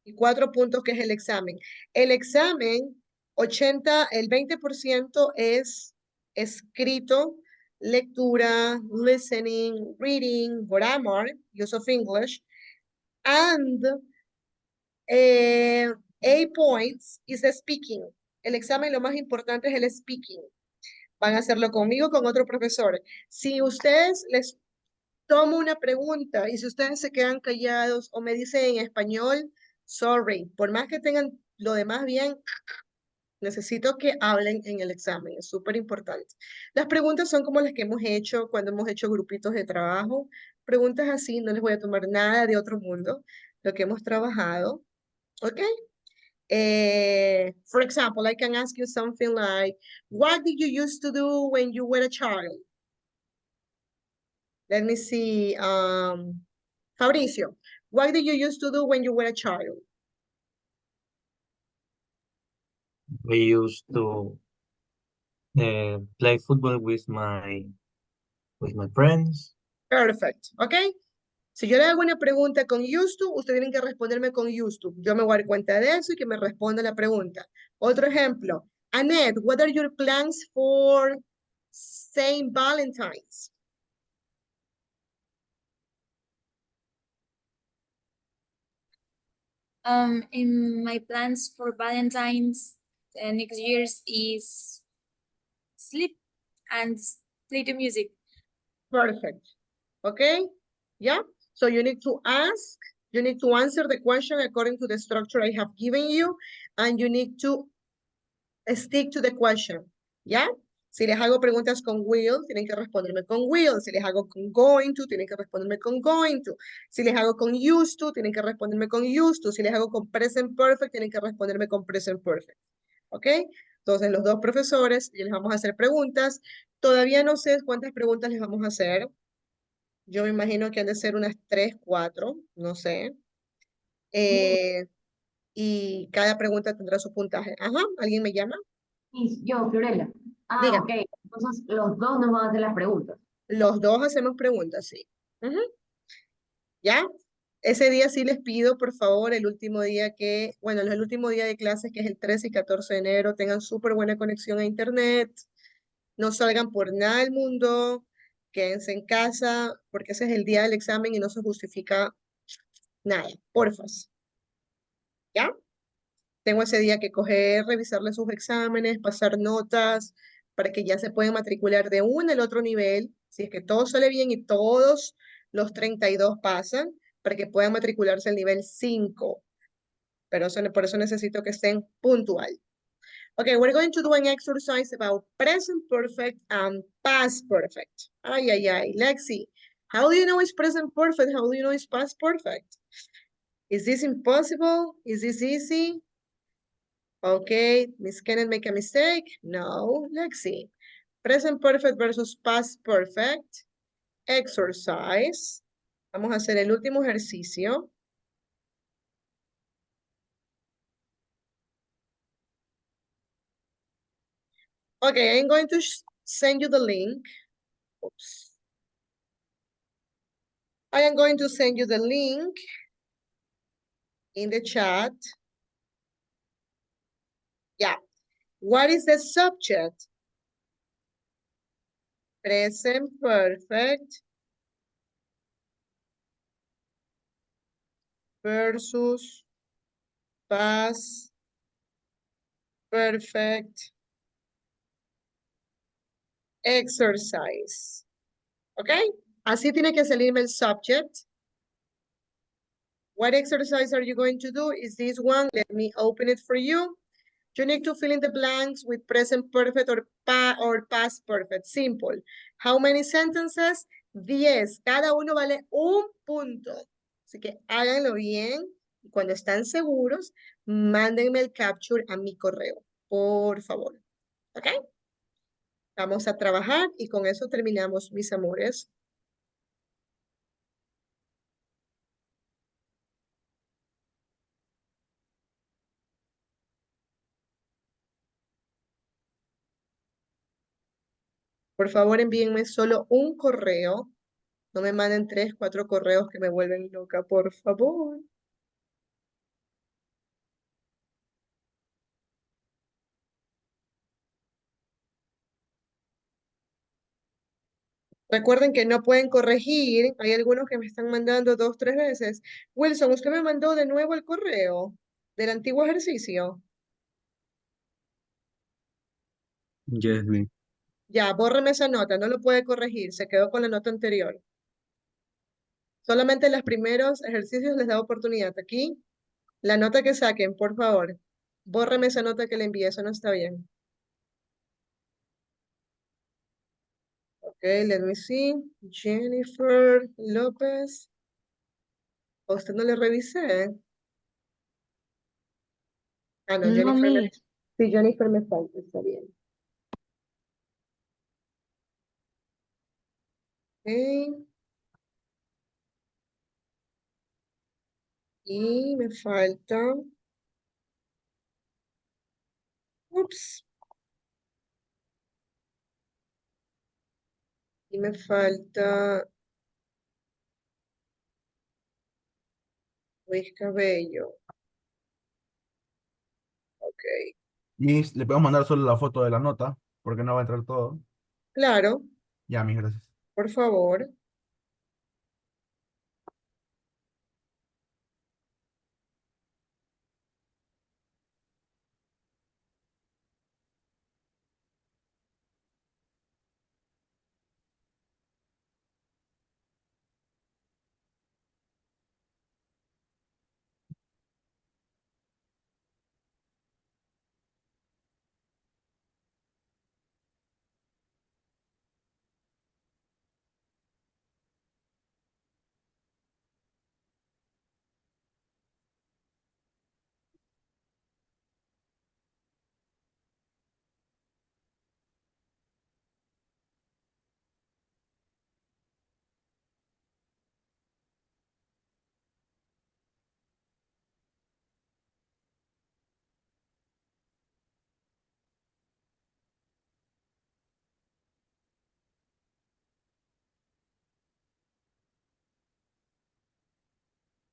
Y 4 puntos, que es el examen. El examen, el 20% es escrito, lectura, listening, reading, grammar, use of English, and 8 points is the speaking. El examen lo más importante es el speaking. Van a hacerlo conmigo, con otro profesor. Si ustedes les tomo una pregunta y si ustedes se quedan callados o me dicen en español, sorry, por más que tengan lo demás bien, necesito que hablen en el examen, es súper importante. Las preguntas son como las que hemos hecho cuando hemos hecho grupitos de trabajo. Preguntas así, no les voy a tomar nada de otro mundo, lo que hemos trabajado, ¿ok? For example, I can ask you something like, what did you used to do when you were a child? Let me see. Fabricio, what did you used to do when you were a child? We used to play football with my friends. Perfect, ¿ok? Si yo le hago una pregunta con used to, ustedes tienen que responderme con used to. Yo me voy a dar cuenta de eso y que me responda la pregunta. Otro ejemplo. Annette, what are your plans for Saint Valentine's? In my plans for Valentine's next year's is sleep and play the music. Perfect. Okay? Yeah? So you need to ask, you need to answer the question according to the structure I have given you, and you need to stick to the question. ¿Ya? Si les hago preguntas con will, tienen que responderme con will. Si les hago con going to, tienen que responderme con going to. Si les hago con used to, tienen que responderme con used to. Si les hago con present perfect, tienen que responderme con present perfect. ¿Ok? Entonces, los dos profesores, y les vamos a hacer preguntas. Todavía no sé cuántas preguntas les vamos a hacer. Yo me imagino que han de ser unas 3, 4, no sé. Y cada pregunta tendrá su puntaje. Ajá, ¿alguien me llama? Y yo, Fiorella. Ah, Diga. ok. Entonces, los dos nos van a hacer las preguntas. Los dos hacemos preguntas, sí. Ujú. ¿Ya? Ese día sí les pido, por favor, el último día bueno, el último día de clases, que es el 13 y 14 de enero, tengan súper buena conexión a internet, no salgan por nada del mundo, quédense en casa, porque ese es el día del examen y no se justifica nada, porfa. ¿Ya? Tengo ese día que coger, revisarle sus exámenes, pasar notas, para que ya se pueden matricular de uno al otro nivel, si es que todo sale bien y todos los 32 pasan, para que puedan matricularse al nivel 5. Pero por eso necesito que estén puntual. Okay, we're going to do an exercise about present perfect and past perfect. Ay, ay, ay. Lexi, how do you know it's present perfect? How do you know it's past perfect? Is this impossible? Is this easy? Okay, Miss Kenneth make a mistake? No, let's see. Present perfect versus past perfect. Exercise. Vamos a hacer el último ejercicio. Okay, I'm going to send you the link. Oops. I am going to send you the link in the chat. Yeah. What is the subject? Present perfect versus past perfect exercise. Okay? Así tiene que salirme el subject. What exercise are you going to do? Is this one? Let me open it for you. You need to fill in the blanks with present perfect or past perfect. Simple. How many sentences? 10. Cada uno vale un punto. Así que háganlo bien. Y cuando están seguros, mándenme el capture a mi correo. Por favor. ¿Ok? Vamos a trabajar y con eso terminamos, mis amores. Por favor, envíenme solo un correo. No me manden 3, 4 correos que me vuelven loca, por favor. Recuerden que no pueden corregir. Hay algunos que me están mandando 2, 3 veces. Wilson, usted me mandó de nuevo el correo del antiguo ejercicio. Yes, miss. Ya, bórreme esa nota, no lo puede corregir, se quedó con la nota anterior. Solamente en los primeros ejercicios les da oportunidad. Aquí, la nota que saquen, por favor. Bórreme esa nota que le envié, eso no está bien. Ok, let me see. Jennifer López. ¿A usted no le revisé? Ah, no, No, Jennifer me... miss. Sí, Jennifer me falta, está bien. Ok. Y me falta... Ups. Y me falta... Luis Cabello. Ok. Miss, le podemos mandar solo la foto de la nota, porque no va a entrar todo. Claro, Ya, mis gracias. por favor.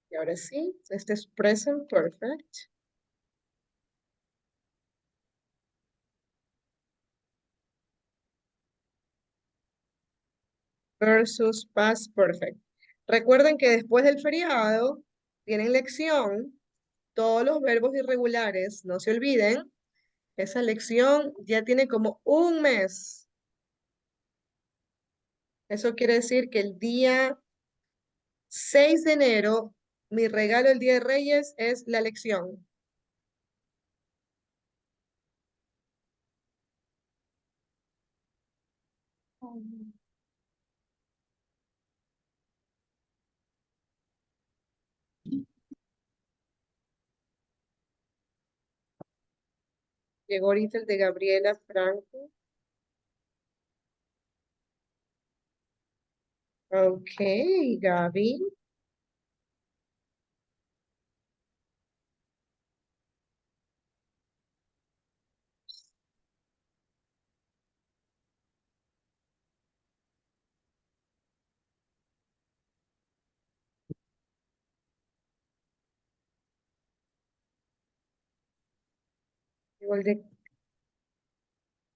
Y ahora sí, este es present perfect. Versus past perfect. Recuerden que después del feriado tienen lección, todos los verbos irregulares, no se olviden, esa lección ya tiene como un mes. Eso quiere decir que el día 6 de enero, mi regalo el Día de Reyes es la lección. Llegó ahorita el de Gabriela Franco. Ok, Gaby. Igual de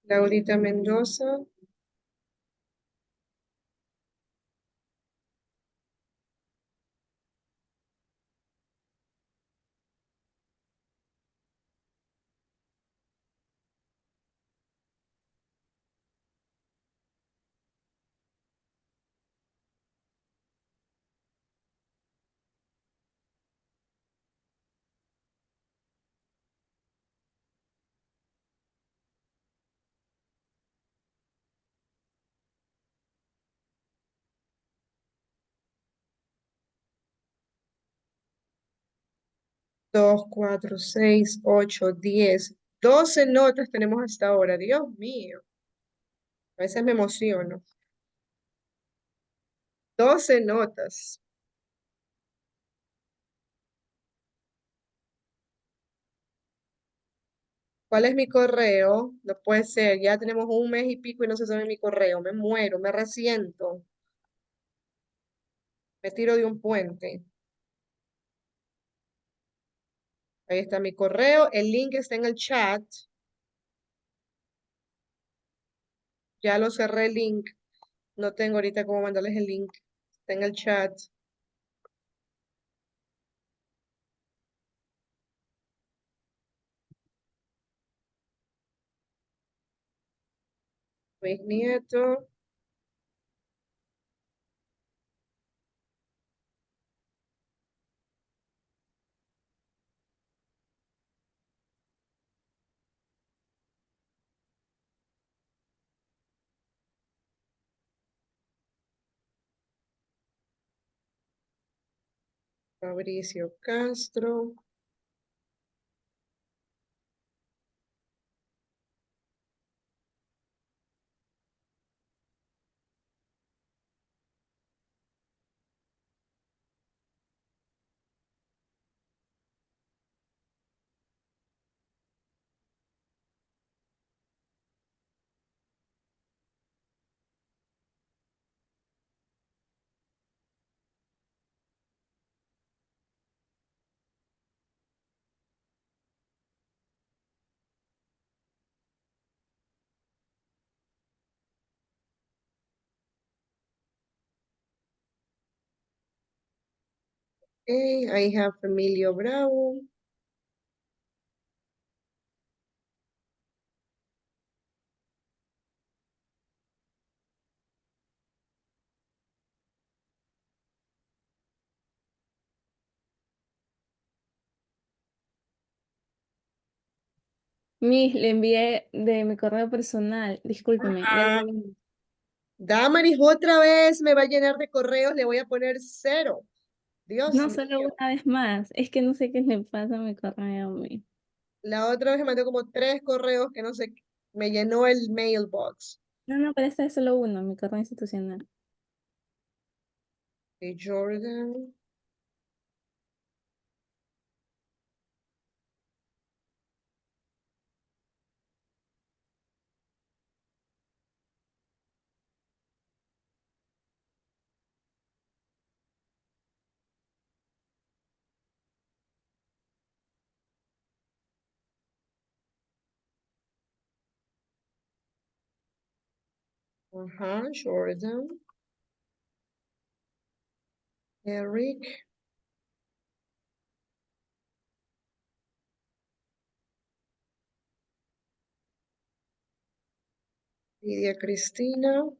Laurita Mendoza. Dos, cuatro, seis, ocho, 10, 12 notas tenemos hasta ahora. Dios mío. A veces me emociono. 12 notas. ¿Cuál es mi correo? No puede ser, ya tenemos un mes y pico y no se sabe mi correo. Me muero, me resiento. Me tiro de un puente. Ahí está mi correo. El link está en el chat. Ya lo cerré el link. No tengo ahorita cómo mandarles el link. Está en el chat. Luis Nieto. Fabricio Castro. Okay, I have Emilio Bravo. Miss, le envié de mi correo personal. Discúlpeme, ya le Ah, voy a enviar. Damaris, otra vez me va a llenar de correos, le voy a poner 0. Dios No, solo mío. una vez más. Es que no sé qué le pasa a mi correo, Miss. La otra vez me mandó como 3 correos que no sé, me llenó el mailbox. No, pero esta es solo uno, mi correo institucional. De Jordan. Ajá, Jordan. Eric. Lidia Cristina.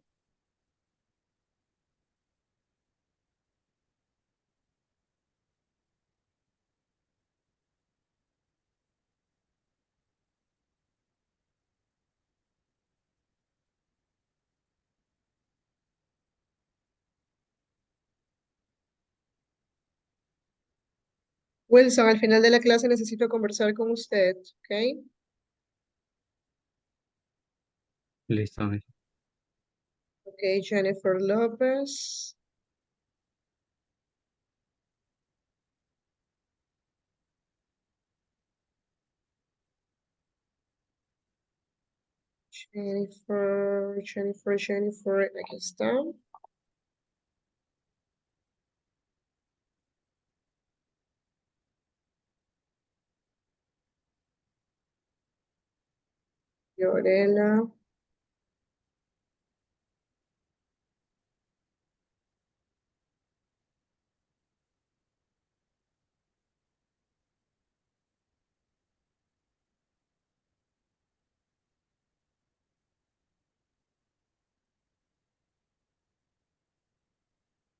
Wilson, al final de la clase necesito conversar con usted, ¿ok? Listo, Miss. Ok, Jennifer López. Jennifer, aquí está. Fiorella.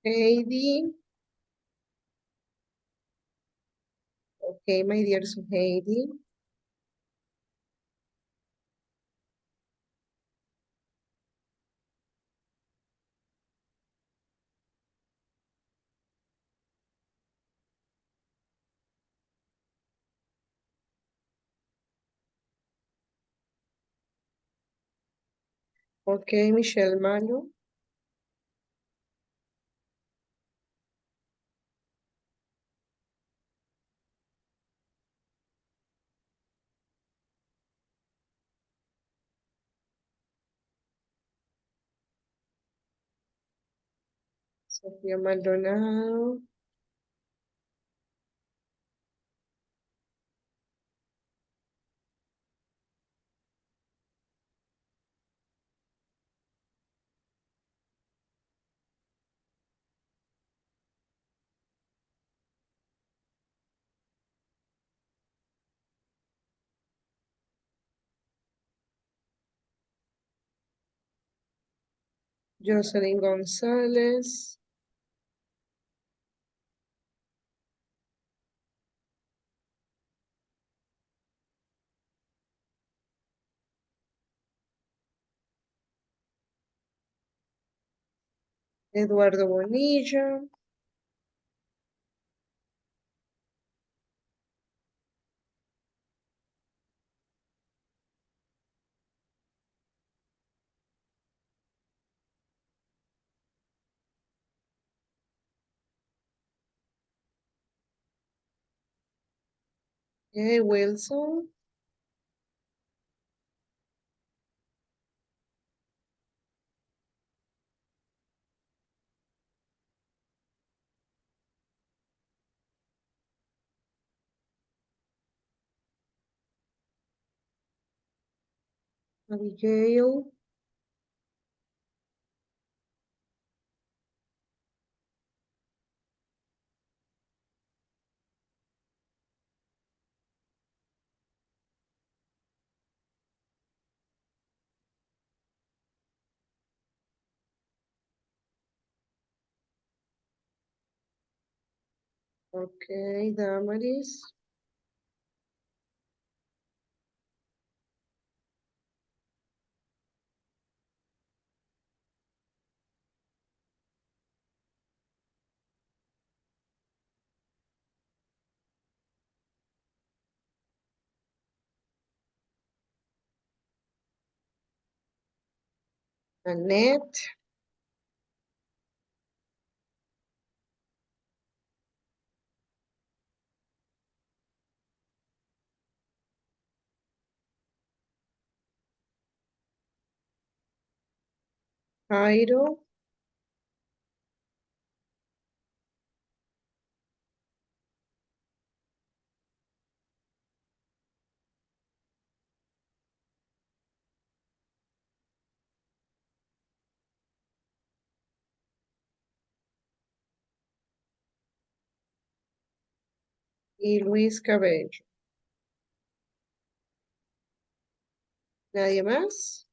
Heidi. Ok, my dear su Heidi. Ok, Michelle Malo. Sofía Maldonado. Jocelyn González. Eduardo Bonilla. Okay, Wilson. Abigail. Ok, Damaris. Annette. Jairo. Y Luis Cabello. ¿Nadie más?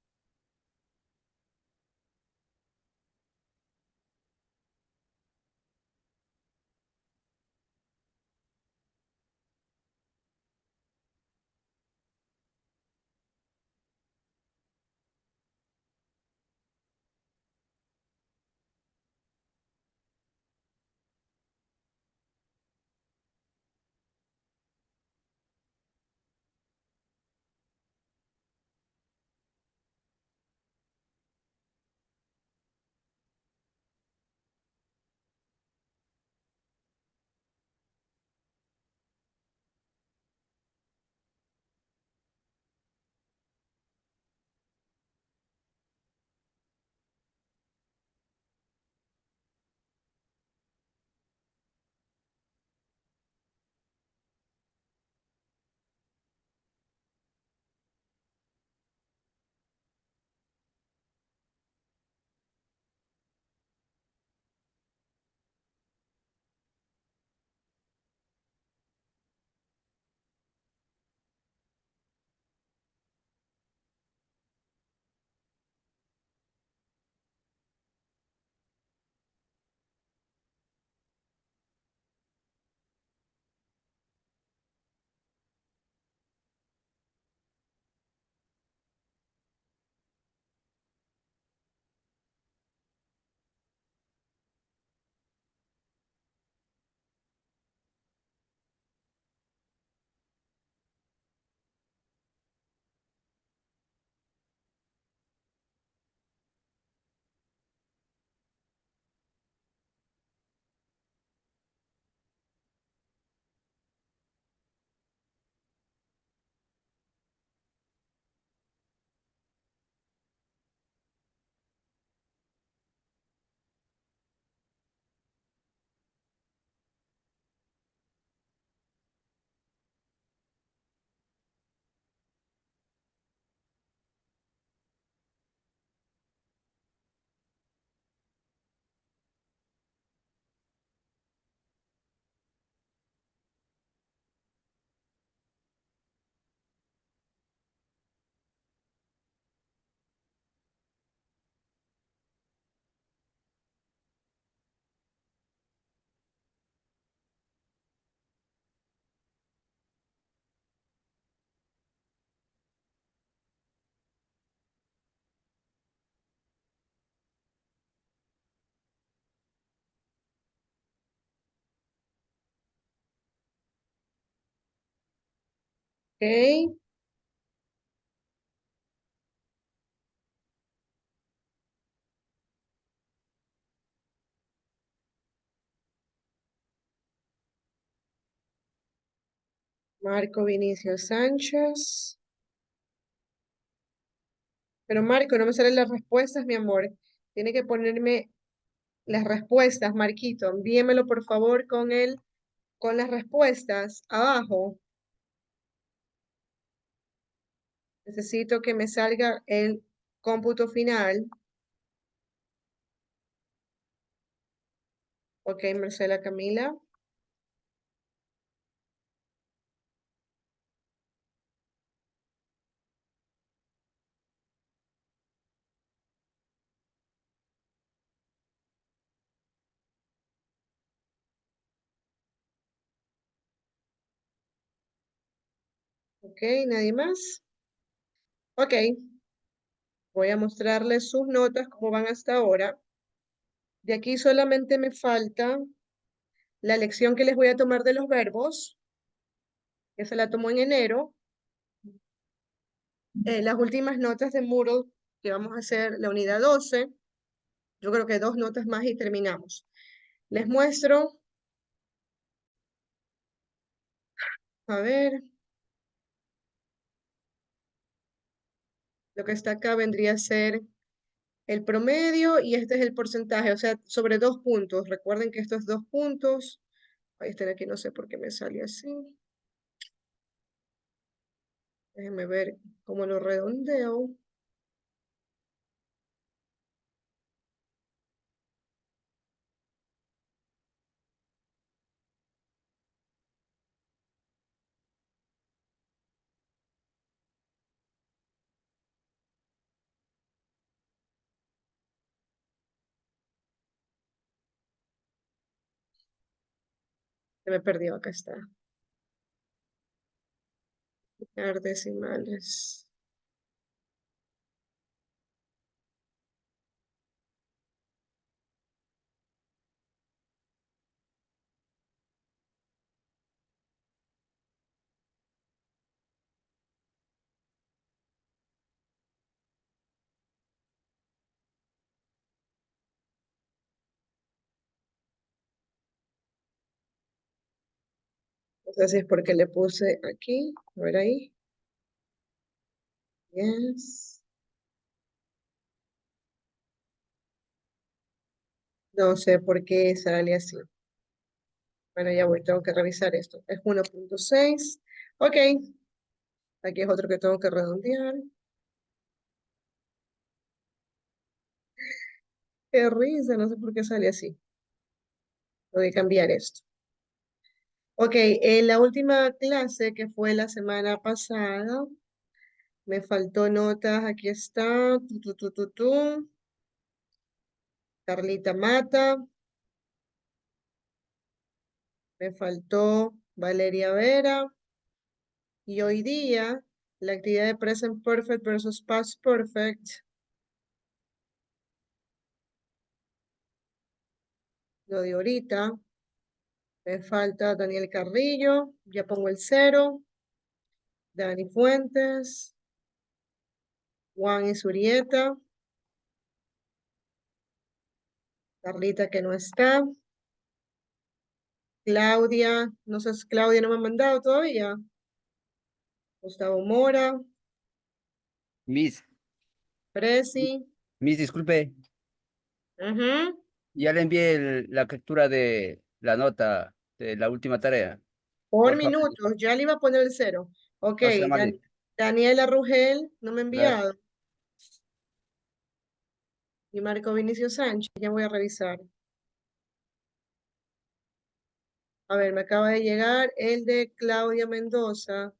Ok. Marco Vinicio Sánchez. Pero Marco, no me salen las respuestas, mi amor. Tiene que ponerme las respuestas, Marquito. Envíemelo, por favor, con las respuestas abajo. Necesito que me salga el cómputo final. Ok, Marcela Camila. Ok, ¿nadie más? Ok. Voy a mostrarles sus notas, cómo van hasta ahora. De aquí solamente me falta la lección que les voy a tomar de los verbos, que se la tomó en enero. Las últimas notas de Moodle, que vamos a hacer la unidad 12. Yo creo que 2 notas más y terminamos. Les muestro. A ver. Lo que está acá vendría a ser el promedio y este es el porcentaje, o sea, sobre 2 puntos. Recuerden que estos 2 puntos, ahí están aquí, no sé por qué me sale así. Déjenme ver cómo lo redondeo. Se me perdió, acá está. Decimales. No sé si es porque le puse aquí, a ver ahí. Yes. No sé por qué sale así. Bueno, ya voy, tengo que revisar esto. Es 1.6. Ok. Aquí es otro que tengo que redondear. Qué risa, no sé por qué sale así. Voy a cambiar esto. Ok, en la última clase que fue la semana pasada, me faltó notas, aquí está, Carlita Mata, me faltó Valeria Vera, y hoy día, la actividad de Present Perfect versus Past Perfect, lo de ahorita, me falta Daniel Carrillo, ya pongo el 0, Dani Fuentes, Juan Isurieta, Carlita que no está, Claudia, no sé si Claudia no me ha mandado todavía, Gustavo Mora, Miss, Presi, disculpe, ujú, ya le envié la captura de la nota de la última tarea. por Por favor, minutos, ya le iba a poner el 0. Ok, no sea malito. Daniela Rugel, no me ha Gracias. enviado. Y Marco Vinicio Sánchez, ya voy a revisar. A ver, me acaba de llegar el de Claudia Mendoza.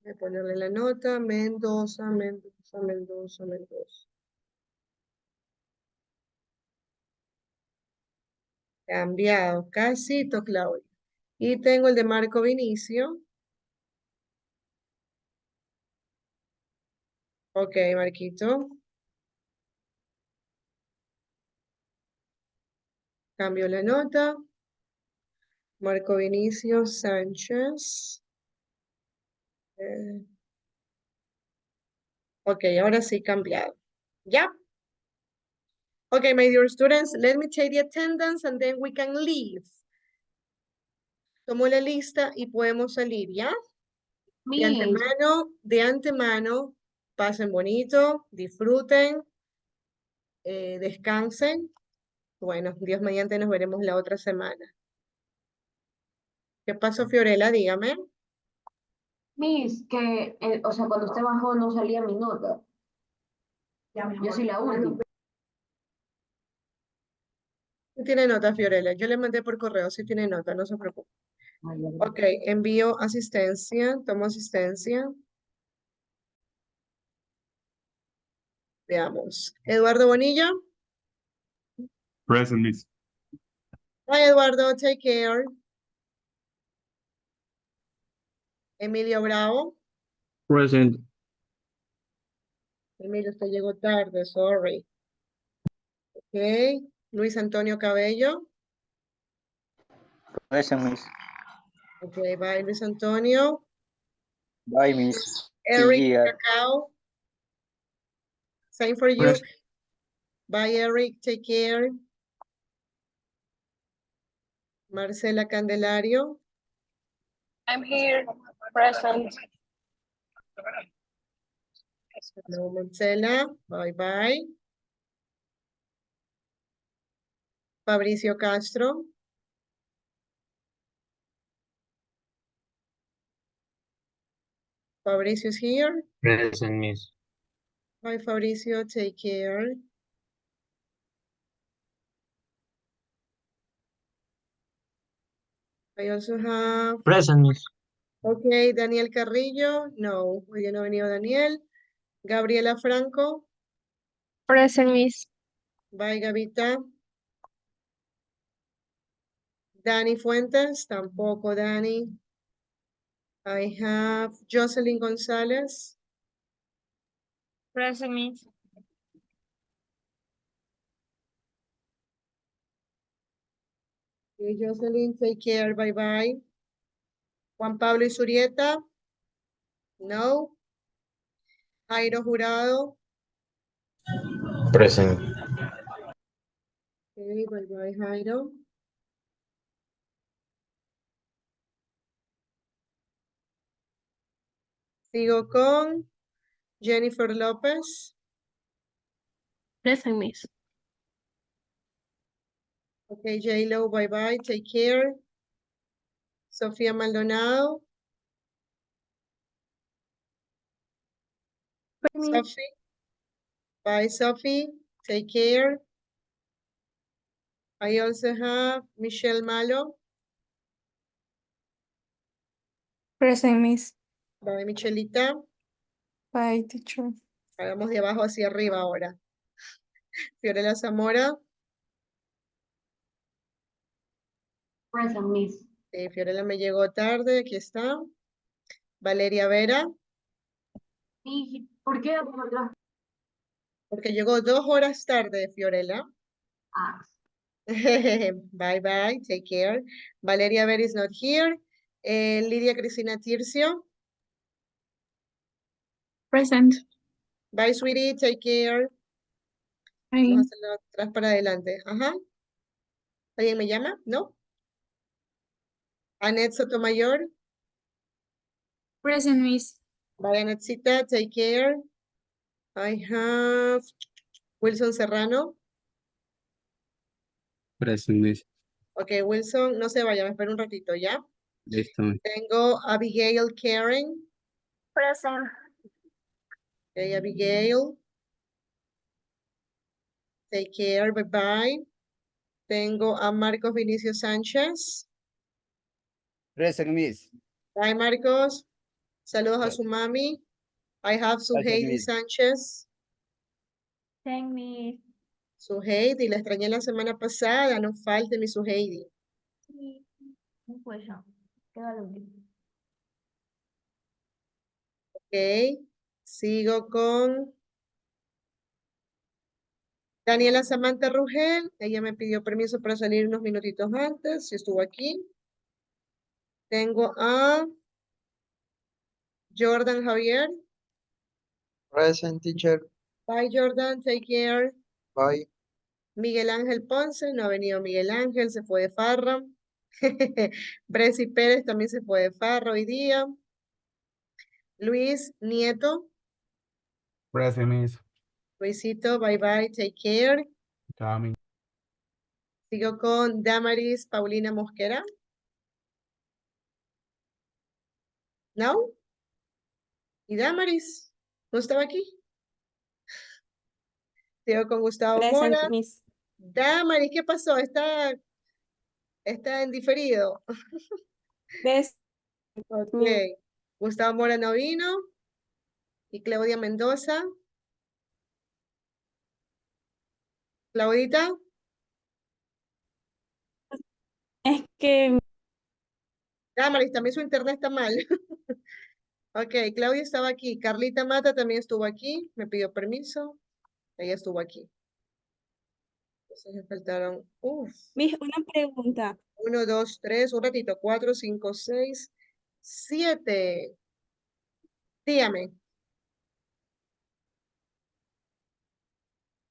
Voy a ponerle la nota, Mendoza, Mendoza, Mendoza, Mendoza. Cambiado, casito, Claudia. Y tengo el de Marco Vinicio. Ok, Marquito. Cambio la nota. Marco Vinicio Sánchez. Ok, ahora sí cambiado. ¿Ya? Okay, my dear students, let me take the attendance and then we can leave. Tomo la lista y podemos salir, ¿ya? De antemano, pasen bonito, disfruten, descansen. Bueno, Dios mediante nos veremos la otra semana. ¿Qué pasó, Fiorella? Dígame. Miss, que, o sea, cuando usted bajó no salía mi nota. Yo soy la última. Sí tiene nota, Fiorella. Yo le mandé por correo, sí tiene nota, no se preocupe. Ok, envío asistencia, tomo asistencia. Veamos. Eduardo Bonilla. Present, Miss. Bye, Eduardo. Take care. Emilio Bravo. Present. Emilio, usted llegó tarde, sorry. Ok. Luis Antonio Cabello. Present, Miss. Ok, bye, Luis Antonio. Bye, Miss. Eric See ya. Cacao. Same for you. Present. Bye, Eric. Take care. Marcela Candelario. I'm here, present. Hello, Marcela. Bye, bye. Fabricio Castro. Fabricio is here. Present, Miss. Bye, Fabricio. Take care. I also have, Present, Miss. okay, Daniel Carrillo. No, hoy día no ha venido Daniel. Gabriela Franco. Present, Miss. Bye, Gavita. Dani Fuentes. Tampoco, Dani. I have Jocelyn González. Present, Miss. Okay, Jocelyn, take care. Bye, bye. Juan Pablo Isurieta. No. Jairo Jurado. Present. Okay, bye, bye, Jairo. Sigo con Jennifer López. Present, Miss. Okay, J-Lo, bye bye, take care. Sofía Maldonado. Sophie. Bye, Sophie. Take care. I also have Michelle Malo. Present, Miss. Bye, Michelita. Bye, teacher. Hagamos de abajo hacia arriba ahora. Fiorella Zamora. Present, Miss. Fiorella me llegó tarde, aquí está. Valeria Vera. ¿Y por qué por atrás? Porque llegó 2 horas tarde, Fiorella. Ah, Bye bye, take care. Valeria Vera is not here. Lidia Cristina Tircio. Present. Bye, sweetie, take care. Vamos a hacerlo atrás para adelante. Ajá. ¿Alguien me llama? ¿No? Annette Sotomayor. Present, Miss. Bye, Annetcita, take care. I have Wilson Serrano. Present, Miss. Ok, Wilson, no se vaya, me espera un ratito, ¿ya? Listo, Miss. Tengo Abigail Karen. Present. Ok, Abigail. Take care, bye bye. Tengo a Marcos Vinicio Sánchez. Present, Miss. Bye, Marcos. Saludos a su mami. I have Suheidi Miss. Sánchez. thank me. Suheidi, la extrañé la semana pasada, no falte mi Suheidi. Un cuello. Queda lo último. Ok, sigo con Daniela Samantha Rugel, ella me pidió permiso para salir unos minutitos antes, si estuvo aquí. Tengo a Jordan Javier. Present, teacher. Bye, Jordan, take care. Bye. Miguel Ángel Ponce, no ha venido Miguel Ángel, se fue de farra. Bresi Pérez también se fue de farra hoy día. Luis Nieto, Present, Miss. Luisito, bye bye, take care. Chao, Miss. Sigo con Damaris Paulina Mosquera. ¿No? ¿Y Damaris? ¿No estaba aquí? Sigo con Gustavo Present, Mora. Miss. Damaris, ¿qué pasó? Está en diferido. Present, Ok. Miss. Gustavo Mora no vino. Y Claudia Mendoza. Claudita. Es que Damaris, también su internet está mal. Ok, Claudia estaba aquí. Carlita Mata también estuvo aquí. Me pidió permiso. Ella estuvo aquí. Entonces me faltaron, Miss, una pregunta. 1, 2, 3, un ratito, 4, 5, 6, 7. Dígame.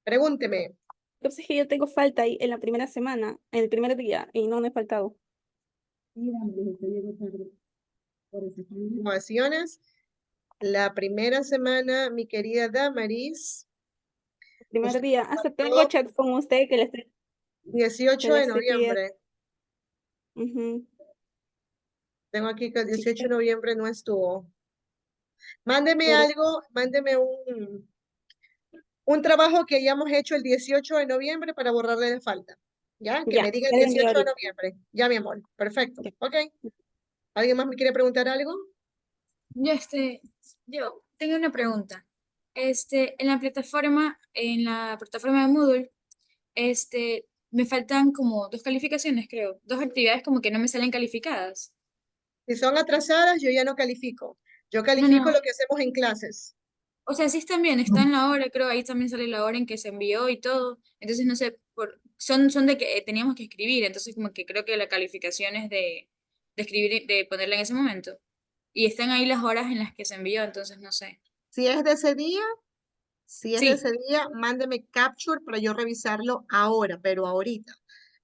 Pregúnteme. Entonces es que yo tengo falta ahí en la primera semana, en el primer día, y no me he faltado. Innovaciones. La primera semana, mi querida Damaris, Primer usted día. Hasta tengo faltó chat con usted que 18 de estoy pidiendo. noviembre. Ujú. Tengo aquí que el Sí, 18 de noviembre no estuvo. Mándeme por- algo, mándeme un trabajo que hayamos hecho el 18 de noviembre para borrarle la falta. ¿Ya? Que me diga el ya le envío 18 de ahorita. noviembre. Ya, mi amor. Perfecto. Ya. Ok. ¿Alguien más me quiere preguntar algo? Yo tengo una pregunta. En la plataforma de Moodle, me faltan como 2 calificaciones, creo. 2 actividades como que no me salen calificadas. Si son atrasadas, yo ya no califico. Yo No, califico no. lo que hacemos en clases. O sea, sí están bien, está en la hora, creo, ahí también sale la hora en que se envió y todo. Entonces, no sé, son de que teníamos que escribir, entonces como que creo que la calificación es de escribir, de ponerla en ese momento. Y están ahí las horas en las que se envió, entonces no sé. Si es de ese día, Sí. mándeme capture para yo revisarlo ahora, pero ahorita.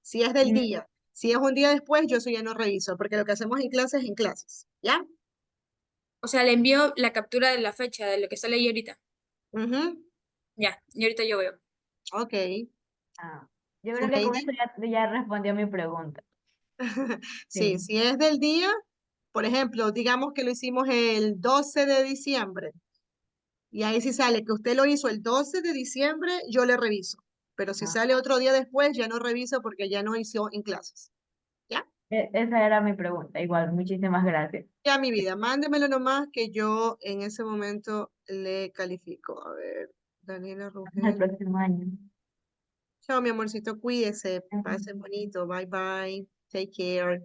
Si es del Mm, día, si es un día después, yo eso ya no reviso, porque lo que hacemos en clases es en clases. ¿Ya? O sea, le envió la captura de la fecha de lo que sale ahí ahorita. Ujú. Ya, y ahorita yo veo. Ok. Yo creo que con eso ya respondió mi pregunta. Sí, si es del día, por ejemplo, digamos que lo hicimos el 12 de diciembre. Y ahí si sale que usted lo hizo el 12 de diciembre, yo le reviso. Pero si sale otro día después, ya no reviso porque ya no hizo en clases. ¿Ya? Esa era mi pregunta. Igual, muchísimas gracias. Ya, mi vida, mándemelo nomás que yo en ese momento le califico. A ver, Daniela El Rugel. próximo año. Chao, mi amorcito, cuídese. Pase bonito. Bye, bye. Take care.